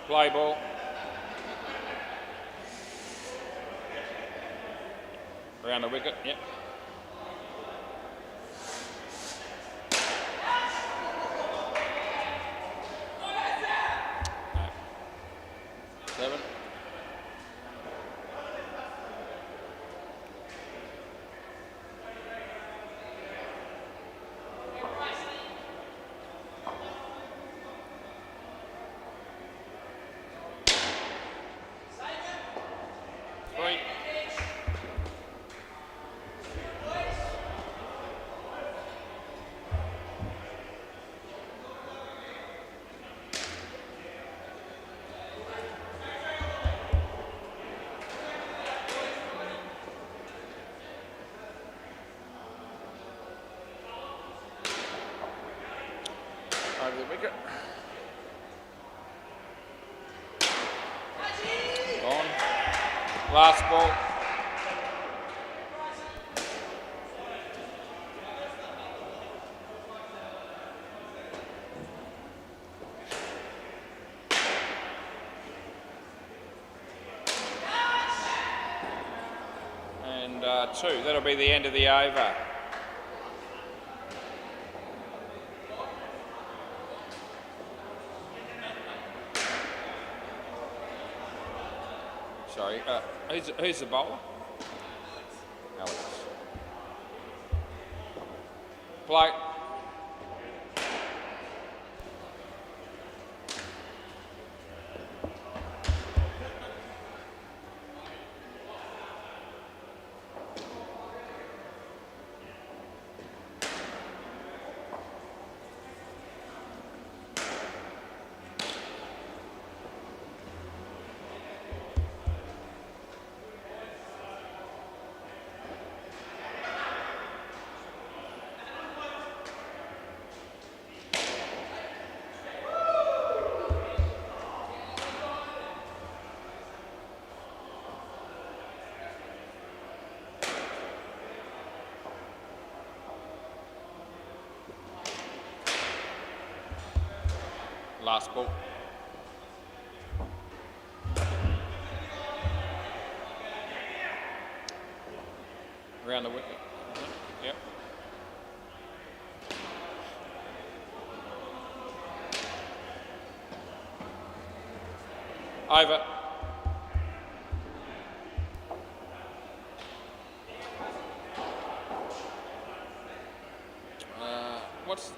Play ball. Around the wicket, yep. No. 7. Over the wicket. On. Last ball. And 2. That'll be the end of the over. Sorry, who's the bowler? Alex. Play. Last ball. Around the wicket. Yep. Over.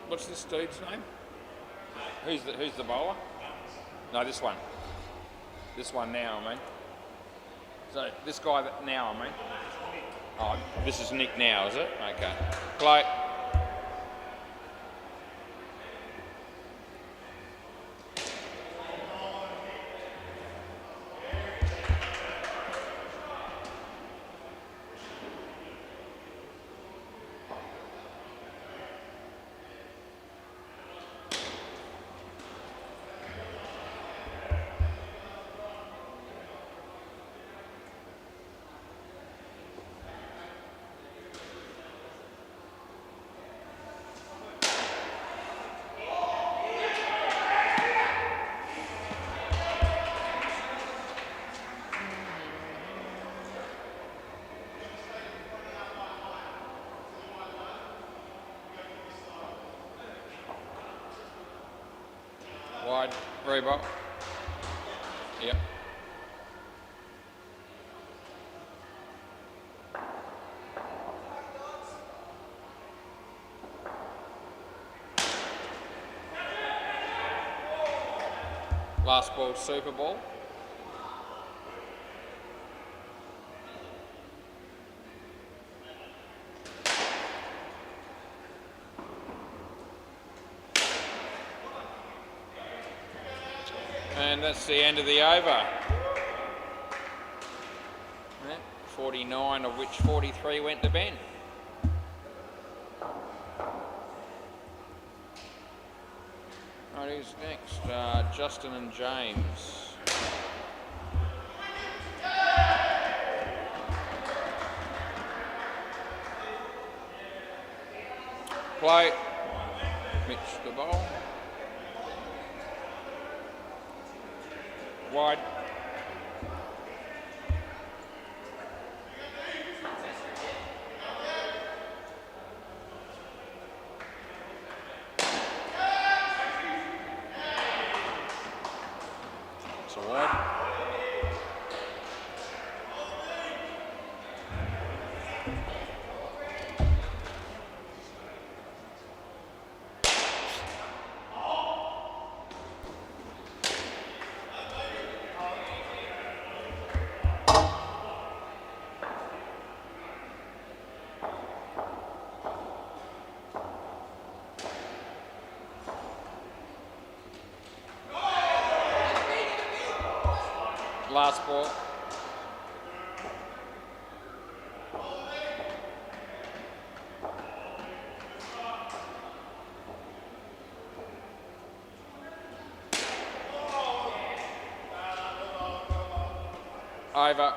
What's this dude's name? Who's the bowler? No, this one. This one now, I mean. So this guy that now, I mean. Oh, this is Nick now, is it? Okay. Play. Wide. Reebok. Yep. Last ball, Super Ball. And that's the end of the over. 49, of which 43 went to Ben. Right, who's next? Justin and James. Play. Mitch the ball. Wide. It's a wide. Last ball. Over.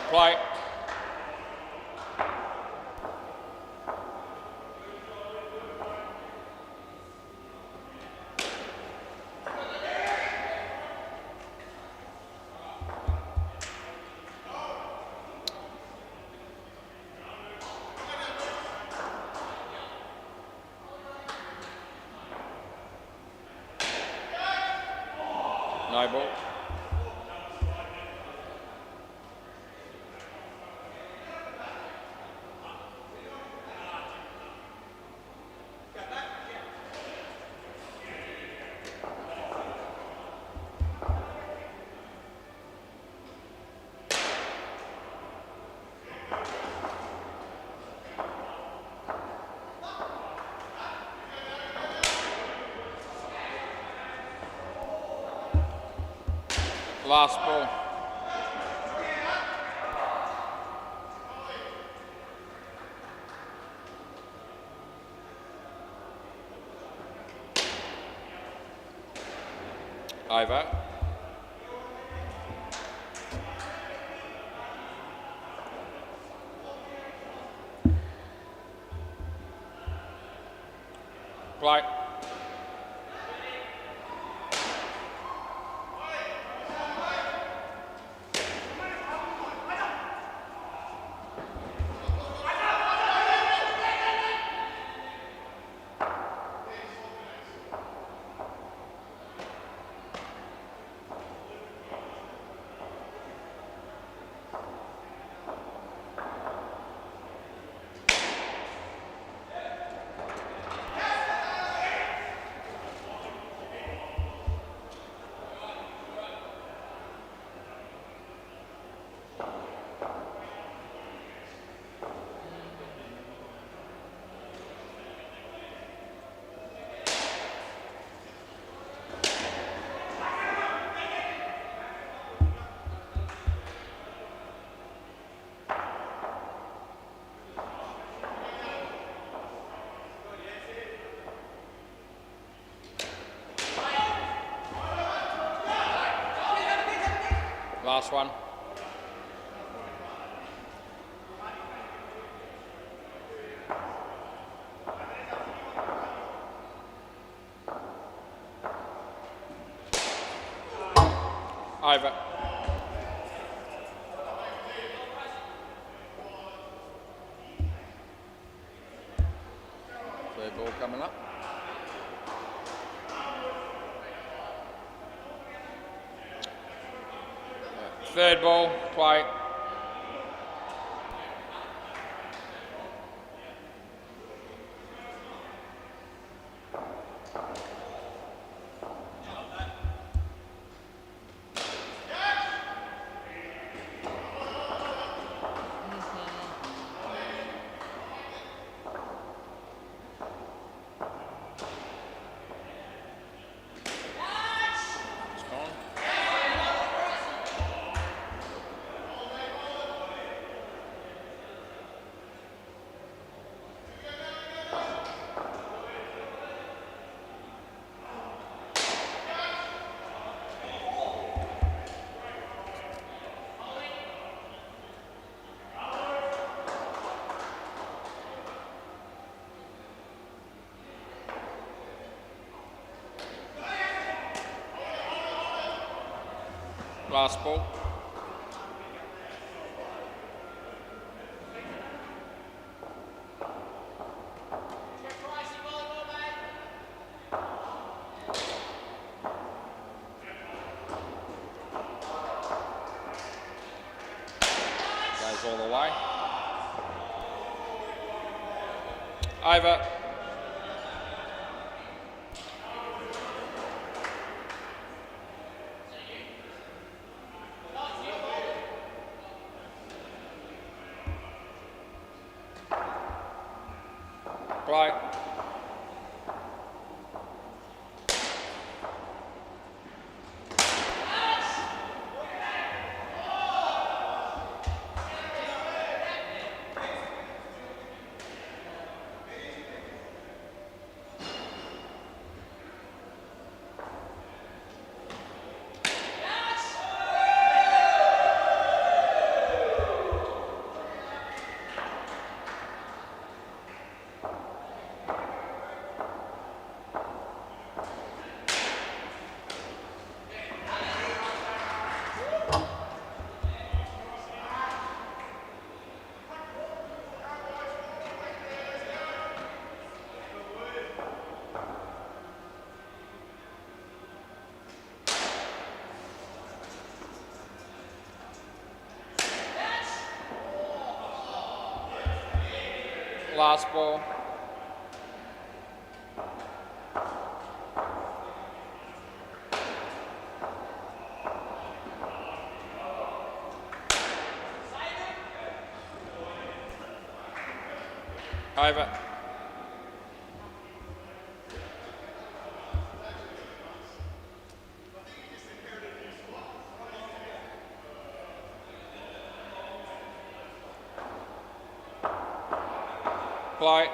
Play. No ball. Last ball. Over. Play. Last one. Over. Third ball, play. It's gone. Last ball. Goes all the way. Over. Play. Last ball. Over. Play.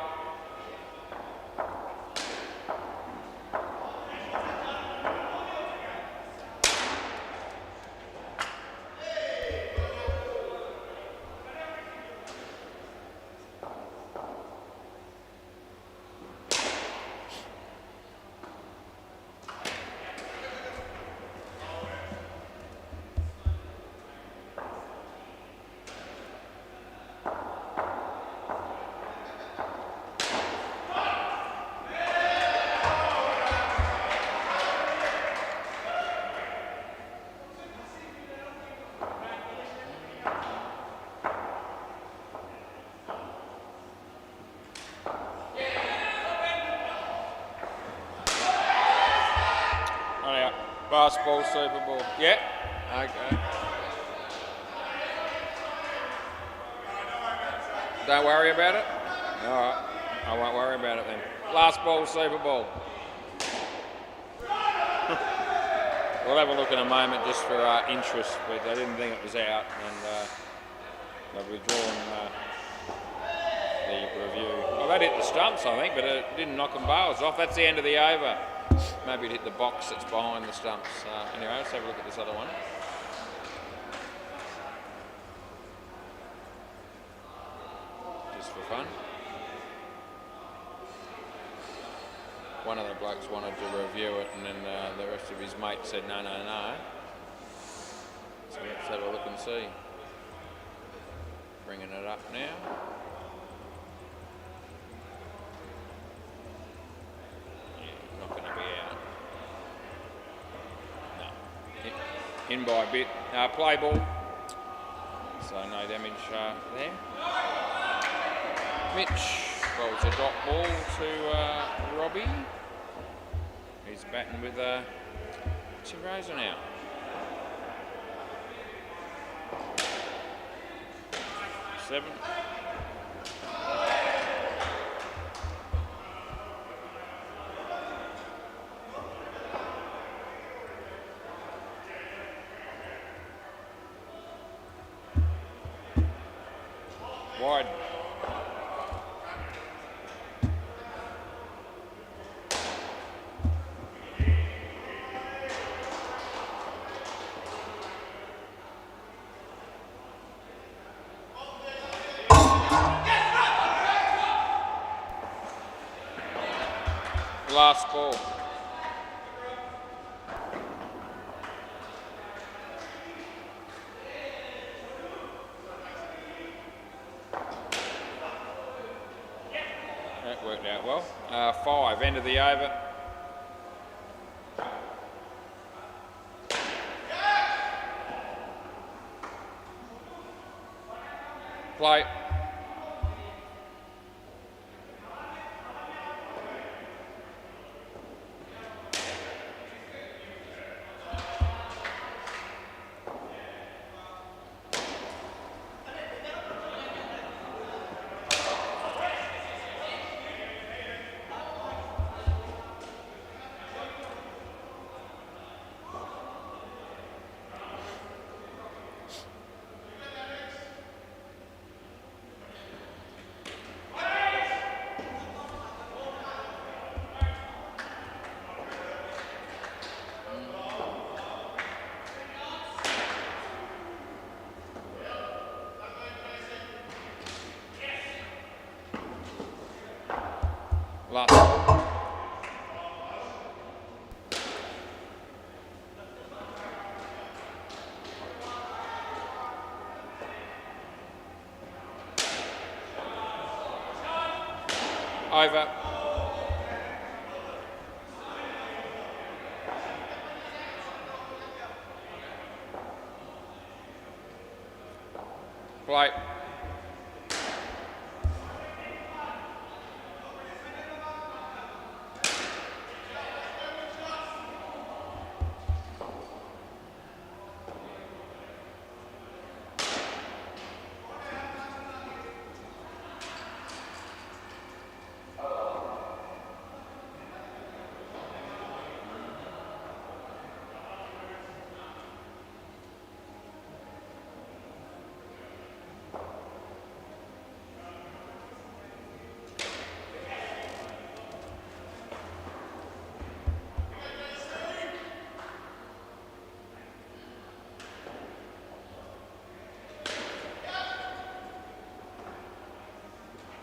Basketball, Super Bowl. Yeah. Okay. Don't worry about it? All right. I won't worry about it then. Last ball, Super Bowl. We'll have a look in a moment just for interest, but I didn't think it was out, and they've withdrawn the review. Well, that hit the stumps, I think, but it didn't knock them bales off. That's the end of the over. Maybe it hit the box that's behind the stumps. Anyway, let's have a look at this other one. Just for fun. One of the blokes wanted to review it, and then the rest of his mates said no, no, no. So let's have a look and see. Bringing it up now. Yeah, not going to be out. No. In by a bit. Play ball. So no damage there. Mitch bowls a dot ball to Robbie. He's batting with 2 rows now. Seven. Wide. Last ball. That worked out well. 5, end of the over. Play. Last ball. Over. Play.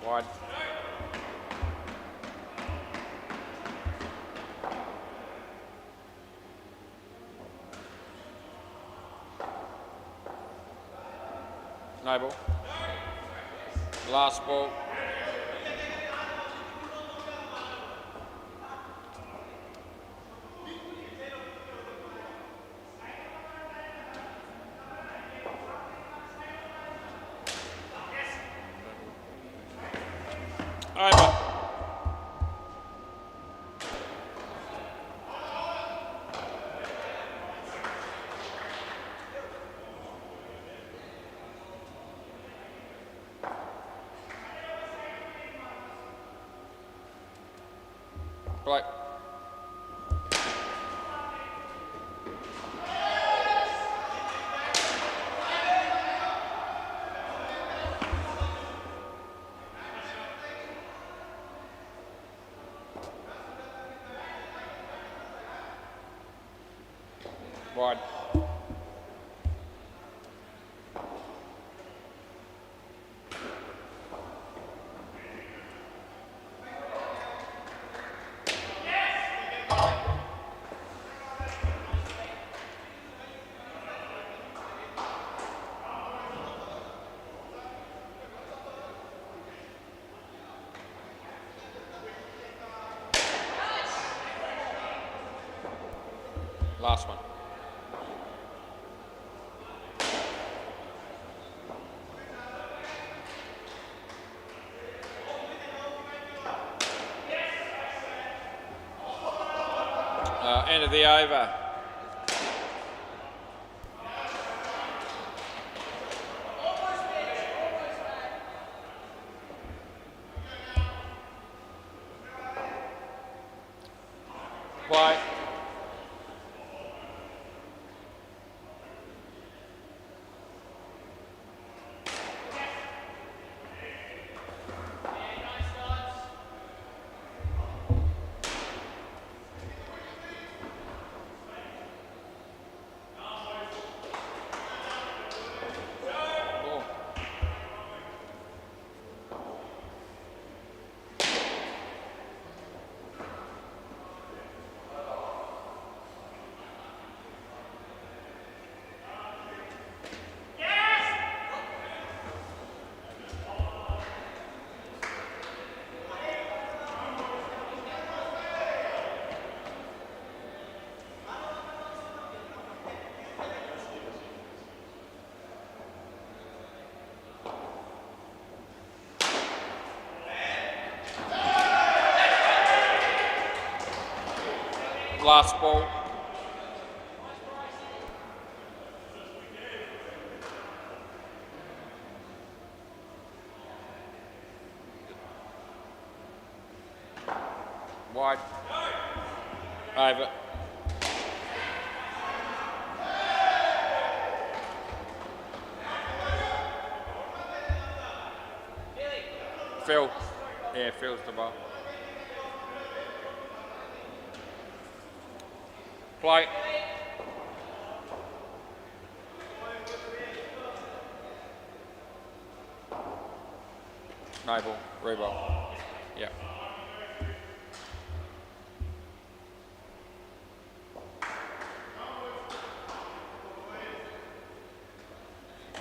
Wide. No ball. Last ball. Over. Play. Wide. Last one. End of the over. Play. Last ball. Wide. Over. Phil. Yeah, Phil's the ball. Play. No ball. Reball. Yeah.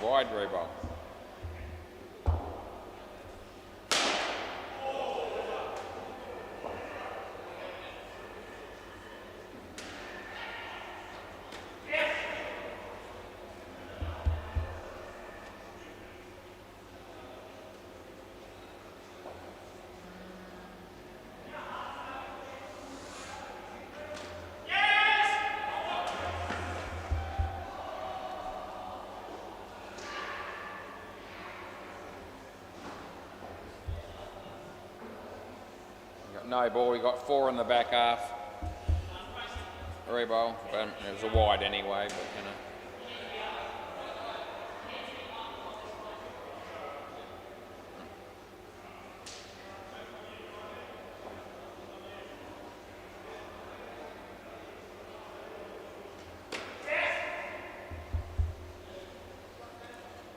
Wide reball. No ball, we got 4 in the back half. Reball, but it was a wide anyway, but you know.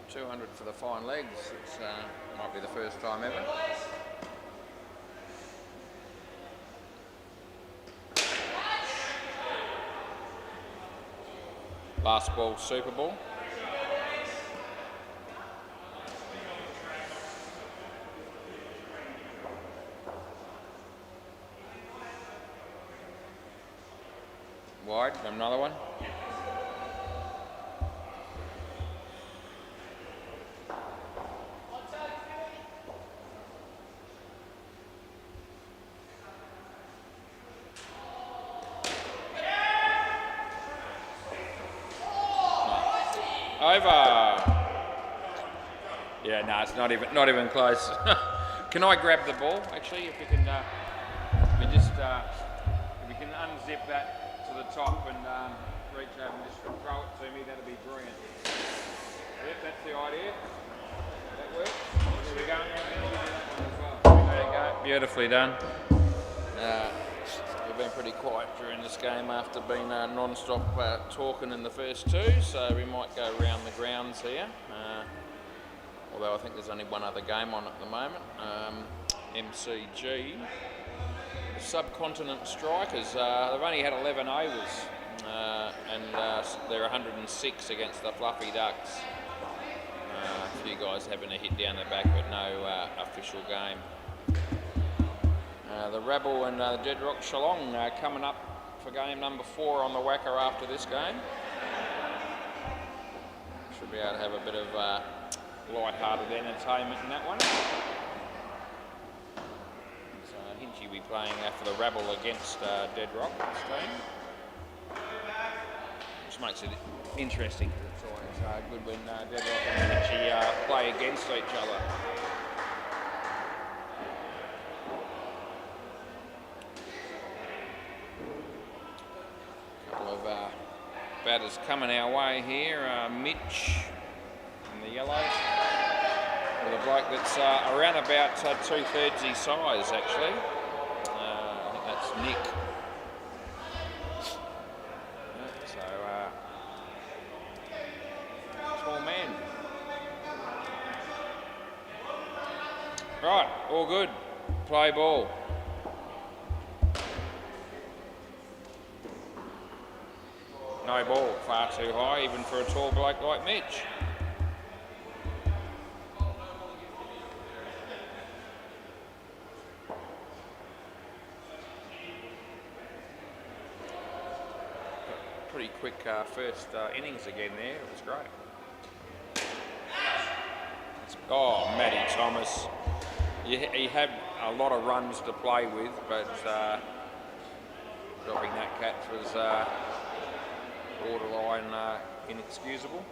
$200 for the fine legs. It's might be the first time ever. Last ball, Super Ball. Wide, another one. Over. Yeah, no, it's not even close. Can I grab the ball? Actually, if you can, if we can unzip that to the top and reach over and just throw it to me, that'd be brilliant. Yep, that's the idea. That works. There we go. There you go. Beautifully done. We've been pretty quiet during this game after being non-stop talking in the first 2, so we might go around the grounds here. Although I think there's only one other game on at the moment. MCG, the Subcontinent Strikers, they've only had 11 overs and they're 106 against the Fluffy Ducks. A few guys having a hit down the back, but no official game. The Rebel and the Dead Rock Shillong coming up for game number 4 on the WACA after this game. Should be able to have a bit of light-hearted entertainment in that one. So Hinchy He'll be playing for the Rabble against Dead Rock's team. Which makes it interesting because it's always good when Dead Rock and Mitchie play against each other. A couple of batters coming our way here. Mitch in the yellows. With a bloke that's around about 2/3 his size, actually. I think that's Nick. So, small man. Right, all good. Play ball. No ball, far too high, even for a tall bloke like Mitch. Pretty quick first innings again there. It was great. Oh, Matty Thomas. He had a lot of runs to play with, but dropping that catch was borderline inexcusable.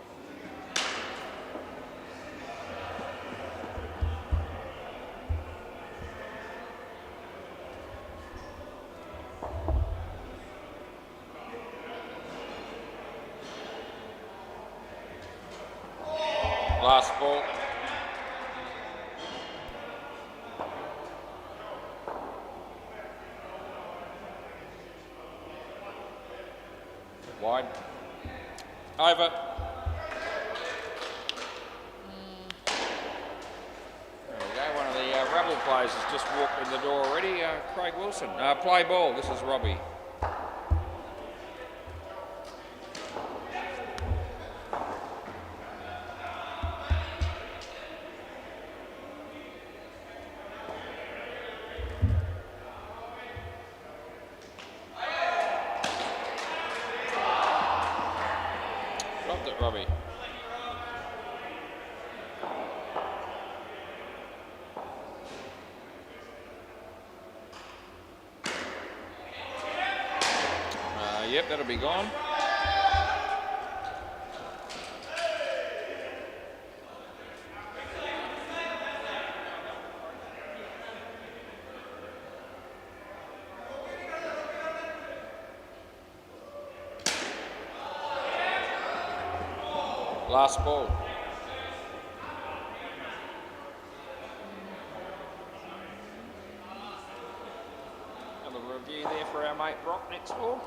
Last ball. Wide. Over. There we go. One of the Rebel players has just walked in the door already. Craig Wilson. Play ball. This is Robbie. Dropped it, Robbie. Yep, that'll be gone. Last ball. Another review there for our mate Brock next ball.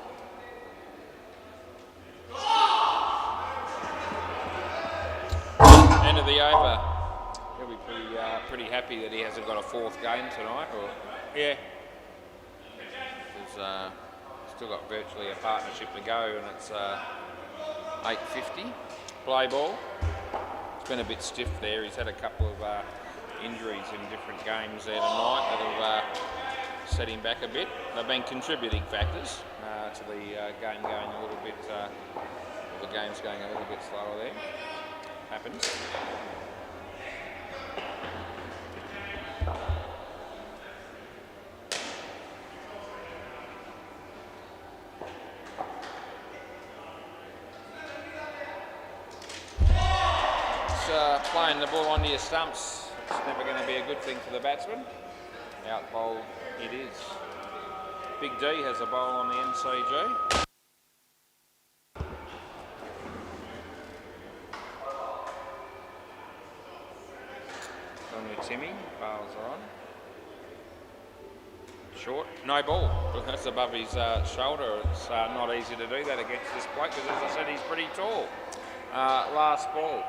End of the over. He'll be pretty happy that he hasn't got a fourth game tonight. Or yeah, he's still got virtually a partnership to go, and it's 8:50. Play ball. It's been a bit stiff there. He's had a couple of injuries in different games there tonight that have set him back a bit. They've been contributing factors to the game going a little bit. The game's going a little bit slower there. Happens. Playing the ball onto your stumps, it's never going to be a good thing for the batsman. Out bowl it is. Big D has a bowl on the MCG. On with Timmy, bowls are on. Short, no ball. That's above his shoulder. It's not easy to do that against this bloke because, as I said, he's pretty tall. Last ball.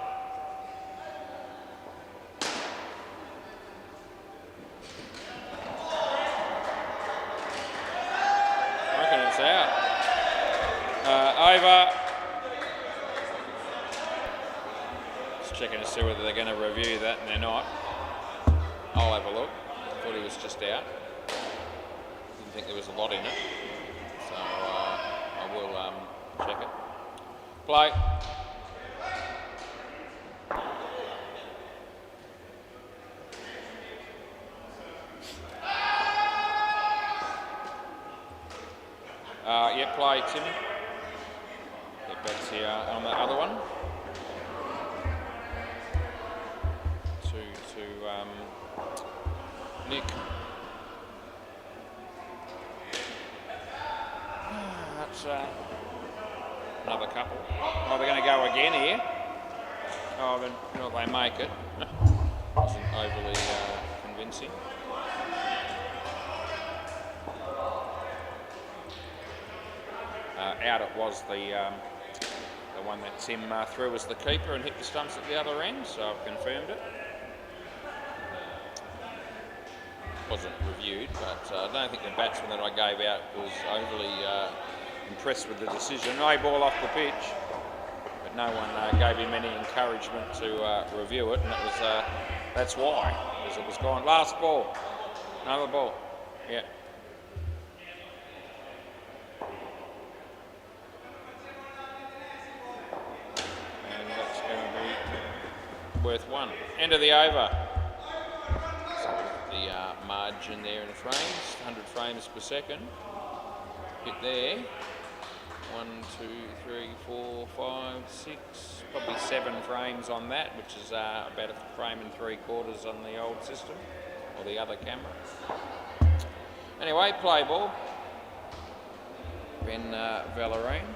Out. Over. Just checking to see whether they're going to review that, and they're not. I'll have a look. Thought he was just out. Didn't think there was a lot in it. So I will check it. Play. Yeah, play, Timmy. Get Betsy on the other one. To Nick. That's another couple. Oh, they're going to go again here. Oh, then they make it. Wasn't overly convincing. Out it was the one that Tim threw as the keeper and hit the stumps at the other end, so I've confirmed it. Wasn't reviewed, but I don't think the batsman that I gave out was overly impressed with the decision. No ball off the pitch, but no one gave him any encouragement to review it, and it was that's why, because it was gone. Last ball, another ball, yeah. And that's going to be worth one. End of the over. The margin there in the frames, 100 frames per second. Hit there. 1, 2, 3, 4, 5, 6, probably 7 frames on that, which is about a frame and 3/4 on the old system, or the other camera. Anyway, play ball. Ben Vallerine.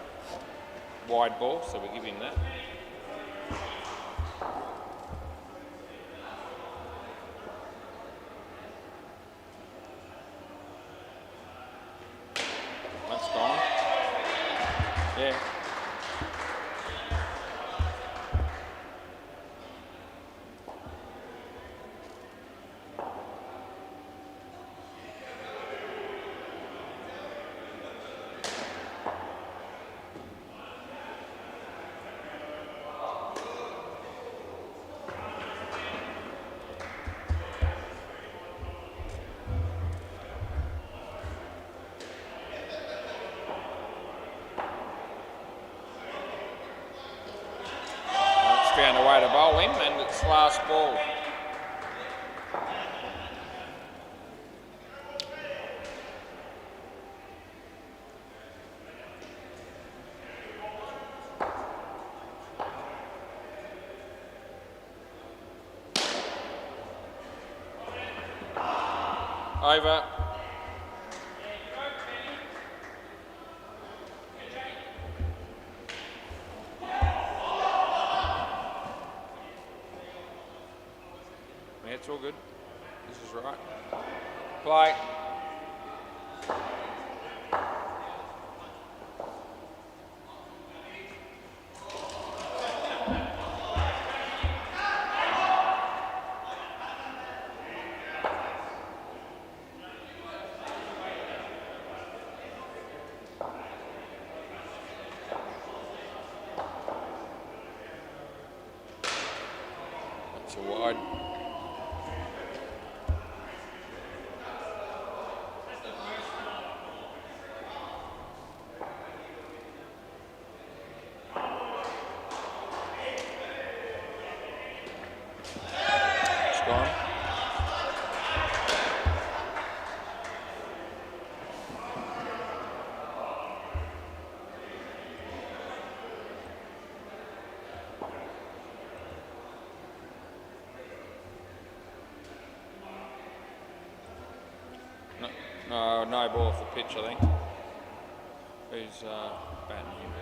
Wide ball, so we give him that. That's gone. Yeah. Found a way to bowl him, and it's last ball. Over. It's all good. This is right. Play. That's a wide. No ball off the pitch, I think. Who's batting him?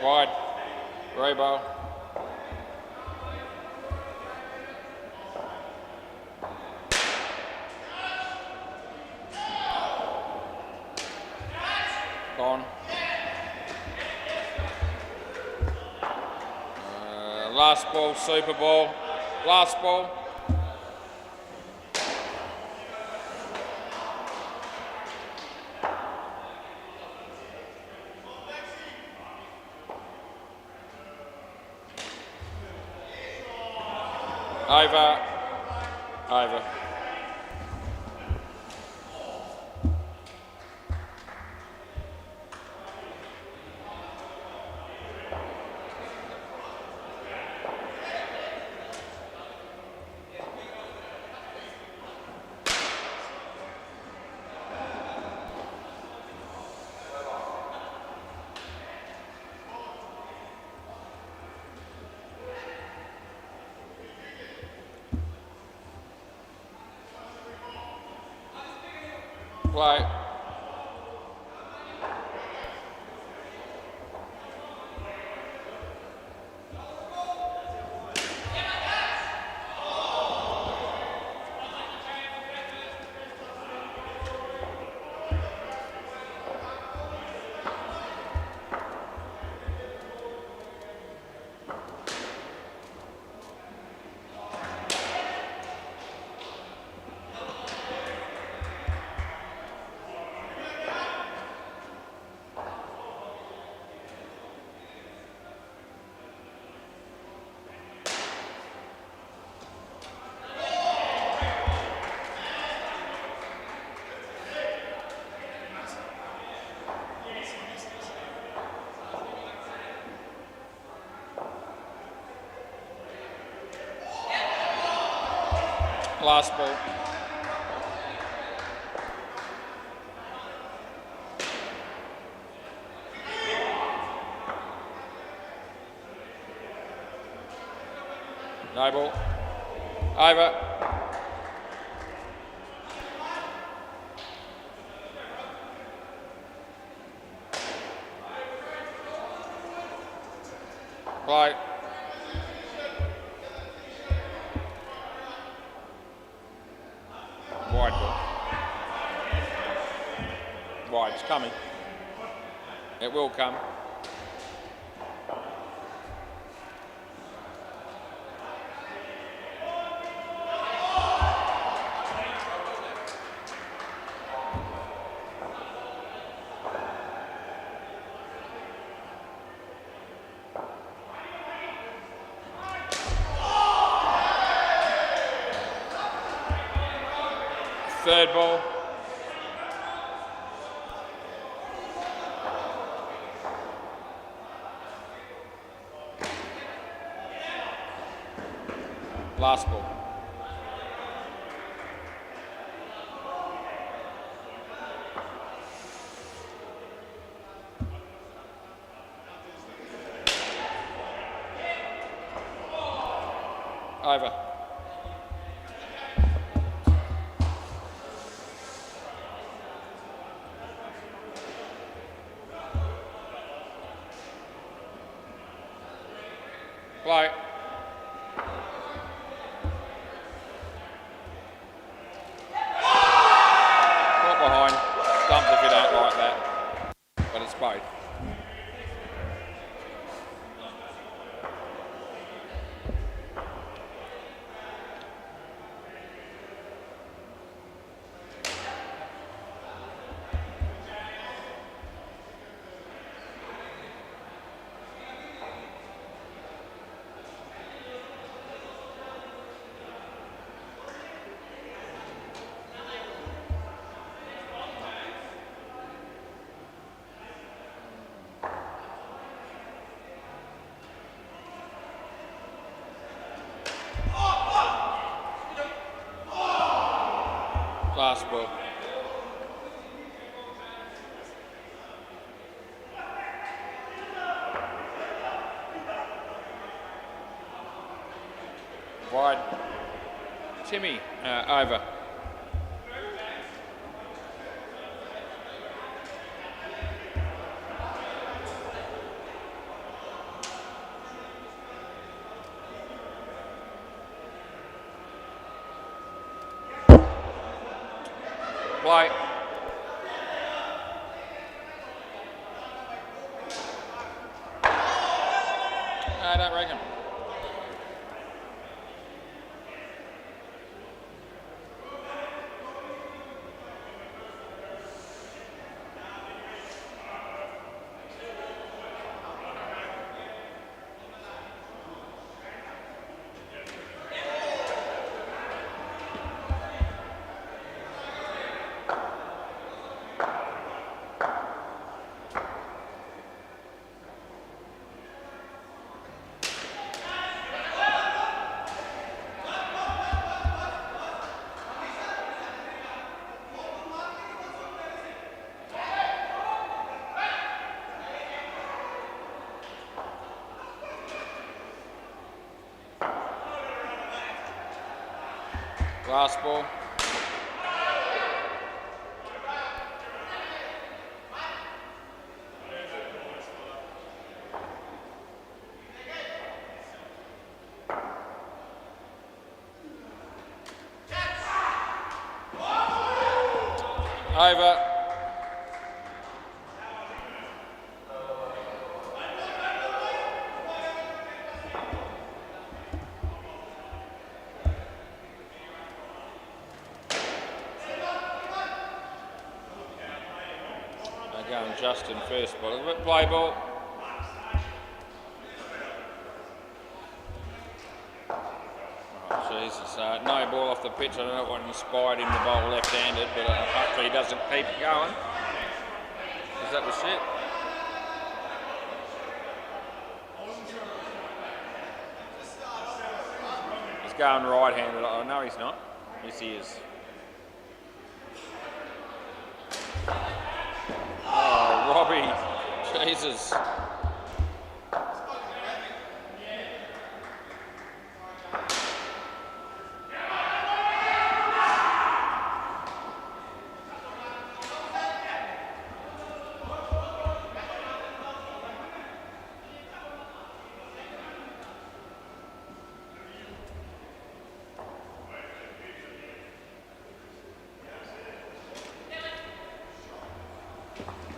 Wide. Raybo. Gone. Last ball, Super Bowl. Last ball. Over. Over. Play. Last ball. No ball. Over. Play. Wide ball. Wide, it's coming. It will come. Third ball. Last ball. Over. Play. Caught behind. Stumped if you don't like that. But it's paid. Last ball. Wide. Timmy, over. Play. I don't reckon. Last ball. Over. They're going Justin first, but play ball. Oh, Jesus, no ball off the pitch. I don't know what inspired him to bowl left-handed, but hopefully he doesn't keep it going. Because that was shit. He's going right-handed. Oh, no, he's not. Yes, he is. Oh, Robbie. Jesus.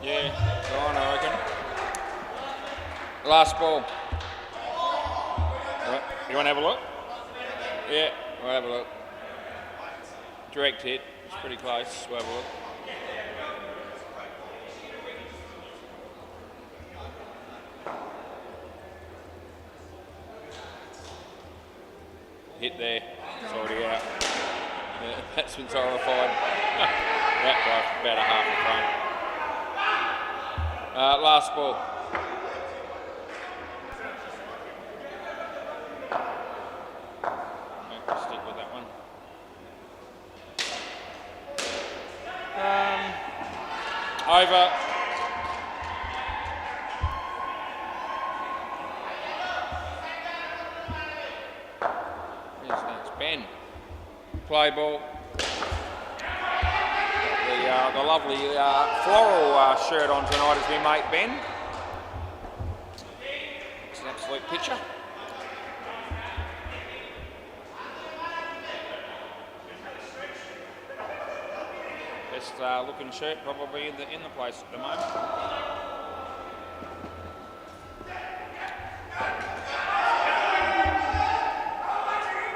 Yeah, go on, I reckon. Last ball. Right. You want to have a look? Yeah, we'll have a look. Direct hit. It's pretty close. We'll have a look. Hit there. It's already out. Yeah, batsman's horrified. That by about a half a frame. Last ball. Okay, stick with that one. Over. Where's next? Ben. Play ball. The lovely floral shirt on tonight has been mate Ben. It's an absolute picture. Best looking shirt probably in the place at the moment.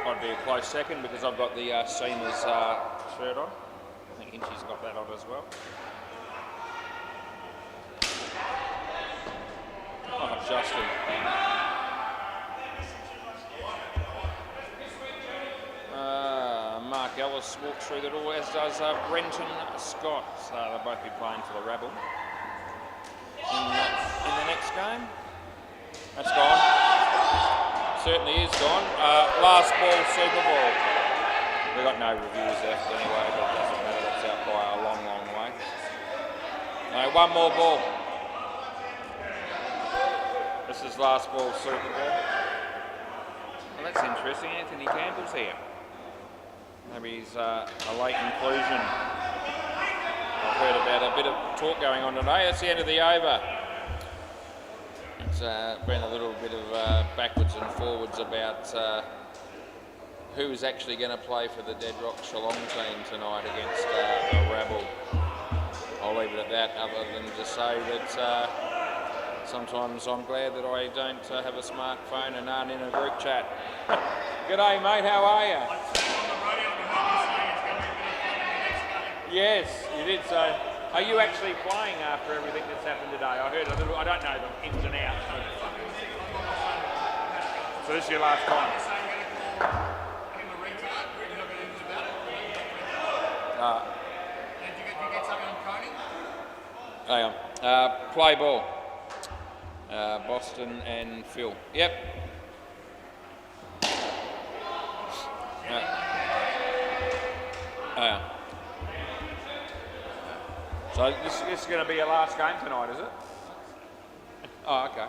I'd be a close second because I've got the Seamers shirt on. I think Inchie's got that on as well. Oh, Justin. Mark Ellis walks through the door, as does Brenton Scott. They'll both be playing for the Rabble in the next game. That's gone. Certainly is gone. Last ball, Super Ball. We've got no reviews left anyway, but it doesn't matter. That's out by a long, long way. No, one more ball. This is last ball, Super Ball. Well, that's interesting. Anthony Campbell's here. Maybe he's a late inclusion. I've heard about a bit of talk going on today. That's the end of the over. It's been a little bit of backwards and forwards about who is actually going to play for the Dead Rock Geelong team tonight against the Rabble. I'll leave it at that, other than to say that sometimes I'm glad that I don't have a smartphone and aren't in a group chat. G'day mate, how are you? Yes, you did so. Are you actually playing after everything that's happened today? I heard a little, I don't know the ins and outs. So this is your last time? Did you get something on Coney? Hang on. Play ball. Boston and Phil. Yep. So this is going to be your last game tonight, is it? Oh, okay.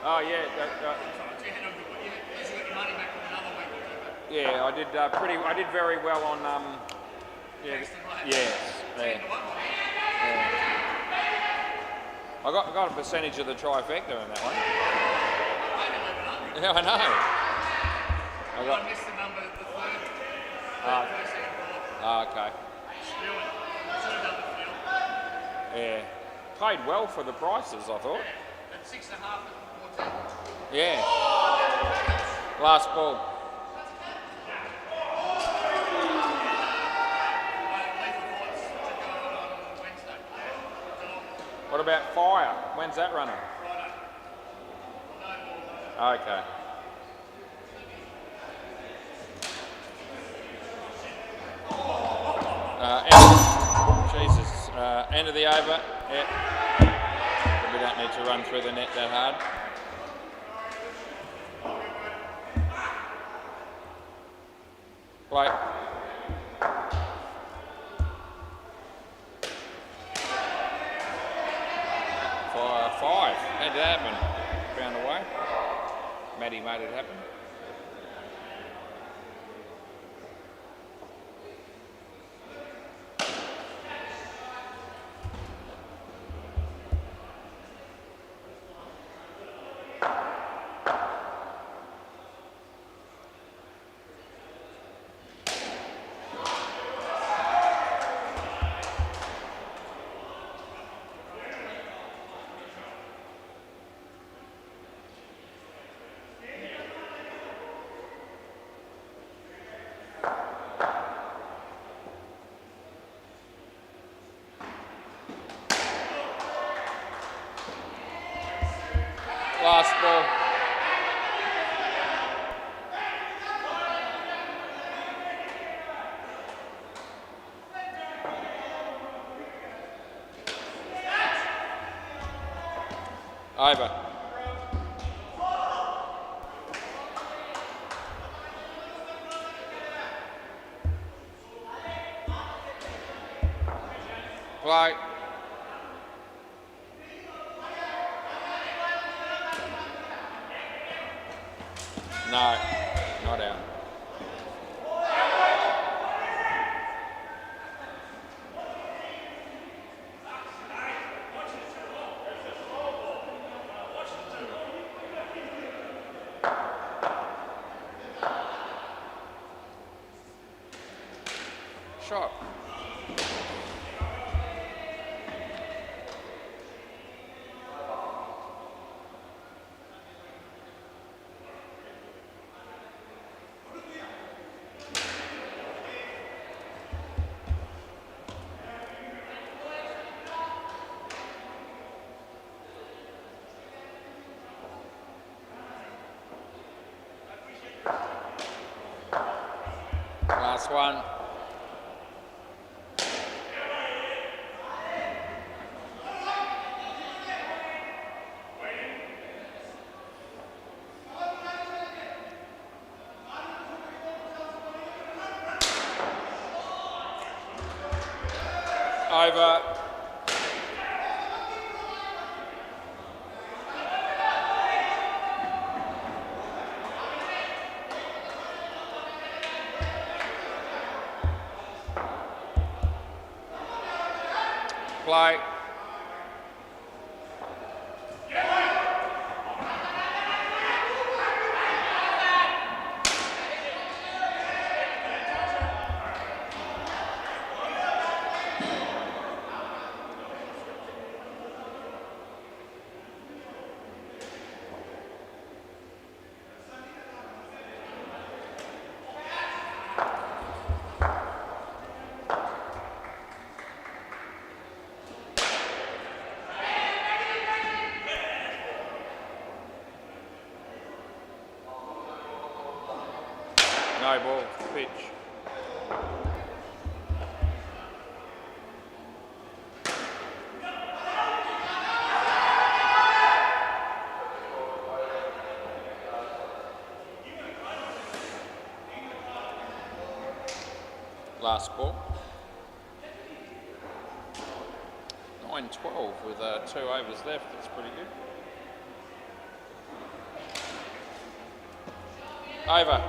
Oh yeah. Yeah, I did I did very well on. Yes. Yeah. I got a percentage of the trifecta in that one. Yeah, I know. I got. I missed the number, the third, Ah, first, second, fourth. okay. Spewing. Should have done the field. Yeah. Paid well for the prices, I thought. Yeah. At 6.5 at 14. Yeah. Last ball. What about fire? When's that running? Okay. Jesus. End of the over. Yeah. We don't need to run through the net that hard. Play. Five. How did that happen? Found a way. Maddie made it happen. Last ball. Over. Play. No, not out. Shot. Last one. Over. Play. No ball, pitch. Last ball. 9-12 with 2 overs left. That's pretty good. Over.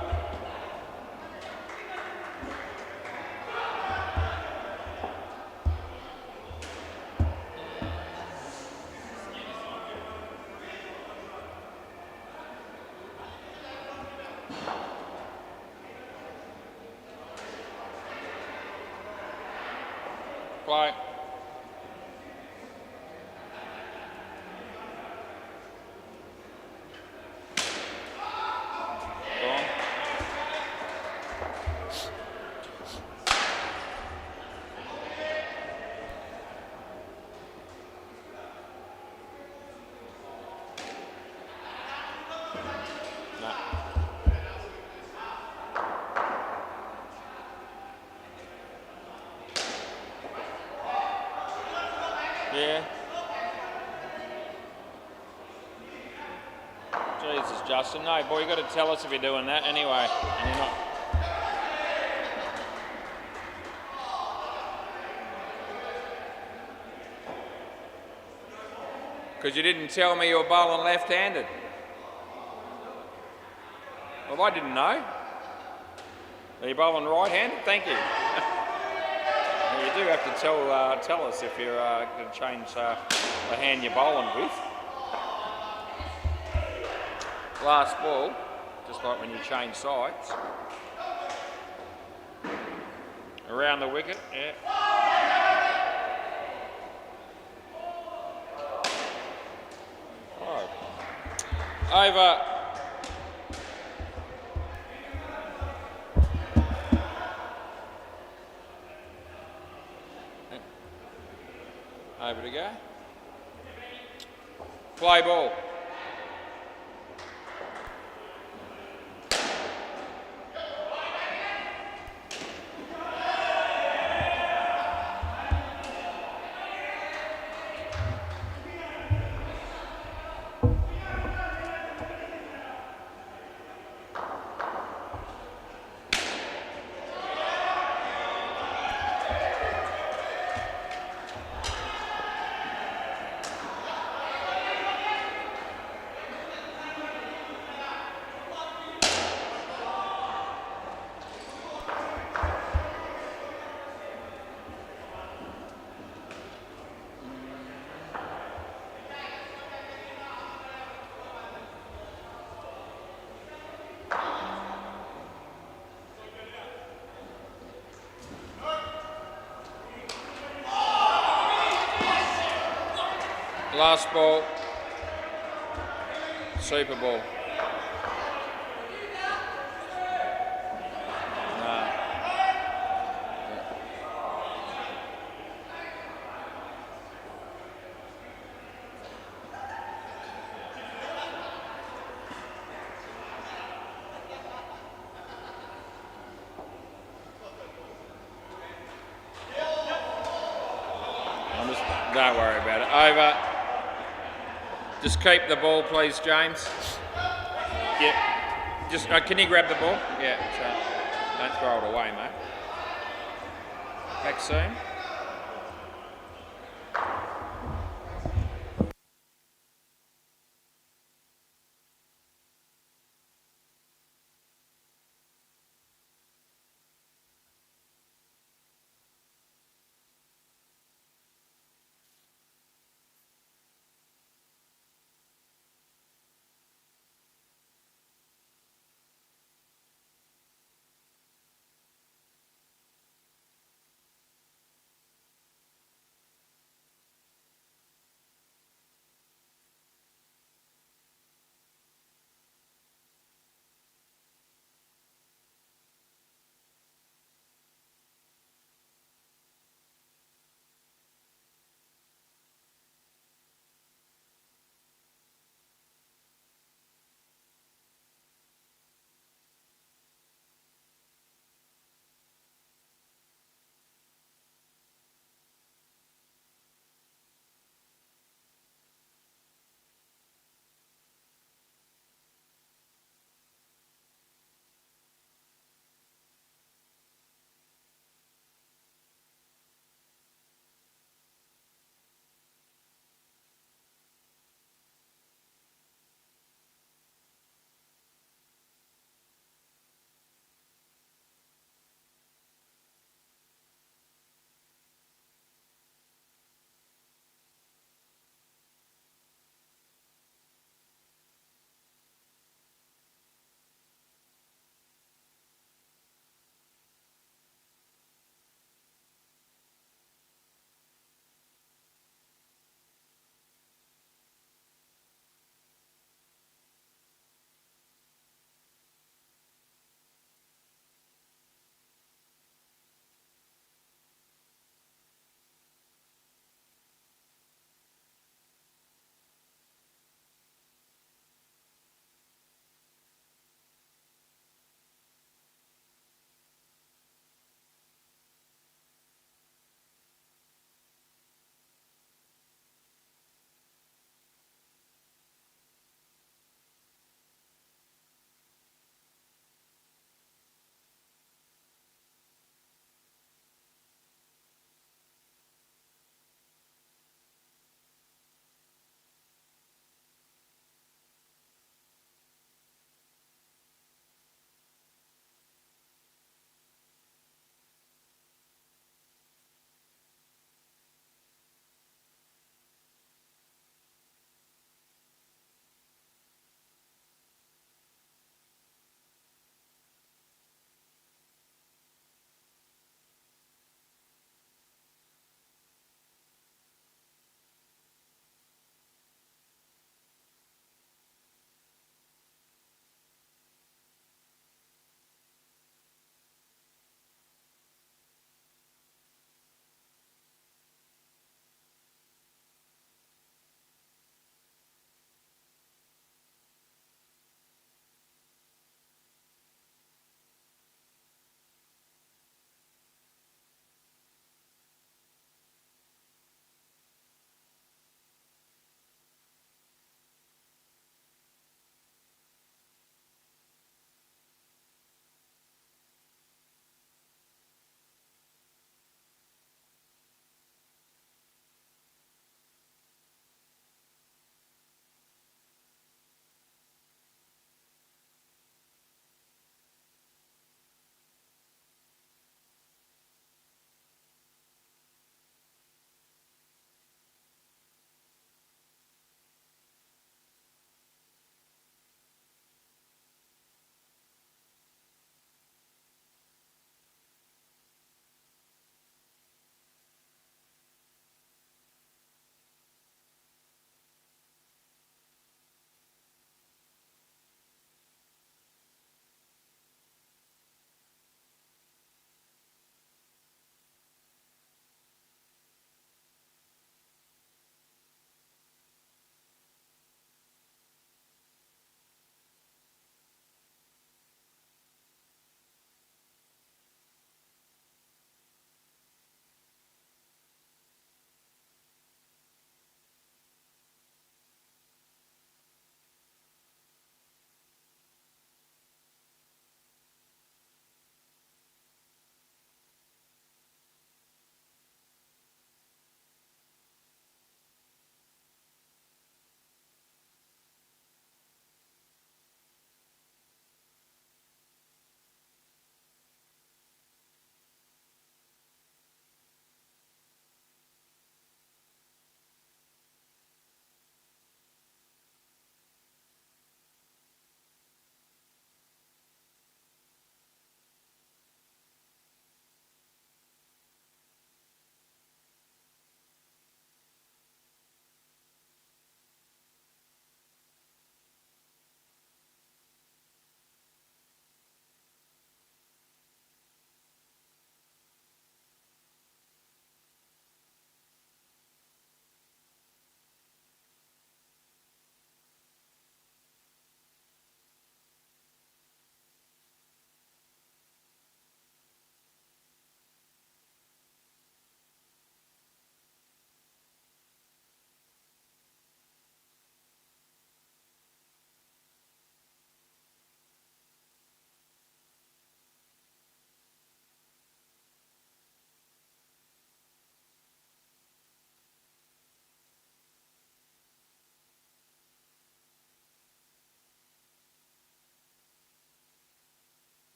Play. Gone. No. Yeah. Jesus, Justin. No, boy, you got to tell us if you're doing that anyway. And you're not. Because you didn't tell me you were bowling left-handed. Well, I didn't know. Are you bowling right-handed? Thank you. Well, you do have to tell us if you're going to change the hand you're bowling with. Last ball, just like when you change sides. Around the wicket, yeah. Oh. Over. Over to go. Play ball. Last ball. Super ball. No. Don't worry about it. Over. Just keep the ball, please, James. Yep. Just can you grab the ball? Yeah. So don't throw it away, mate. Back soon.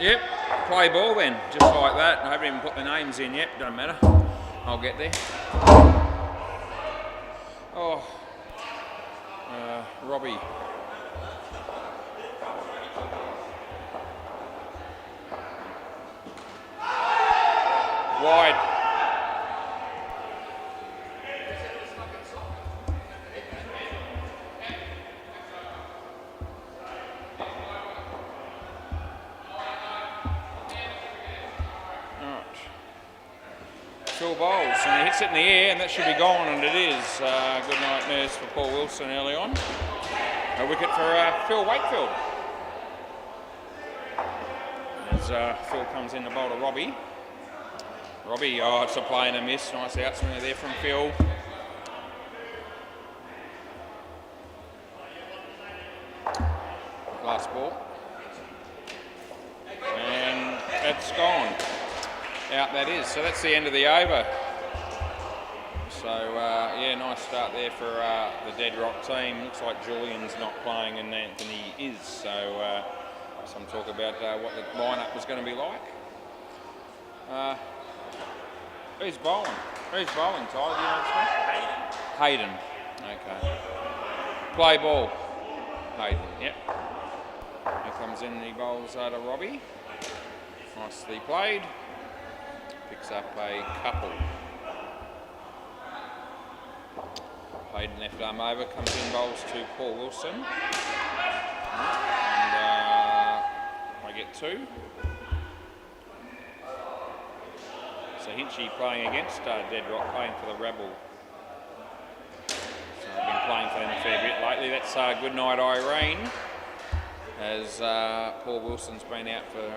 Yep, play ball then, just like that. I haven't even put the names in yet, don't matter. I'll get there. Oh, Robbie. Wide. Phil bowls, and he hits it in the air, and that should be gone, and it is. Good night nurse for Paul Wilson early on. A wicket for Phil Wakefield. As Phil comes in to bowl to Robbie. Robbie, oh, it's a play and a miss. Nice outswinger there from Phil. Last ball. And it's gone. Out that is. So that's the end of the over. So, yeah, nice start there for the Dead Rock team. Looks like Julian's not playing and Anthony is. So, some talk about what the lineup was going to be like. Who's bowling? Who's bowling, Tyler? Do you know what's Hayden. Okay. Play ball. Hayden, yep. He comes in and he bowls to Robbie. Nicely played. Picks up a couple. Hayden left arm over, comes in, bowls to Paul Wilson. And I get two. So Hinchy playing against Dead Rock, playing for the Rebel. So I've been playing for them a fair bit lately. That's Good Night Irene, as Paul Wilson's been out for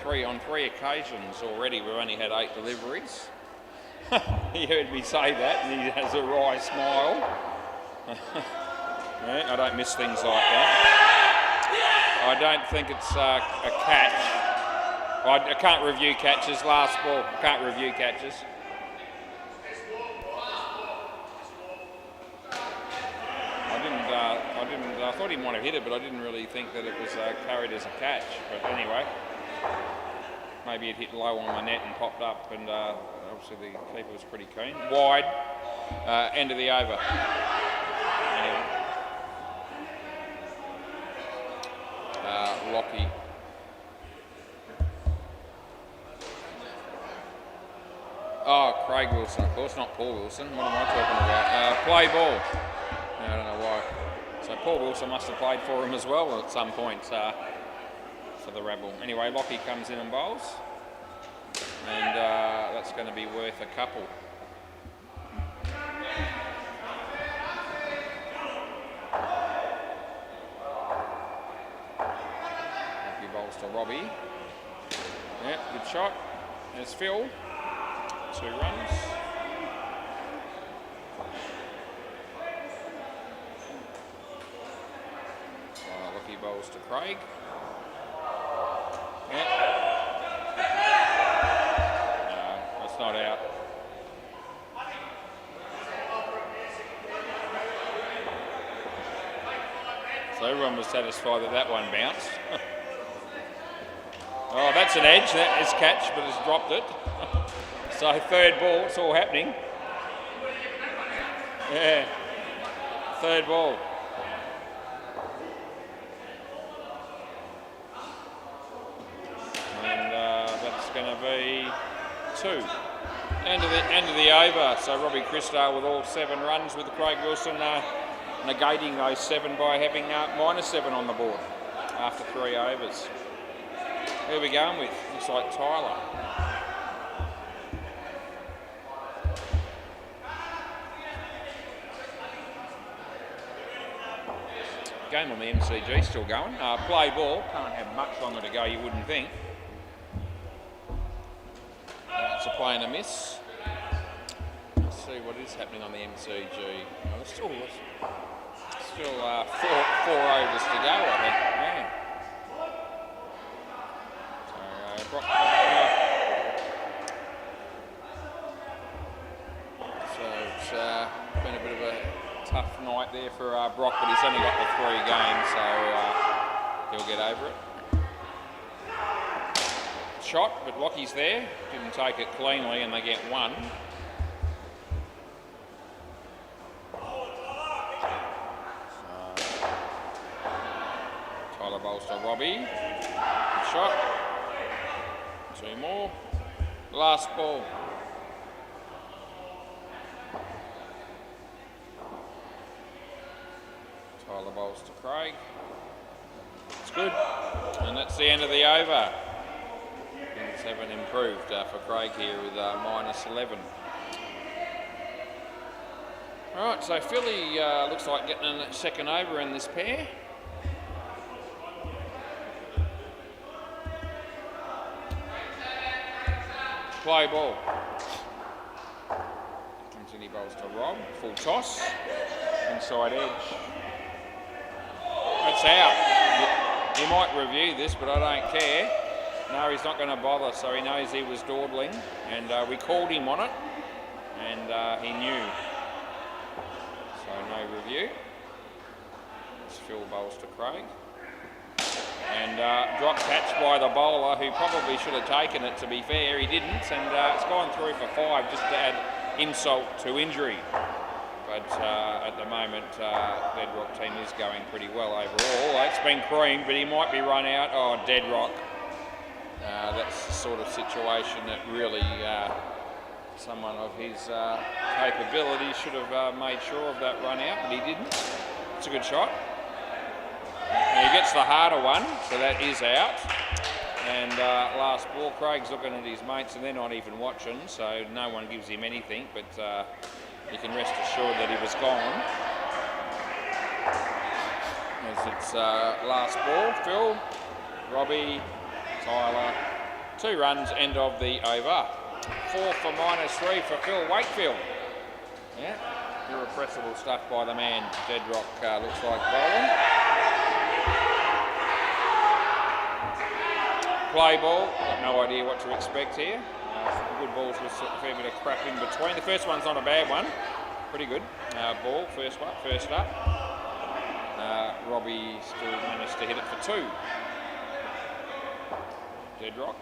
three occasions already. We've only had 8 deliveries. He heard me say that and he has a wry smile. I don't miss things like that. I don't think it's a catch. I can't review catches. Last ball, can't review catches. I thought he might have hit it, but I didn't really think that it was carried as a catch. But anyway, maybe it hit low on my net and popped up, and obviously the keeper was pretty keen. Wide, end of the over. Anyway, Lockie. Oh, Craig Wilson, of course, not Paul Wilson. What am I talking about? Play ball. I don't know why. So Paul Wilson must have played for him as well at some point for the Rebel. Anyway, Lockie comes in and bowls. And that's going to be worth a couple. Lockie bowls to Robbie. Yep, good shot. There's Phil. 2 runs. Lockie bowls to Craig. Yep. No, that's not out. So everyone was satisfied that that one bounced. Oh, that's an edge. That is catch, but it's dropped it. So 3rd ball, it's all happening. Yeah, 3rd ball. And that's going to be 2. End of the over. So Robbie Christar with all 7 runs, with Craig Wilson negating those 7 by having -7 on the board after 3 overs. Who are we going with? Looks like Tyler. Game on the MCG still going. Play ball, can't have much longer to go, you wouldn't think. It's a play and a miss. Let's see what is happening on the MCG. Oh, there's still 4 overs to go, I think. Yeah. So it's been a bit of a tough night there for Brock, but he's only got the 3 games, so he'll get over it. shot, but Lockie's there. Didn't take it cleanly, and they get one. Tyler bowls to Robbie. Good shot. 2 more. Last ball. Tyler bowls to Craig. It's good. And that's the end of the over. Things haven't improved for Craig here with minus 11. Alright, so Philly looks like getting a second over in this pair. Play ball. Continue bowls to Rob. Full toss. Inside edge. It's out. You might review this, but I don't care. No, he's not going to bother, so he knows he was dawdling, and we called him on it, and he knew. So no review. It's Phil bowls to Craig. And drop catch by the bowler, who probably should have taken it, to be fair. He didn't, and it's gone through for 5 just to add insult to injury. But at the moment, Bedrock team is going pretty well overall. It's been creamed, but he might be run out. Oh, Deadrock. That's the sort of situation that really someone of his capability should have made sure of that run out, but he didn't. It's a good shot. And he gets the harder one, so that is out. And last ball, Craig's looking at his mates, and they're not even watching, so no one gives him anything, but you can rest assured that he was gone. As it's last ball, Phil, Robbie, Tyler, 2 runs, end of the over. 4 for minus 3 for Phil Wakefield. Yeah, irrepressible stuff by the man. Deadrock looks like bowling. Play ball, got no idea what to expect here. Some good balls with a fair bit of crap in between. The first one's not a bad one, pretty good. Ball, first up. Robbie still managed to hit it for 2. Deadrock.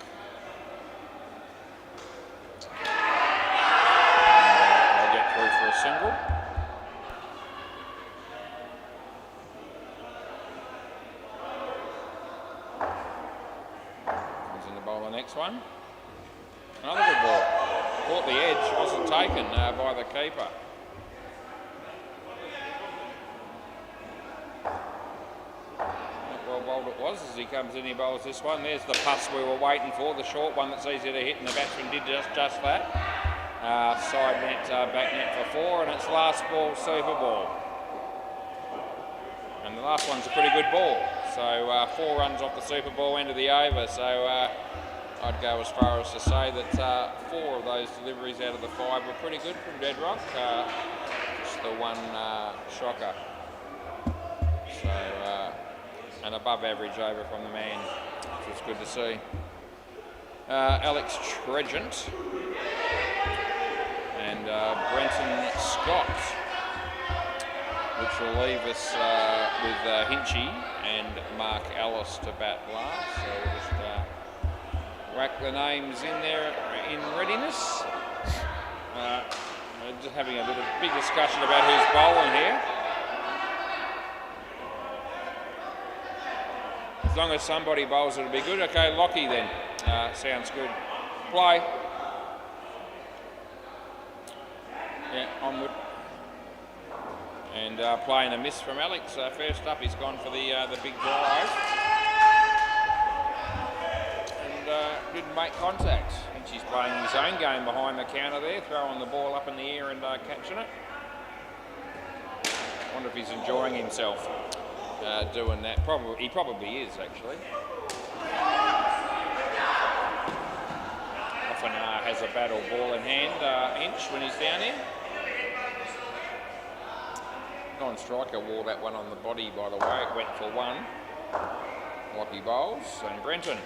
They'll get through for a single. Comes in the bowler next one. Another good ball. Caught the edge, wasn't taken by the keeper. Well bowled it was as he comes in, he bowls this one. There's the pass we were waiting for, the short one that's easy to hit, and the batsman did just that. Side net, back net for 4, and it's last ball, super ball. And the last one's a pretty good ball. So 4 runs off the super ball, end of the over. So I'd go as far as to say that 4 of those deliveries out of the 5 were pretty good from Deadrock. Just the one shocker. So an above average over from the man, which was good to see. Alex Tregent and Brenton Scott, which will leave us with Hinchy and Mark Ellis to bat last. So we'll just whack the names in there in readiness. We're just having a big discussion about who's bowling here. As long as somebody bowls, it'll be good. Okay, Lockie then. Sounds good. Play. Yeah, onward. And playing a miss from Alex. First up, he's gone for the big drive. And didn't make contact. I think she's playing his own game behind the counter there, throwing the ball up in the air and catching it. Wonder if he's enjoying himself. Doing that. He probably is, actually. Often has a bat or ball in hand, Inch, when he's down here. Non-striker wore that one on the body, by the way. It went for 1. Lockie bowls and Brenton.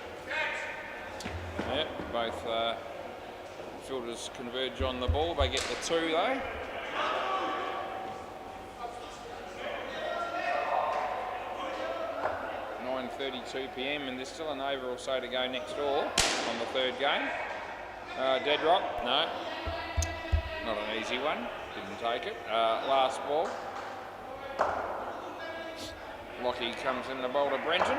Yeah, both fielders converge on the ball. They get the 2 though. 8:32 p.m. and there's still an over or so to go next door on the third game. Dead rock? No. Not an easy one. Didn't take it. Last ball. Lockie comes in the bowl to Brenton.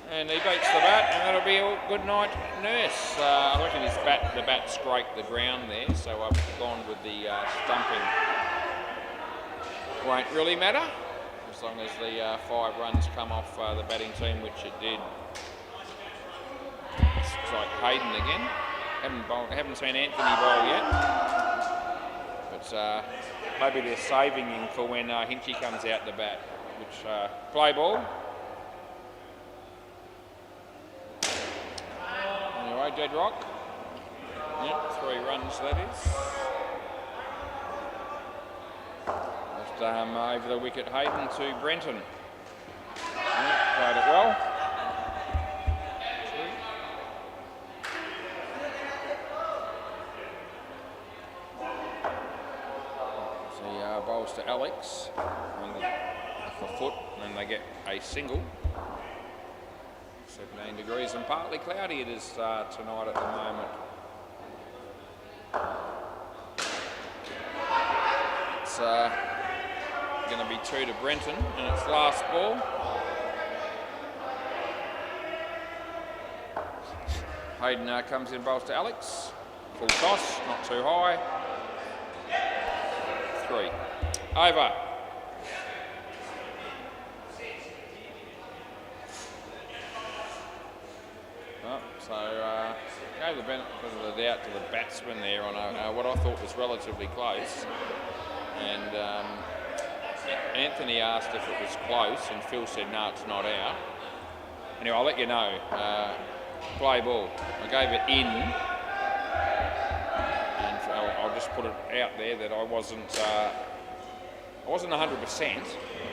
And he beats the bat, and that'll be a good night, Nurse. I reckon the bat scraped the ground there, so I've gone with the stumping. Won't really matter, as long as the 5 runs come off the batting team, which it did. It's like Hayden again. Haven't seen Anthony bowl yet. But maybe they're saving him for when Hinchy comes out the bat, which play ball. Anyway, dead rock. Yep, 3 runs that is. Left arm over the wicket, Hayden to Brenton. Yep, played it well. Bowls to Alex on the foot, and they get a single. 17 degrees and partly cloudy it is tonight at the moment. It's going to be 2 to Brenton, and it's last ball. Hayden comes in, bowls to Alex. Full toss, not too high. 3. Over. So gave the benefit of the doubt to the batsman there on what I thought was relatively close. And Anthony asked if it was close, and Phil said no, it's not out. Anyway, I'll let you know. Play ball. I gave it in. I'll just put it out there that I wasn't 100%, I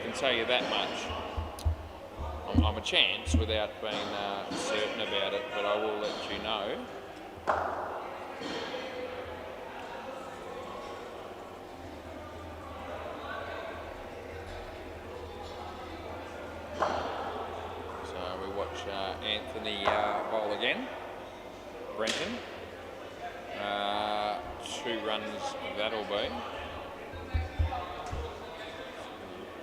can tell you that much. I'm a chance without being certain about it, but I will let you know. So we watch Anthony bowl again. Brenton. 2 runs that'll be.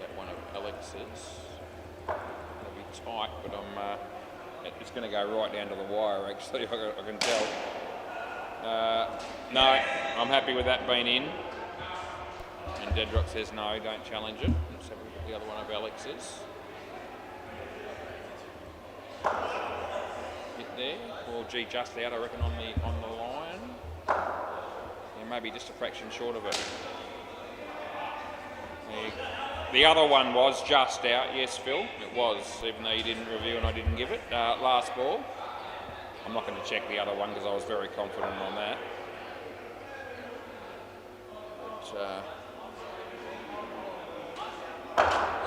That one of Alex's. It'll be tight, but it's going to go right down to the wire actually, I can tell. No, I'm happy with that being in. And Deadrock says no, don't challenge it. Let's have a look at the other one of Alex's. Hit there. Well, gee, just out, I reckon, on the line. Yeah, maybe just a fraction short of it. The other one was just out, yes, Phil. It was, even though you didn't review and I didn't give it. Last ball. I'm not going to check the other one because I was very confident on that. But,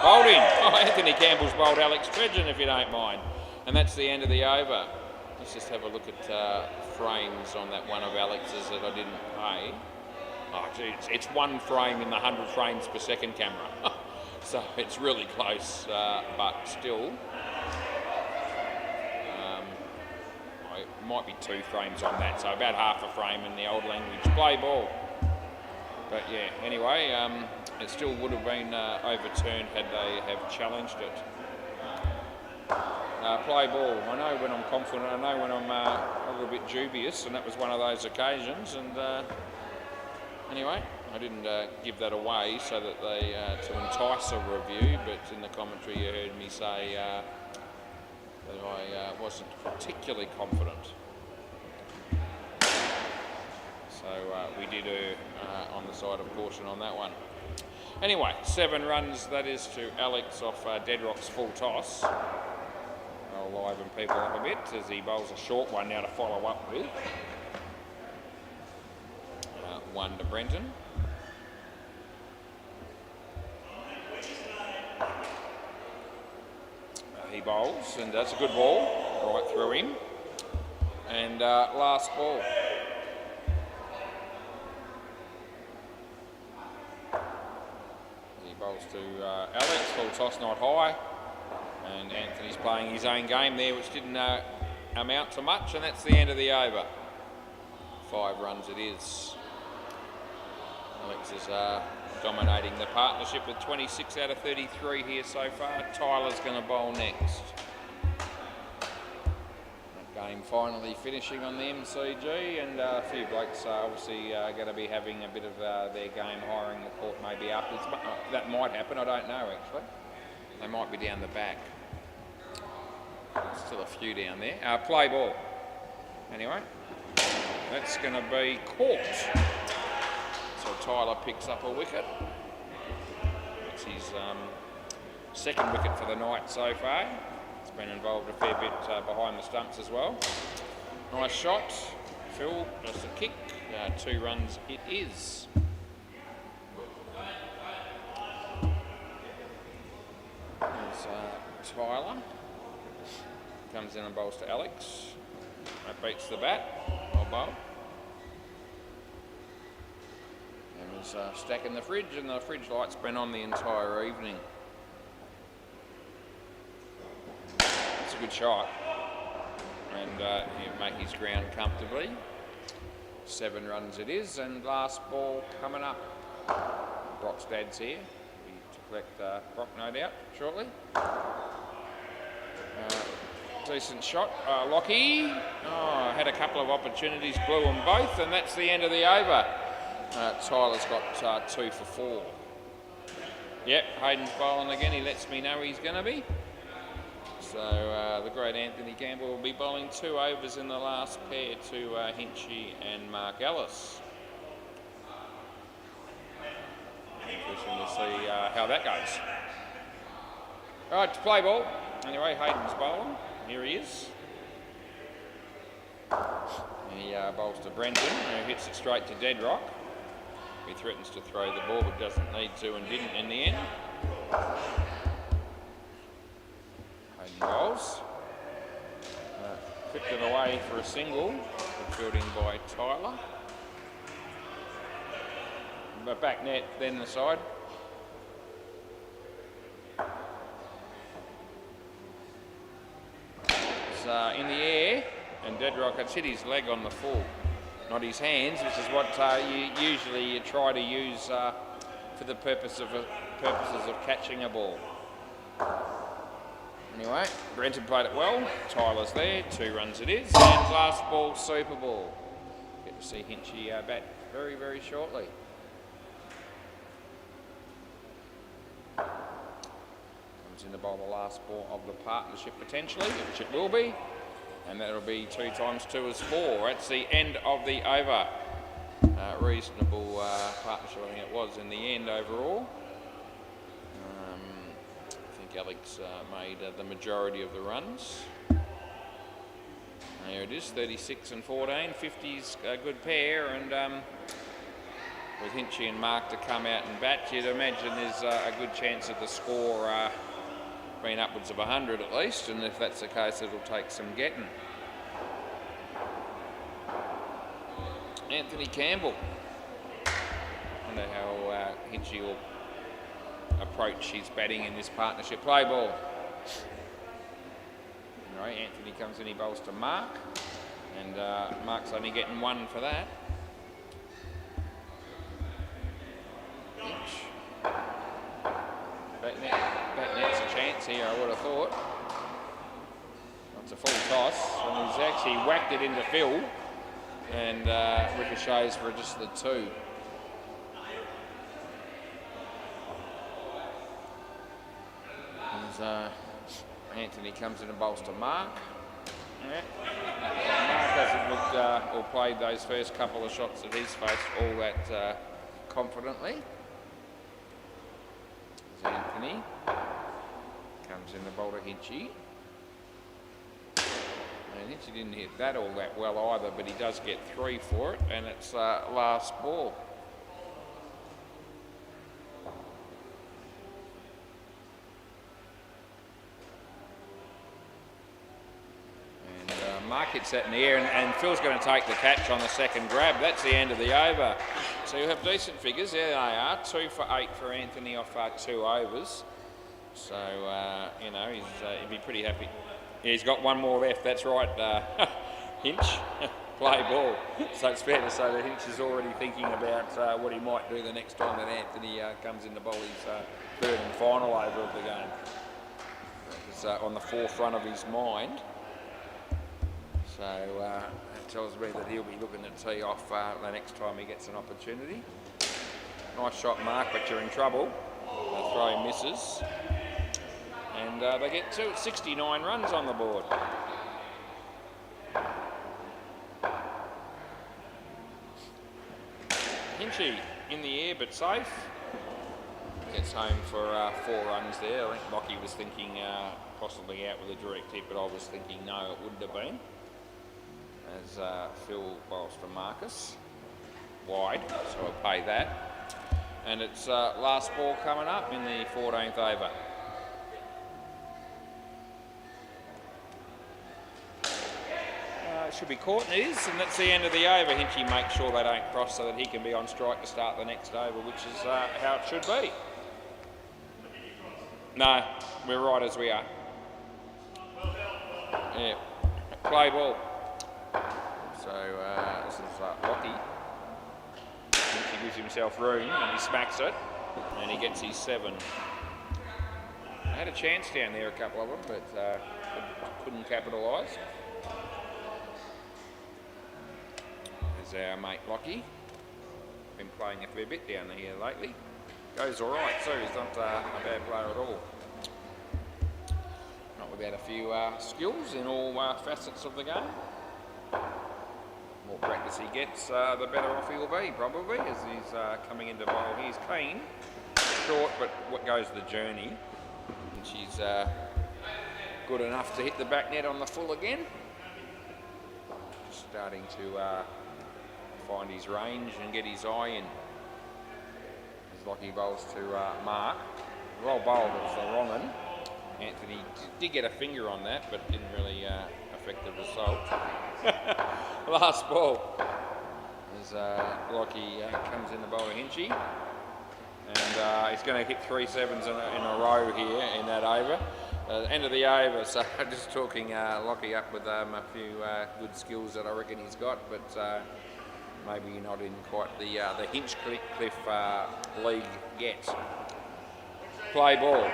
bowled in. Oh, Anthony Campbell's bowled Alex Tredgen, if you don't mind. And that's the end of the over. Let's just have a look at frames on that one of Alex's that I didn't pay. Oh, geez, it's 1 frame in the 100 frames per second camera. So it's really close, but still. It might be 2 frames on that, so about half a frame in the old language. Play ball. But yeah, anyway, it still would have been overturned had they have challenged it. Play ball. I know when I'm confident, I know when I'm a little bit dubious, and that was one of those occasions. And anyway, I didn't give that away so that they to entice a review, but in the commentary you heard me say that I wasn't particularly confident. So we did on the side of caution on that one. Anyway, 7 runs, that is to Alex off Deadrock's full toss. I'll liven people up a bit as he bowls a short one now to follow up with. 1 to Brenton. He bowls, and that's a good ball, right through him. And last ball. He bowls to Alex, full toss not high. And Anthony's playing his own game there, which didn't amount to much, and that's the end of the over. 5 runs it is. Alex is dominating the partnership with 26 out of 33 here so far. Tyler's going to bowl next. That game finally finishing on the MCG, and a few blokes are obviously going to be having a bit of their game hiring the court maybe afterwards. That might happen, I don't know actually. They might be down the back. Still a few down there. Play ball. Anyway, that's going to be caught. So Tyler picks up a wicket. It's his second wicket for the night so far. He's been involved a fair bit behind the stumps as well. Nice shot. Phil, just a kick. 2 runs it is. There's Tyler. Comes in and bowls to Alex. That beats the bat. Well bowled. And he's stacking the fridge, and the fridge light's been on the entire evening. It's a good shot. And he'll make his ground comfortably. 7 runs it is, and last ball coming up. Brock's dad's here. To collect Brock, no doubt, shortly. Decent shot. Lockie had a couple of opportunities, blew them both, and that's the end of the over. Tyler's got 2 for 4. Yep, Hayden's bowling again. He lets me know he's going to be. So the great Anthony Campbell will be bowling 2 overs in the last pair to Hinchy and Mark Ellis. Interesting to see how that goes. All right, to play ball. Anyway, Hayden's bowling. Here he is. He bowls to Brenton, who hits it straight to Deadrock. He threatens to throw the ball, but doesn't need to and didn't in the end. Hayden bowls. Flipped it away for a single. Good fielding by Tyler. But back net, then the side. In the air, and Deadrock has hit his leg on the full, not his hands, which is what you usually try to use for the purposes of catching a ball. Anyway, Brenton played it well. Tyler's there. 2 runs it is, and last ball, Super Ball. Get to see Hinchy bat very, very shortly. In the bowl, the last ball of the partnership potentially, which it will be, and that'll be 2 times 2 is 4. That's the end of the over. Reasonable partnership, I think it was in the end overall. I think Alex made the majority of the runs. There it is, 36 and 14. 50's a good pair, and with Hinchy and Mark to come out and bat, you'd imagine there's a good chance of the score being upwards of 100 at least, and if that's the case, it'll take some getting. Anthony Campbell. Wonder how Hinchy will approach his batting in this partnership. Play ball. Anyway, Anthony comes in, he bowls to Mark, and Mark's only getting 1 for that. Back net's a chance here, I would have thought. It's a full toss, and he's actually whacked it into Phil, and ricochets for just the 2. As Anthony comes in and bowls to Mark. Yeah. Mark hasn't looked or played those first couple of shots that he's faced all that confidently. Anthony comes in the bowl to Hinchy. And Hinchy didn't hit that all that well either, but he does get 3 for it, and it's last ball. And Mark hits that in the air, and Phil's going to take the catch on the second grab. That's the end of the over. So you have decent figures. There they are. 2 for 8 for Anthony off 2 overs. So, you know, he'd be pretty happy. Yeah, he's got one more left, that's right, Hinch. Play ball. So it's fair to say that Hinch is already thinking about what he might do the next time that Anthony comes in to bowl his third and final over of the game. It's on the forefront of his mind. So that tells me that he'll be looking to tee off the next time he gets an opportunity. Nice shot, Mark, but you're in trouble. The throw misses. And they get 69 runs on the board. Hinchy in the air but safe. Gets home for 4 runs there. I think Lockie was thinking possibly out with a direct hit, but I was thinking no, it wouldn't have been. As Phil bowls for Marcus. Wide, so I'll pay that. And it's last ball coming up in the 14th over. It should be caught, and it is, and that's the end of the over. Hinchy makes sure they don't cross so that he can be on strike to start the next over, which is how it should be. No, we're right as we are. Yeah, play ball. So this is Lockie. Hinchy gives himself room and he smacks it, and he gets his 7. Had a chance down there, a couple of them, but couldn't capitalise. There's our mate Lockie. Been playing a fair bit down here lately. Goes all right too. He's not a bad player at all. Not without a few skills in all facets of the game. The more practice he gets, the better off he'll be, probably, as he's coming into bowl. He's keen, short, but what goes the journey. And she's good enough to hit the back net on the full again. Starting to find his range and get his eye in. As Lockie bowls to Mark. Well bowled, it was the wrong one. Anthony did get a finger on that, but didn't really affect the result. Last ball. As Lockie comes in the bowl of Hinchy. And he's going to hit 3 sevens in a row here in that over. End of the over, so just talking Lockie up with a few good skills that I reckon he's got, but maybe not in quite the Hinchcliffe league yet. Play ball.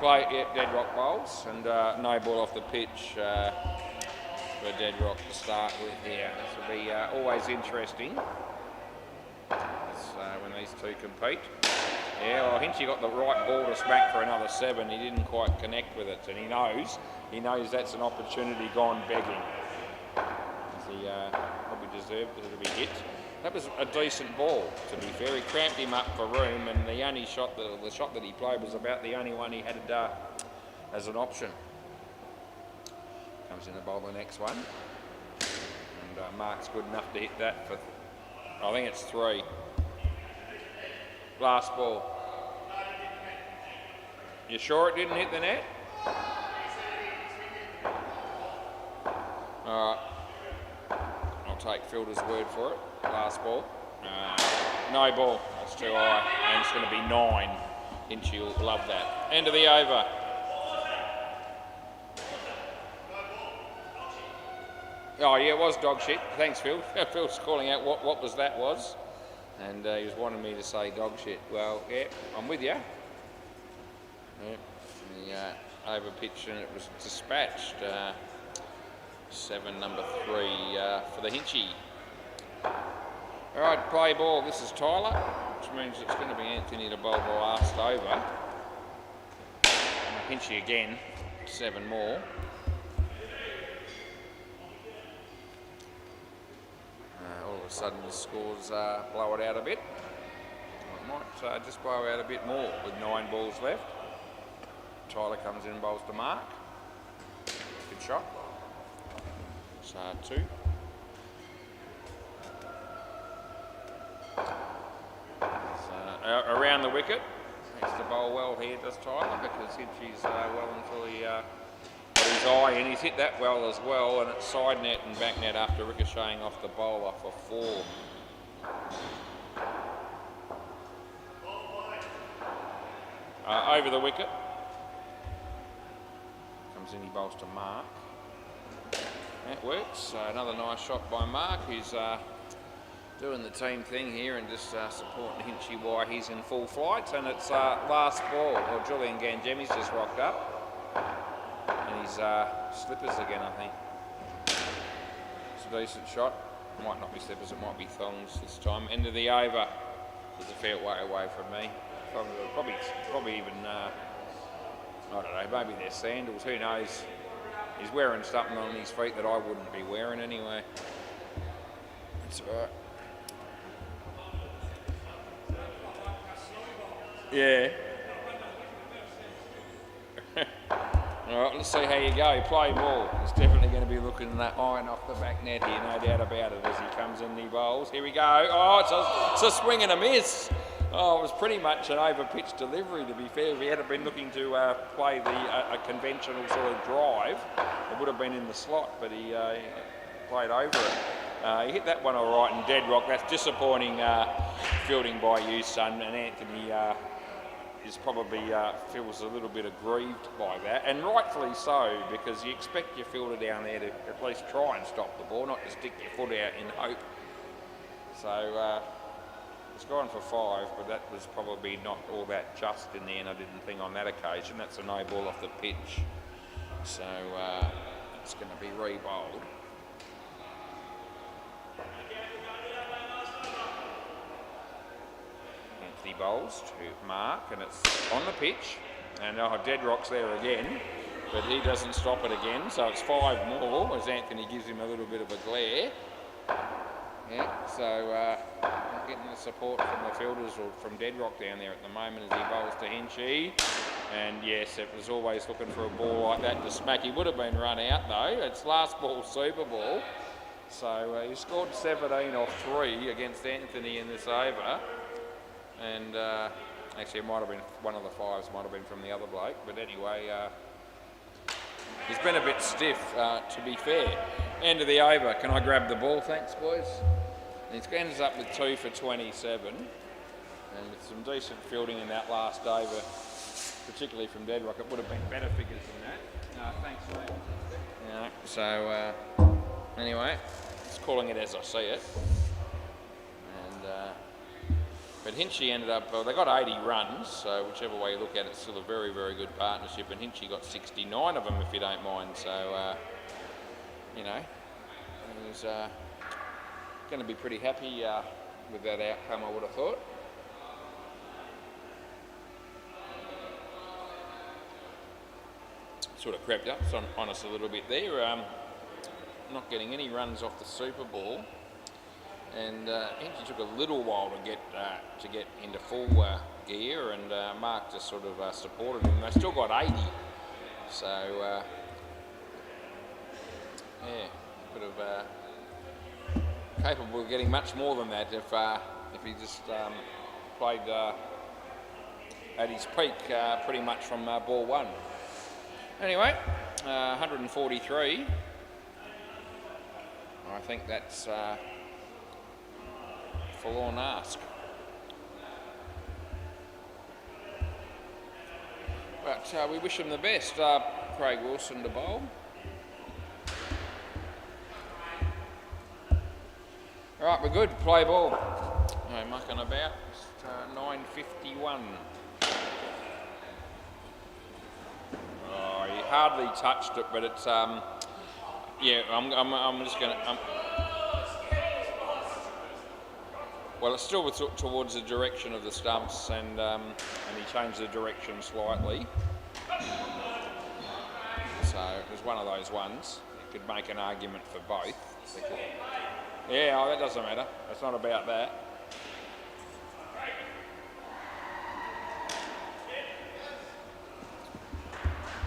Dead rock bowls, and no ball off the pitch for Dead Rock to start with here. This will be always interesting when these two compete. Yeah, well, Hinchy got the right ball to smack for another 7. He didn't quite connect with it, and he knows that's an opportunity gone begging. He probably deserved it to be hit. That was a decent ball, to be fair. He cramped him up for room, and the only shot, the shot that he played was about the only one he had as an option. Comes in to bowl the next one, and Mark's good enough to hit that for, I think it's 3. Last ball. You sure it didn't hit the net? Alright. I'll take Fielder's word for it. Last ball. No ball. That's too high. And it's going to be 9. Hinchy will love that. End of the over. Oh yeah, it was dog shit. Thanks, Phil. Phil's calling out what was. And he was wanting me to say dog shit. Well, yeah, I'm with you. Yeah, the over pitch, and it was dispatched. 7, number 3 for the Hinchy. All right, play ball. This is Tyler, which means it's going to be Anthony to bowl the last over. Hinchy again, 7 more. All of a sudden the scores blow it out a bit. It might just blow out a bit more with 9 balls left. Tyler comes in and bowls to Mark. Good shot. So 2. So, around the wicket. Needs to bowl well here, does Tyler, because Hinchy's well until he got his eye in. He's hit that well as well, and it's side net and back net after ricocheting off the bowler for 4. over the wicket. Comes in, he bowls to Mark. That works. Another nice shot by Mark, who's doing the team thing here and just supporting Hinchy while he's in full flight. And it's last ball. Well, Julian Gangemi's just rocked up. And he's slippers again, I think. It's a decent shot. Might not be slippers, it might be thongs this time. End of the over. It's a fair way away from me. Probably even, I don't know, maybe they're sandals, who knows. He's wearing something on his feet that I wouldn't be wearing anyway. That's alright. Yeah. Alright, let's see how you go. Play ball. He's definitely going to be looking at that iron off the back net here, no doubt about it, as he comes in and he bowls. Here we go. Oh, it's a swing and a miss. Oh, it was pretty much an over-pitch delivery, to be fair. If he had been looking to play a conventional sort of drive, it would have been in the slot, but he played over it. He hit that one all right in dead rock. That's disappointing fielding by you, son, and Anthony is probably feels a little bit aggrieved by that, and rightfully so, because you expect your fielder down there to at least try and stop the ball, not to stick your foot out in hope. So it's gone for 5, but that was probably not all that just in the end, I didn't think, on that occasion. That's a no ball off the pitch, so it's going to be re-bowled. Anthony bowls to Mark, and it's on the pitch, and dead rock's there again, but he doesn't stop it again, so it's 5 more as Anthony gives him a little bit of a glare. Yeah, so not getting the support from the fielders or from Deadrock down there at the moment as he bowls to Hinchy. And yes, it was always looking for a ball like that to smack. He would have been run out though. It's last ball Super Ball. So he scored 17 off 3 against Anthony in this over. And actually it might have been one of the 5s, might have been from the other bloke. But anyway, he's been a bit stiff, to be fair. End of the over. Can I grab the ball? Thanks, boys. And he ends up with 2 for 27. And with some decent fielding in that last over, particularly from Deadrock, it would have been better figures than that. Thanks, mate. Yeah, so, anyway, just calling it as I see it. And, but Hinchy ended up, they got 80 runs, so whichever way you look at it, it's still a very, very good partnership. And Hinchy got 69 of them, if you don't mind. So, you know, he's going to be pretty happy with that outcome, I would have thought. Sort of crept up on us a little bit there. Not getting any runs off the Super Ball, and Hinchy took a little while to get into full gear, and Mark just sort of supported him. They still got 80, so yeah, could have capable of getting much more than that if he just played at his peak pretty much from ball 1. Anyway, 143. I think that's forlorn ask. But we wish him the best. Craig Wilson to bowl. All right, we're good. Play ball. No mucking about. It's 9:51. Oh, he hardly touched it, but it's yeah. I'm just gonna. Well, it's still towards the direction of the stumps, and he changed the direction slightly. So it was one of those ones. You could make an argument for both. Yeah, that doesn't matter. It's not about that.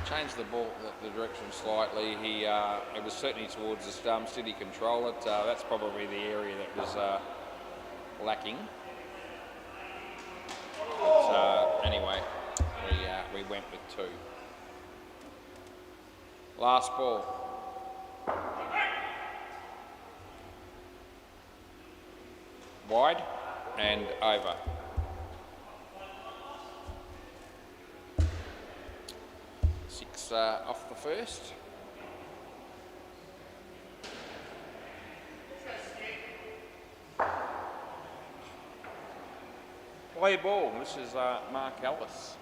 Changed the ball, the direction slightly. It was certainly towards the stumps. Did he control it? That's probably the area that was lacking. But anyway, we went with 2. Last ball. Wide and over. 6 off the first. Play ball. This is Mark Ellis.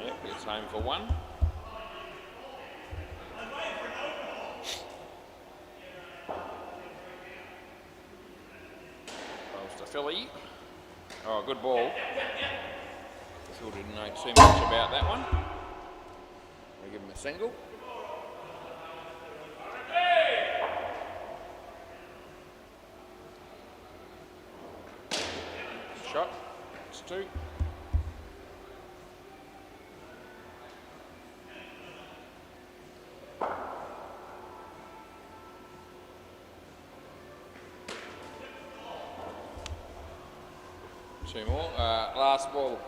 Yep, gets home for 1. Goes to Philly. Oh, good ball. Phil didn't know too much about that one. We give him a single. Shot. It's 2. Two more. Last ball.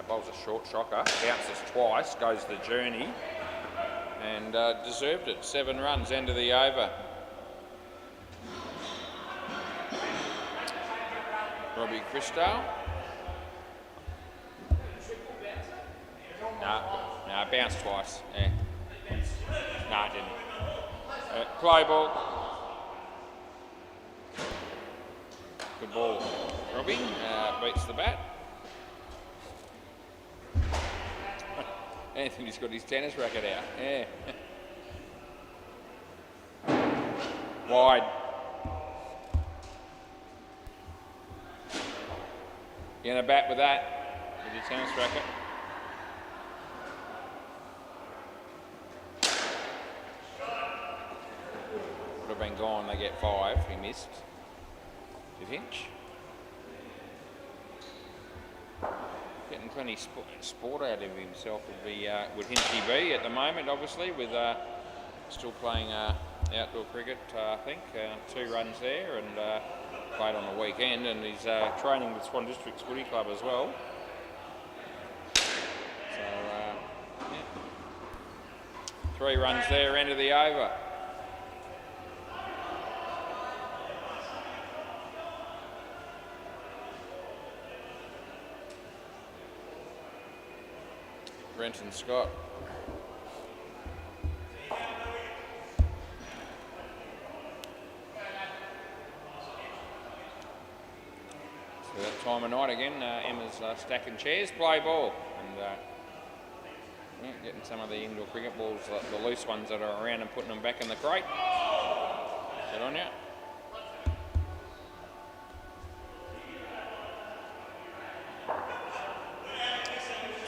Bowls a short shocker. Bounces twice. Goes the journey. And deserved it. 7 runs, end of the over. Robbie Christo. No, bounced twice. Yeah. No, it didn't. Play ball. Good ball. Robbie beats the bat. Anthony's got his tennis racket out. Yeah. Wide. You gonna bat with that? With your tennis racket? Would have been gone, they get 5. He missed. Did Hinch? Getting plenty sport out of himself would Hinchy be at the moment, obviously, with still playing outdoor cricket, I think. 2 runs there and played on the weekend, and he's training with Swan Districts Footy Club as well. So, yeah. 3 runs there, end of the over. Brenton Scott. So that time of night again, Emma's stacking chairs, play ball, and yeah, getting some of the indoor cricket balls, the loose ones that are around, and putting them back in the crate. Good on you.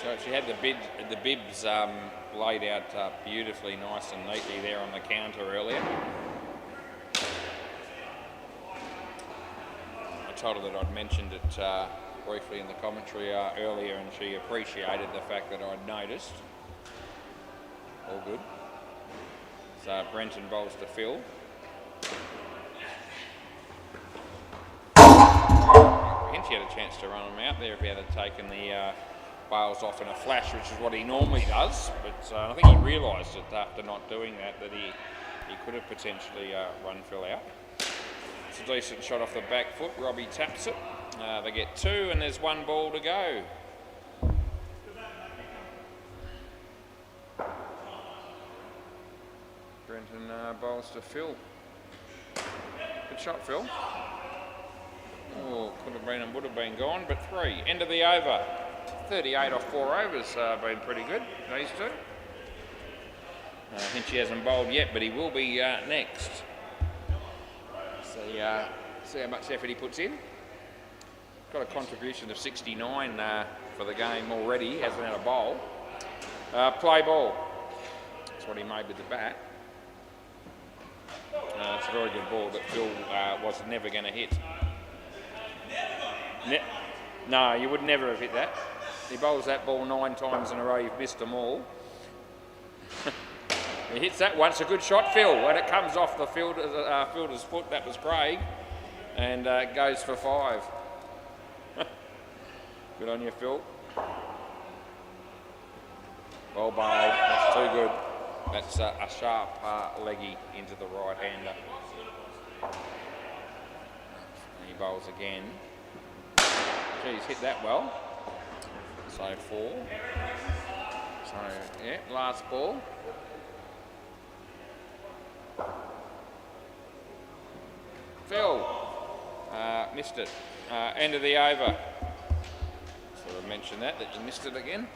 So she had the bibs laid out beautifully, nice and neatly there on the counter earlier. I told her that I'd mentioned it briefly in the commentary earlier, and she appreciated the fact that I'd noticed. All good. So Brenton bowls to Phil. Hinchy had a chance to run him out there if he had taken the bails off in a flash, which is what he normally does, but I think he realised it after not doing that he could have potentially run Phil out. It's a decent shot off the back foot. Robbie taps it. They get 2 and there's 1 ball to go. Brenton bowls to Phil. Good shot, Phil. Oh, could have been and would have been gone, but 3. End of the over. 38 off 4 overs, been pretty good, these 2. Hinchy hasn't bowled yet, but he will be next. See how much effort he puts in. Got a contribution of 69 for the game already, hasn't had a bowl. Play ball. That's what he made with the bat. It's a very good ball that Phil was never going to hit. No, you would never have hit that. He bowls that ball 9 times in a row, you've missed them all. He hits that once, a good shot, Phil. When it comes off the fielder's foot, that was Craig, and goes for 5. Good on you, Phil. Well bowled, that's too good. That's a sharp leggy into the right-hander. And he bowls again. Geez, hit that well. So 4. So, yeah, last ball. Phil missed it. End of the over. Sort of mentioned that you missed it again.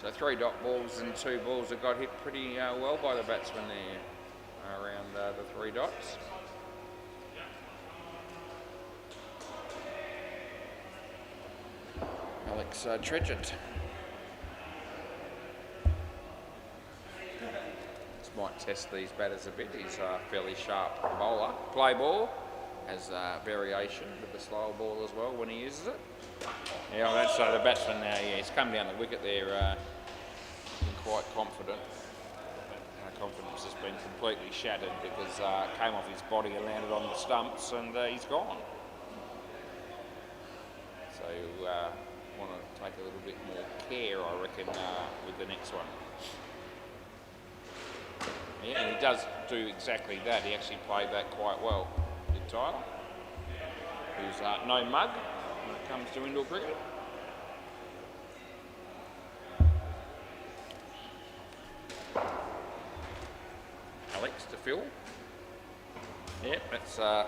So 3 dot balls and 2 balls that got hit pretty well by the batsman there around the 3 dots. Alex Tregent. This might test these batters a bit. He's a fairly sharp bowler. Play ball has variation with the slower ball as well when he uses it. Yeah, that's the batsman now. Yeah, he's come down the wicket there, been quite confident. Confidence has been completely shattered because came off his body and landed on the stumps, and he's gone. So want to take a little bit more care, I reckon, with the next one. Yeah, and he does do exactly that. He actually played that quite well. Did Tyler, who's no mug when it comes to indoor cricket. Alex to Phil. Yep, that's a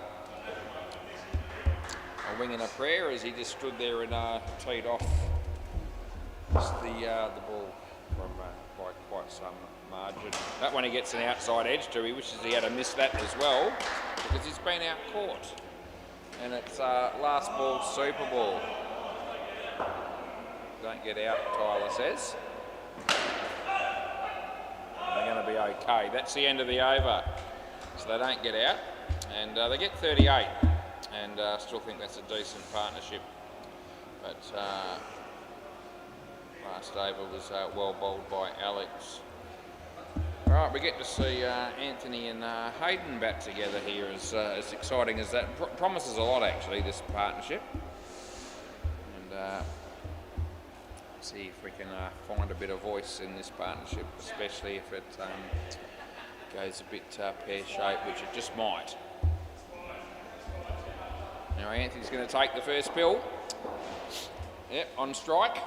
wing and a prayer as he just stood there and teed off the ball from quite some margin. That one he gets an outside edge to. He wishes he had missed that as well because he's been out caught. And it's last ball, super ball. Don't get out, Tyler says. They're going to be okay. That's the end of the over. So they don't get out. And they get 38. And still think that's a decent partnership. But last over was well bowled by Alex. All right, we get to see Anthony and Hayden bat together here, as exciting as that. Promises a lot, actually, this partnership. And see if we can find a bit of voice in this partnership, especially if it goes a bit pear-shaped, which it just might. Now Anthony's going to take the first pill. Yep, on strike.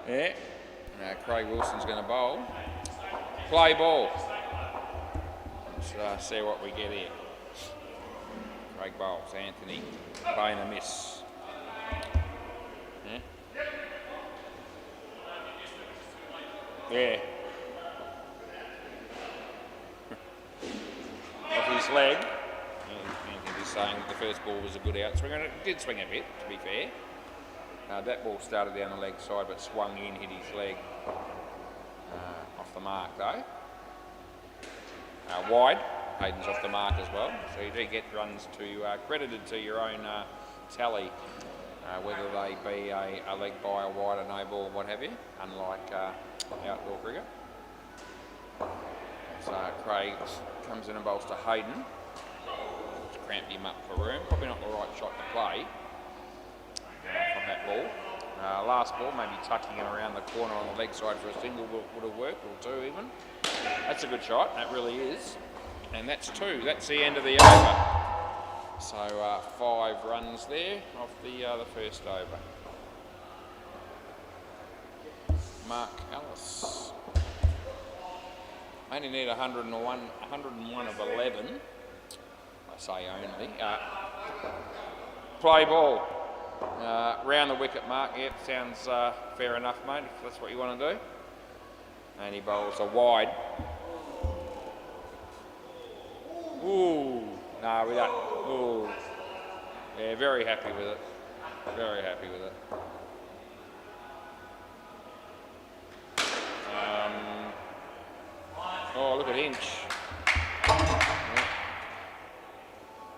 Yeah. Now Craig Wilson's going to bowl. Play ball. Let's see what we get here. Craig bowls. Anthony playing a miss. Yeah. Yeah. Off his leg. Anthony's saying that the first ball was a good outswing, and it did swing a bit, to be fair. That ball started down the leg side but swung in, hit his leg. Off the mark though. Wide. Hayden's off the mark as well. So you do get runs credited to your own tally, whether they be a leg by, a wide, a no ball, what have you, unlike outdoor cricket. So Craig comes in and bowls to Hayden. Just cramped him up for room. Probably not the right shot to play from that ball. Last ball, maybe tucking him around the corner on the leg side for a single would have worked, or 2 even. That's a good shot, that really is. And that's 2, that's the end of the over. So 5 runs there off the first over. Mark Ellis. Only need 101 of 11. I say only. Play ball. Round the wicket mark, yep, sounds fair enough, mate, if that's what you want to do. And he bowls a wide. Ooh, no, we don't. Ooh. Yeah, very happy with it. Very happy with it. Oh, look at Inch.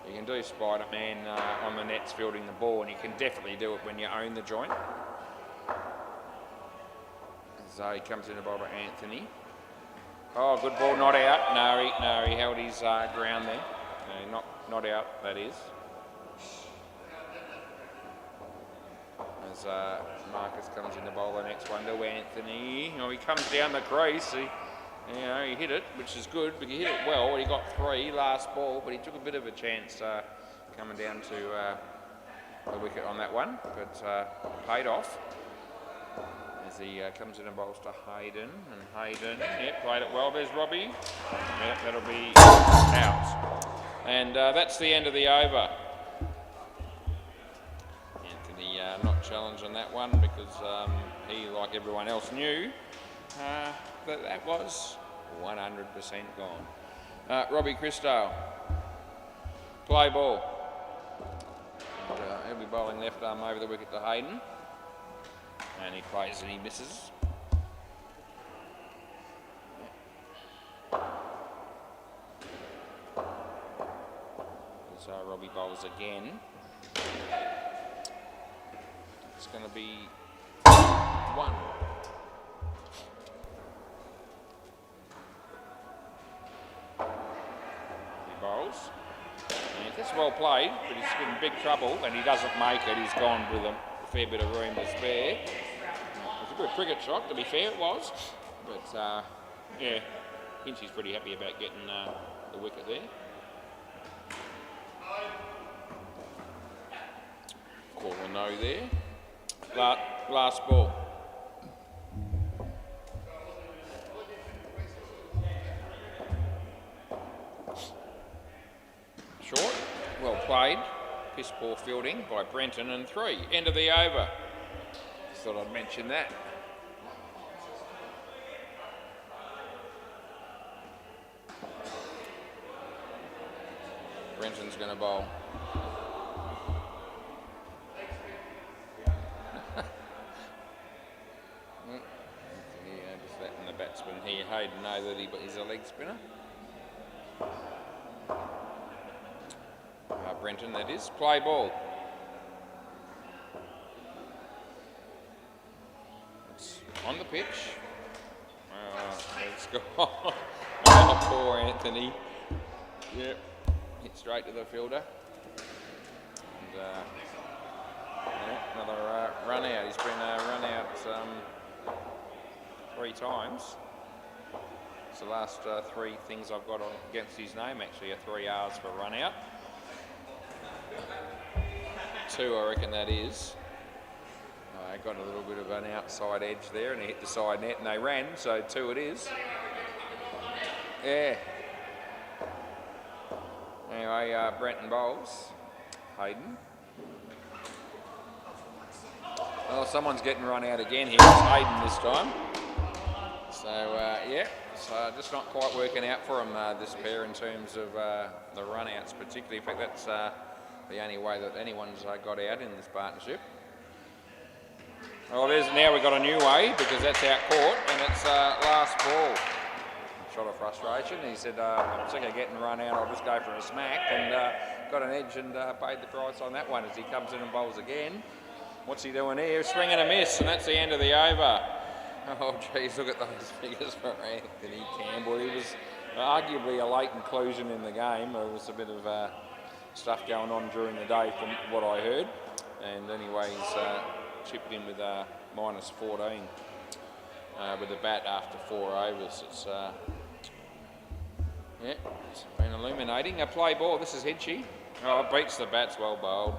You can do Spider-Man on the nets fielding the ball, and you can definitely do it when you own the joint. So he comes in to bowl to Anthony. Oh, good ball, not out. No, he held his ground there. No, not out, that is. As Marcus comes in to bowl the next one to Anthony. You know, he comes down the crease. He hit it, which is good, but he hit it well. He got 3 last ball, but he took a bit of a chance coming down to the wicket on that one, but paid off as he comes in and bowls to Hayden. And Hayden, played it well. There's Robbie. That'll be out. And that's the end of the over. Anthony not challenged on that one because he, like everyone else, knew that was 100% gone. Robbie Christo, play ball. And, he'll be bowling left arm over the wicket to Hayden. And he plays and he misses. So Robbie bowls again. It's going to be 1. He bowls. And that's well played, but he's in big trouble and he doesn't make it. He's gone with a fair bit of room to spare. It was a good cricket shot, to be fair, it was. But, Hinchy's pretty happy about getting the wicket there. Call a no there. Last ball. Short, well played. Piss poor fielding by Brenton and 3. End of the over. Just thought I'd mention that. Brenton's going to bowl. Just letting the batsman here, Hayden, know that he's a leg spinner. Brenton, that is. Play ball. It's on the pitch. It's gone. Oh, poor Anthony. Yep. Hit straight to the fielder. And another run out. He's been run out 3 times. It's the last 3 things I've got on against his name actually are 3 R's for run out. 2, I reckon that is. Got a little bit of an outside edge there and he hit the side net and they ran, so 2 it is. Yeah. Anyway, Brenton bowls. Hayden. Well, someone's getting run out again here. It's Hayden this time. So, so just not quite working out for him, this pair, in terms of the run-outs particularly. In fact, that's the only way that anyone's got out in this partnership. Well, now we've got a new way because that's out court and it's last ball. Shot of frustration. He said, I'm sick of getting run out, I'll just go for a smack, and got an edge and paid the price on that one as he comes in and bowls again. What's he doing here? Swing and a miss, and that's the end of the over. Oh, geez, look at those figures for Anthony Campbell. He was arguably a late inclusion in the game. There was a bit of stuff going on during the day from what I heard. And anyway, he's chipped in with minus 14 with the bat after 4 overs. It's been illuminating. A play ball. This is Hinchy. Oh, it beats the bats, well bowled.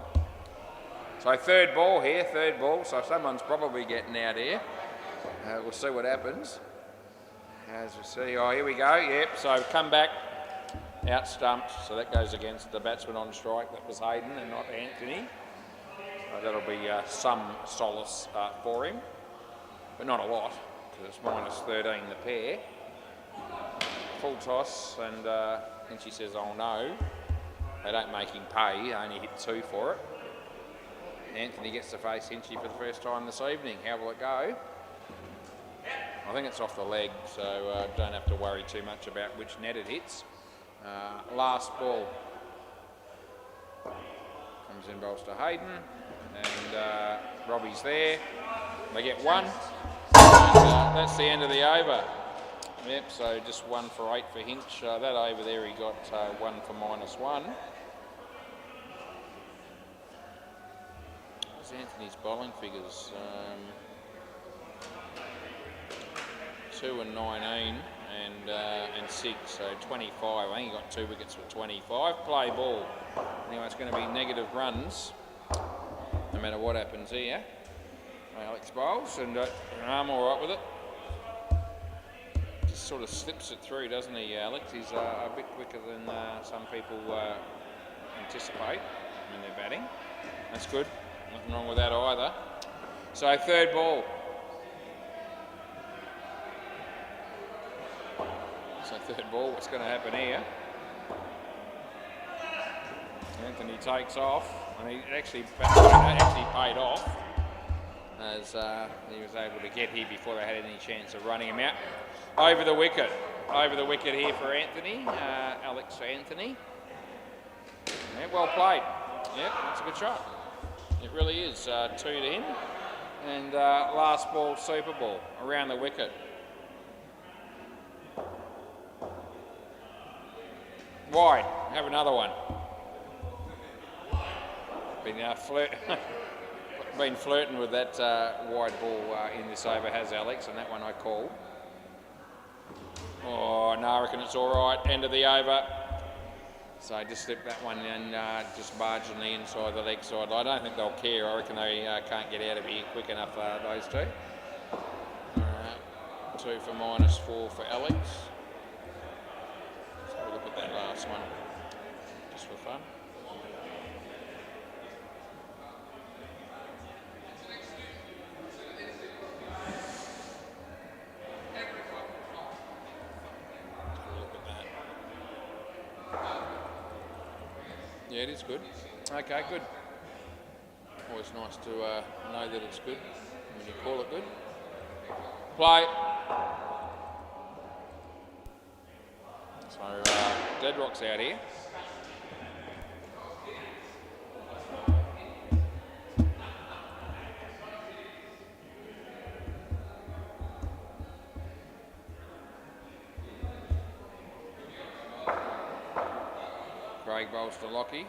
So 3rd ball here, 3rd ball. So someone's probably getting out here. We'll see what happens. As we see, oh, here we go. Yep, so come back, out stumped. So that goes against the batsman on strike. That was Hayden and not Anthony. That'll be some solace for him, but not a lot, because it's minus 13 the pair. Full toss, and Hinchy says, oh no. They don't make him pay, he only hit 2 for it. Anthony gets to face Hinchy for the first time this evening. How will it go? I think it's off the leg, so don't have to worry too much about which net it hits. Last ball. Comes in, bowls to Hayden, and Robbie's there. They get 1, and that's the end of the over. Yep, so just 1 for 8 for Hinch. That over there he got 1 for minus 1. What's Anthony's bowling figures? 2 and 19 and 6, so 25. I think he got 2 wickets for 25. Play ball. Anyway, it's going to be negative runs, no matter what happens here. Alex bowls, and I'm all right with it. Just sort of slips it through, doesn't he, Alex? He's a bit quicker than some people anticipate when they're batting. That's good. Nothing wrong with that either. So third ball. So third ball, what's going to happen here? Anthony takes off, and he actually paid off as he was able to get here before they had any chance of running him out. Over the wicket here for Anthony, Alex Anthony. Yeah, well played. Yeah, that's a good shot. It really is. 2 to him. And last ball, super ball, around the wicket. Wide. Have another one. Been flirting with that wide ball in this over, has Alex, and that one I call. Oh, no, I reckon it's all right. End of the over. So just slip that one in, just marginally inside the leg side. I don't think they'll care. I reckon they can't get out of here quick enough, those two. 2 for -4 for Alex. Let's have a look at that last one, just for fun. Yeah, it is good. Okay, good. Always nice to know that it's good when you call it good. Play. So Deadrock's out here. Craig bowls to Lockie.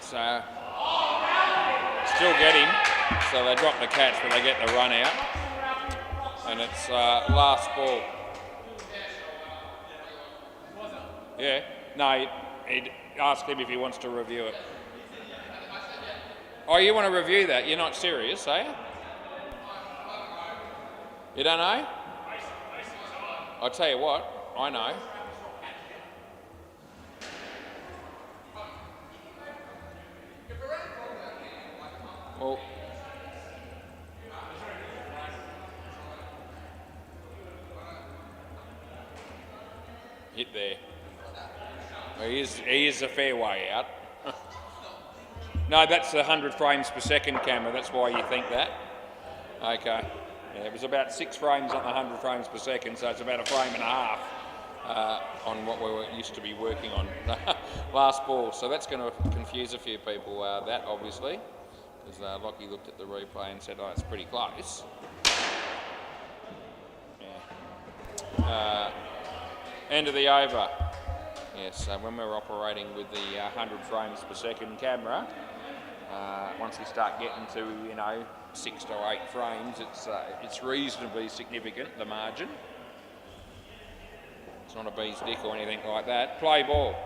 So still get him. So they drop the catch, but they get the run out. And it's last ball. Yeah. No, he'd ask him if he wants to review it. Oh, you want to review that? You're not serious, are you? You don't know? I'll tell you what, I know. Well, hit there. He is a fair way out. No, that's 100 frames per second camera, that's why you think that. Okay. Yeah, it was about 6 frames on the 100 frames per second, so it's about a frame and a half on what we were used to be working on. Last ball, so that's going to confuse a few people, that obviously, because Lockie looked at the replay and said, oh, it's pretty close. Yeah. End of the over. Yes, when we're operating with the 100 frames per second camera, once we start getting to 6 to 8 frames, it's reasonably significant, the margin. It's not a bee's dick or anything like that. Play ball.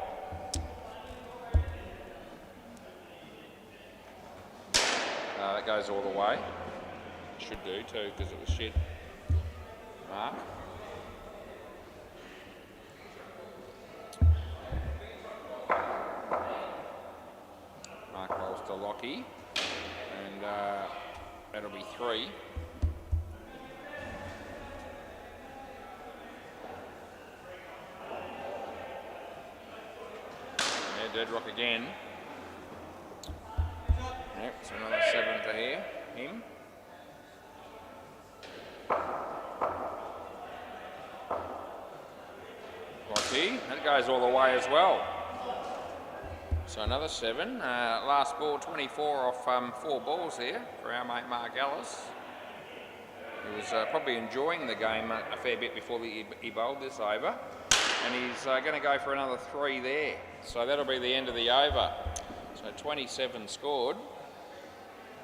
That goes all the way. Should do too, because it was shit. Mark. Mark rolls to Lockie, and that'll be 3. Yeah, Deadrock again. Yep, so another 7 for him. Lockie, that goes all the way as well. So another 7. Last ball, 24 off 4 balls here for our mate Mark Ellis. He was probably enjoying the game a fair bit before he bowled this over. And he's going to go for another 3 there. So that'll be the end of the over. So 27 scored.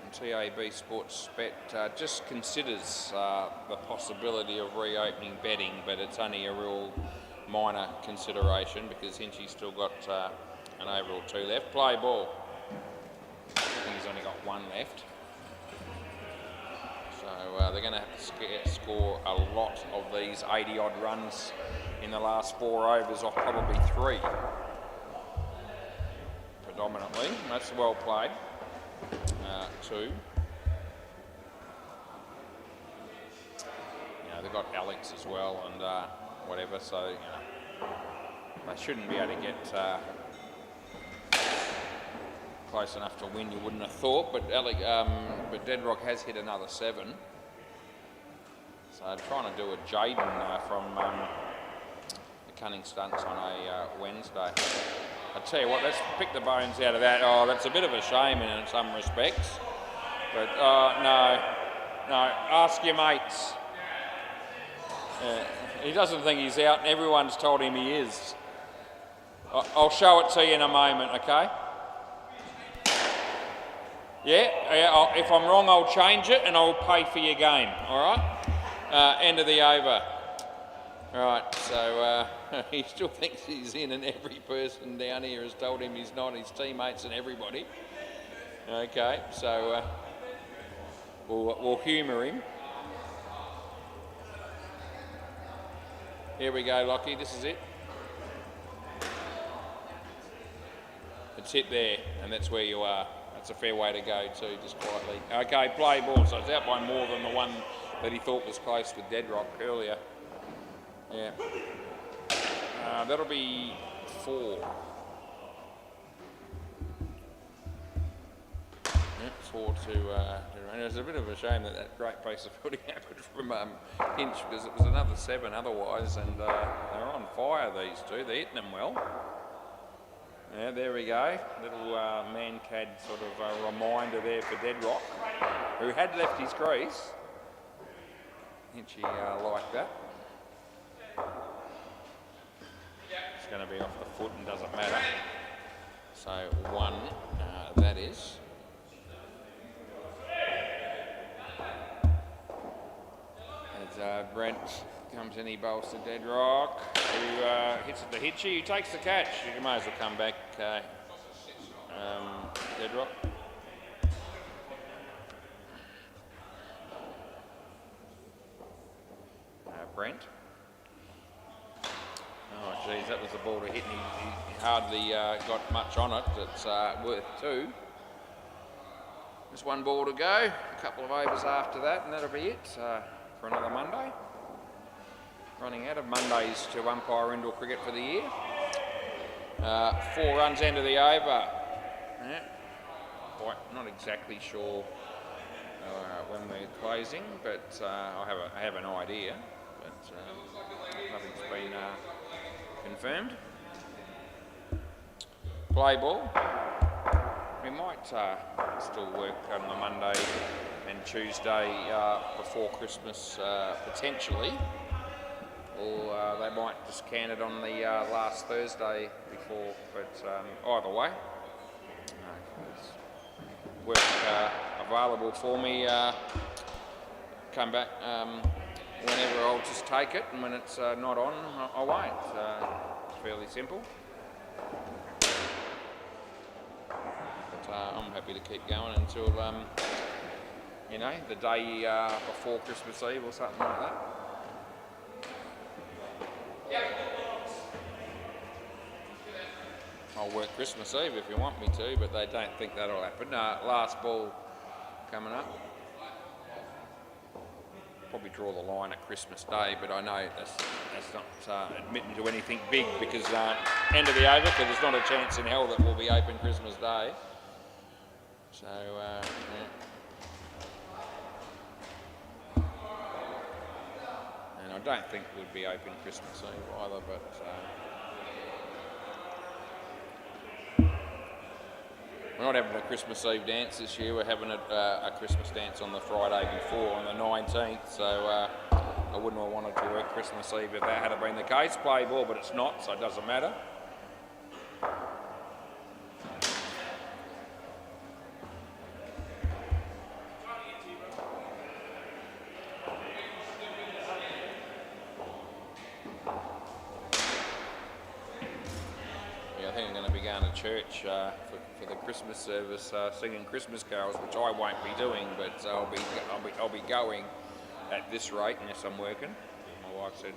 And TAB Sports Bet just considers the possibility of reopening betting, but it's only a real minor consideration because Hinchy's still got an overall 2 left. Play ball. I think he's only got 1 left. So they're going to have to score a lot of these 80-odd runs in the last 4 overs off probably 3. Predominantly. That's well played. 2. You know, they've got Alex as well and whatever, so you know, they shouldn't be able to get close enough to win, you wouldn't have thought, but Deadrock has hit another 7. So I'm trying to do a Jaden from the Cunning Stunts on a Wednesday. I tell you what, let's pick the bones out of that. Oh, that's a bit of a shame in some respects. But no, ask your mates. He doesn't think he's out and everyone's told him he is. I'll show it to you in a moment, okay? Yeah, if I'm wrong, I'll change it and I'll pay for your game, all right? End of the over. Right, so he still thinks he's in and every person down here has told him he's not, his teammates and everybody. Okay, so we'll humour him. Here we go, Lockie, this is it. It's hit there, and that's where you are. That's a fair way to go too, just quietly. Okay, play ball, so it's out by more than the one that he thought was close with Deadrock earlier. Yeah. That'll be 4. Yeah, 4 to and it was a bit of a shame that great pace of footing happened from Hinch because it was another 7 otherwise, and they're on fire, these two. They're hitting them well. Yeah, there we go. Little man-cad sort of reminder there for Deadrock, who had left his crease. Hinchy liked that. It's going to be off the foot and doesn't matter. So 1, that is. As Brent comes in, he bowls to Deadrock, who hits it to Hitchy, who takes the catch. You might as well come back, Deadrock. Brent. Oh, geez, that was the ball to hit, and he hardly got much on it. It's worth 2. Just 1 ball to go. A couple of overs after that, and that'll be it for another Monday. Running out of Mondays to umpire indoor cricket for the year. 4 runs end of the over. Yeah. Quite not exactly sure when we're closing, but I have an idea. But nothing's been confirmed. Play ball. We might still work on the Monday and Tuesday before Christmas potentially, or they might just can it on the last Thursday before, but either way, there's work available for me. Come back whenever, I'll just take it, and when it's not on, I won't. It's fairly simple. But I'm happy to keep going until, you know, the day before Christmas Eve or something like that. I'll work Christmas Eve if you want me to, but they don't think that'll happen. Last ball coming up. Probably draw the line at Christmas Day, but I know that's not admitting to anything big because end of the over, because there's not a chance in hell that we'll be open Christmas Day. So, yeah. And I don't think we'll be open Christmas Eve either, but We're not having a Christmas Eve dance this year. We're having a Christmas dance on the Friday before, on the 19th. So I wouldn't have wanted to work Christmas Eve if that had been the case. Play ball, but it's not, so it doesn't matter. I think I'm going to be going to church for the Christmas service, singing Christmas carols, which I won't be doing, but I'll be going at this rate unless I'm working. My wife said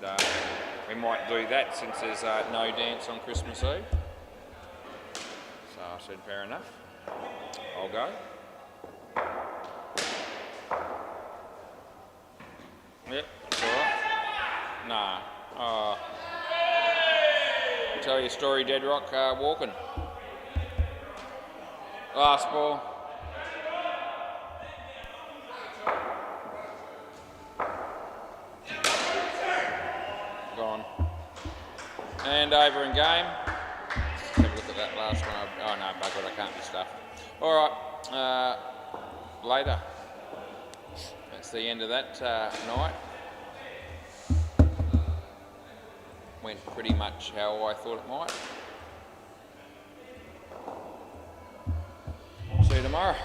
we might do that since there's no dance on Christmas Eve. So I said fair enough, I'll go. Yep, that's all right. Nah. Tell you a story, Dead Rock, walking. Last ball. Gone. And over in game. Let's have a look at that last one. Oh no, bugger it, I can't be stuffed. Alright, later. That's the end of that night. Went pretty much how I thought it might. See you tomorrow.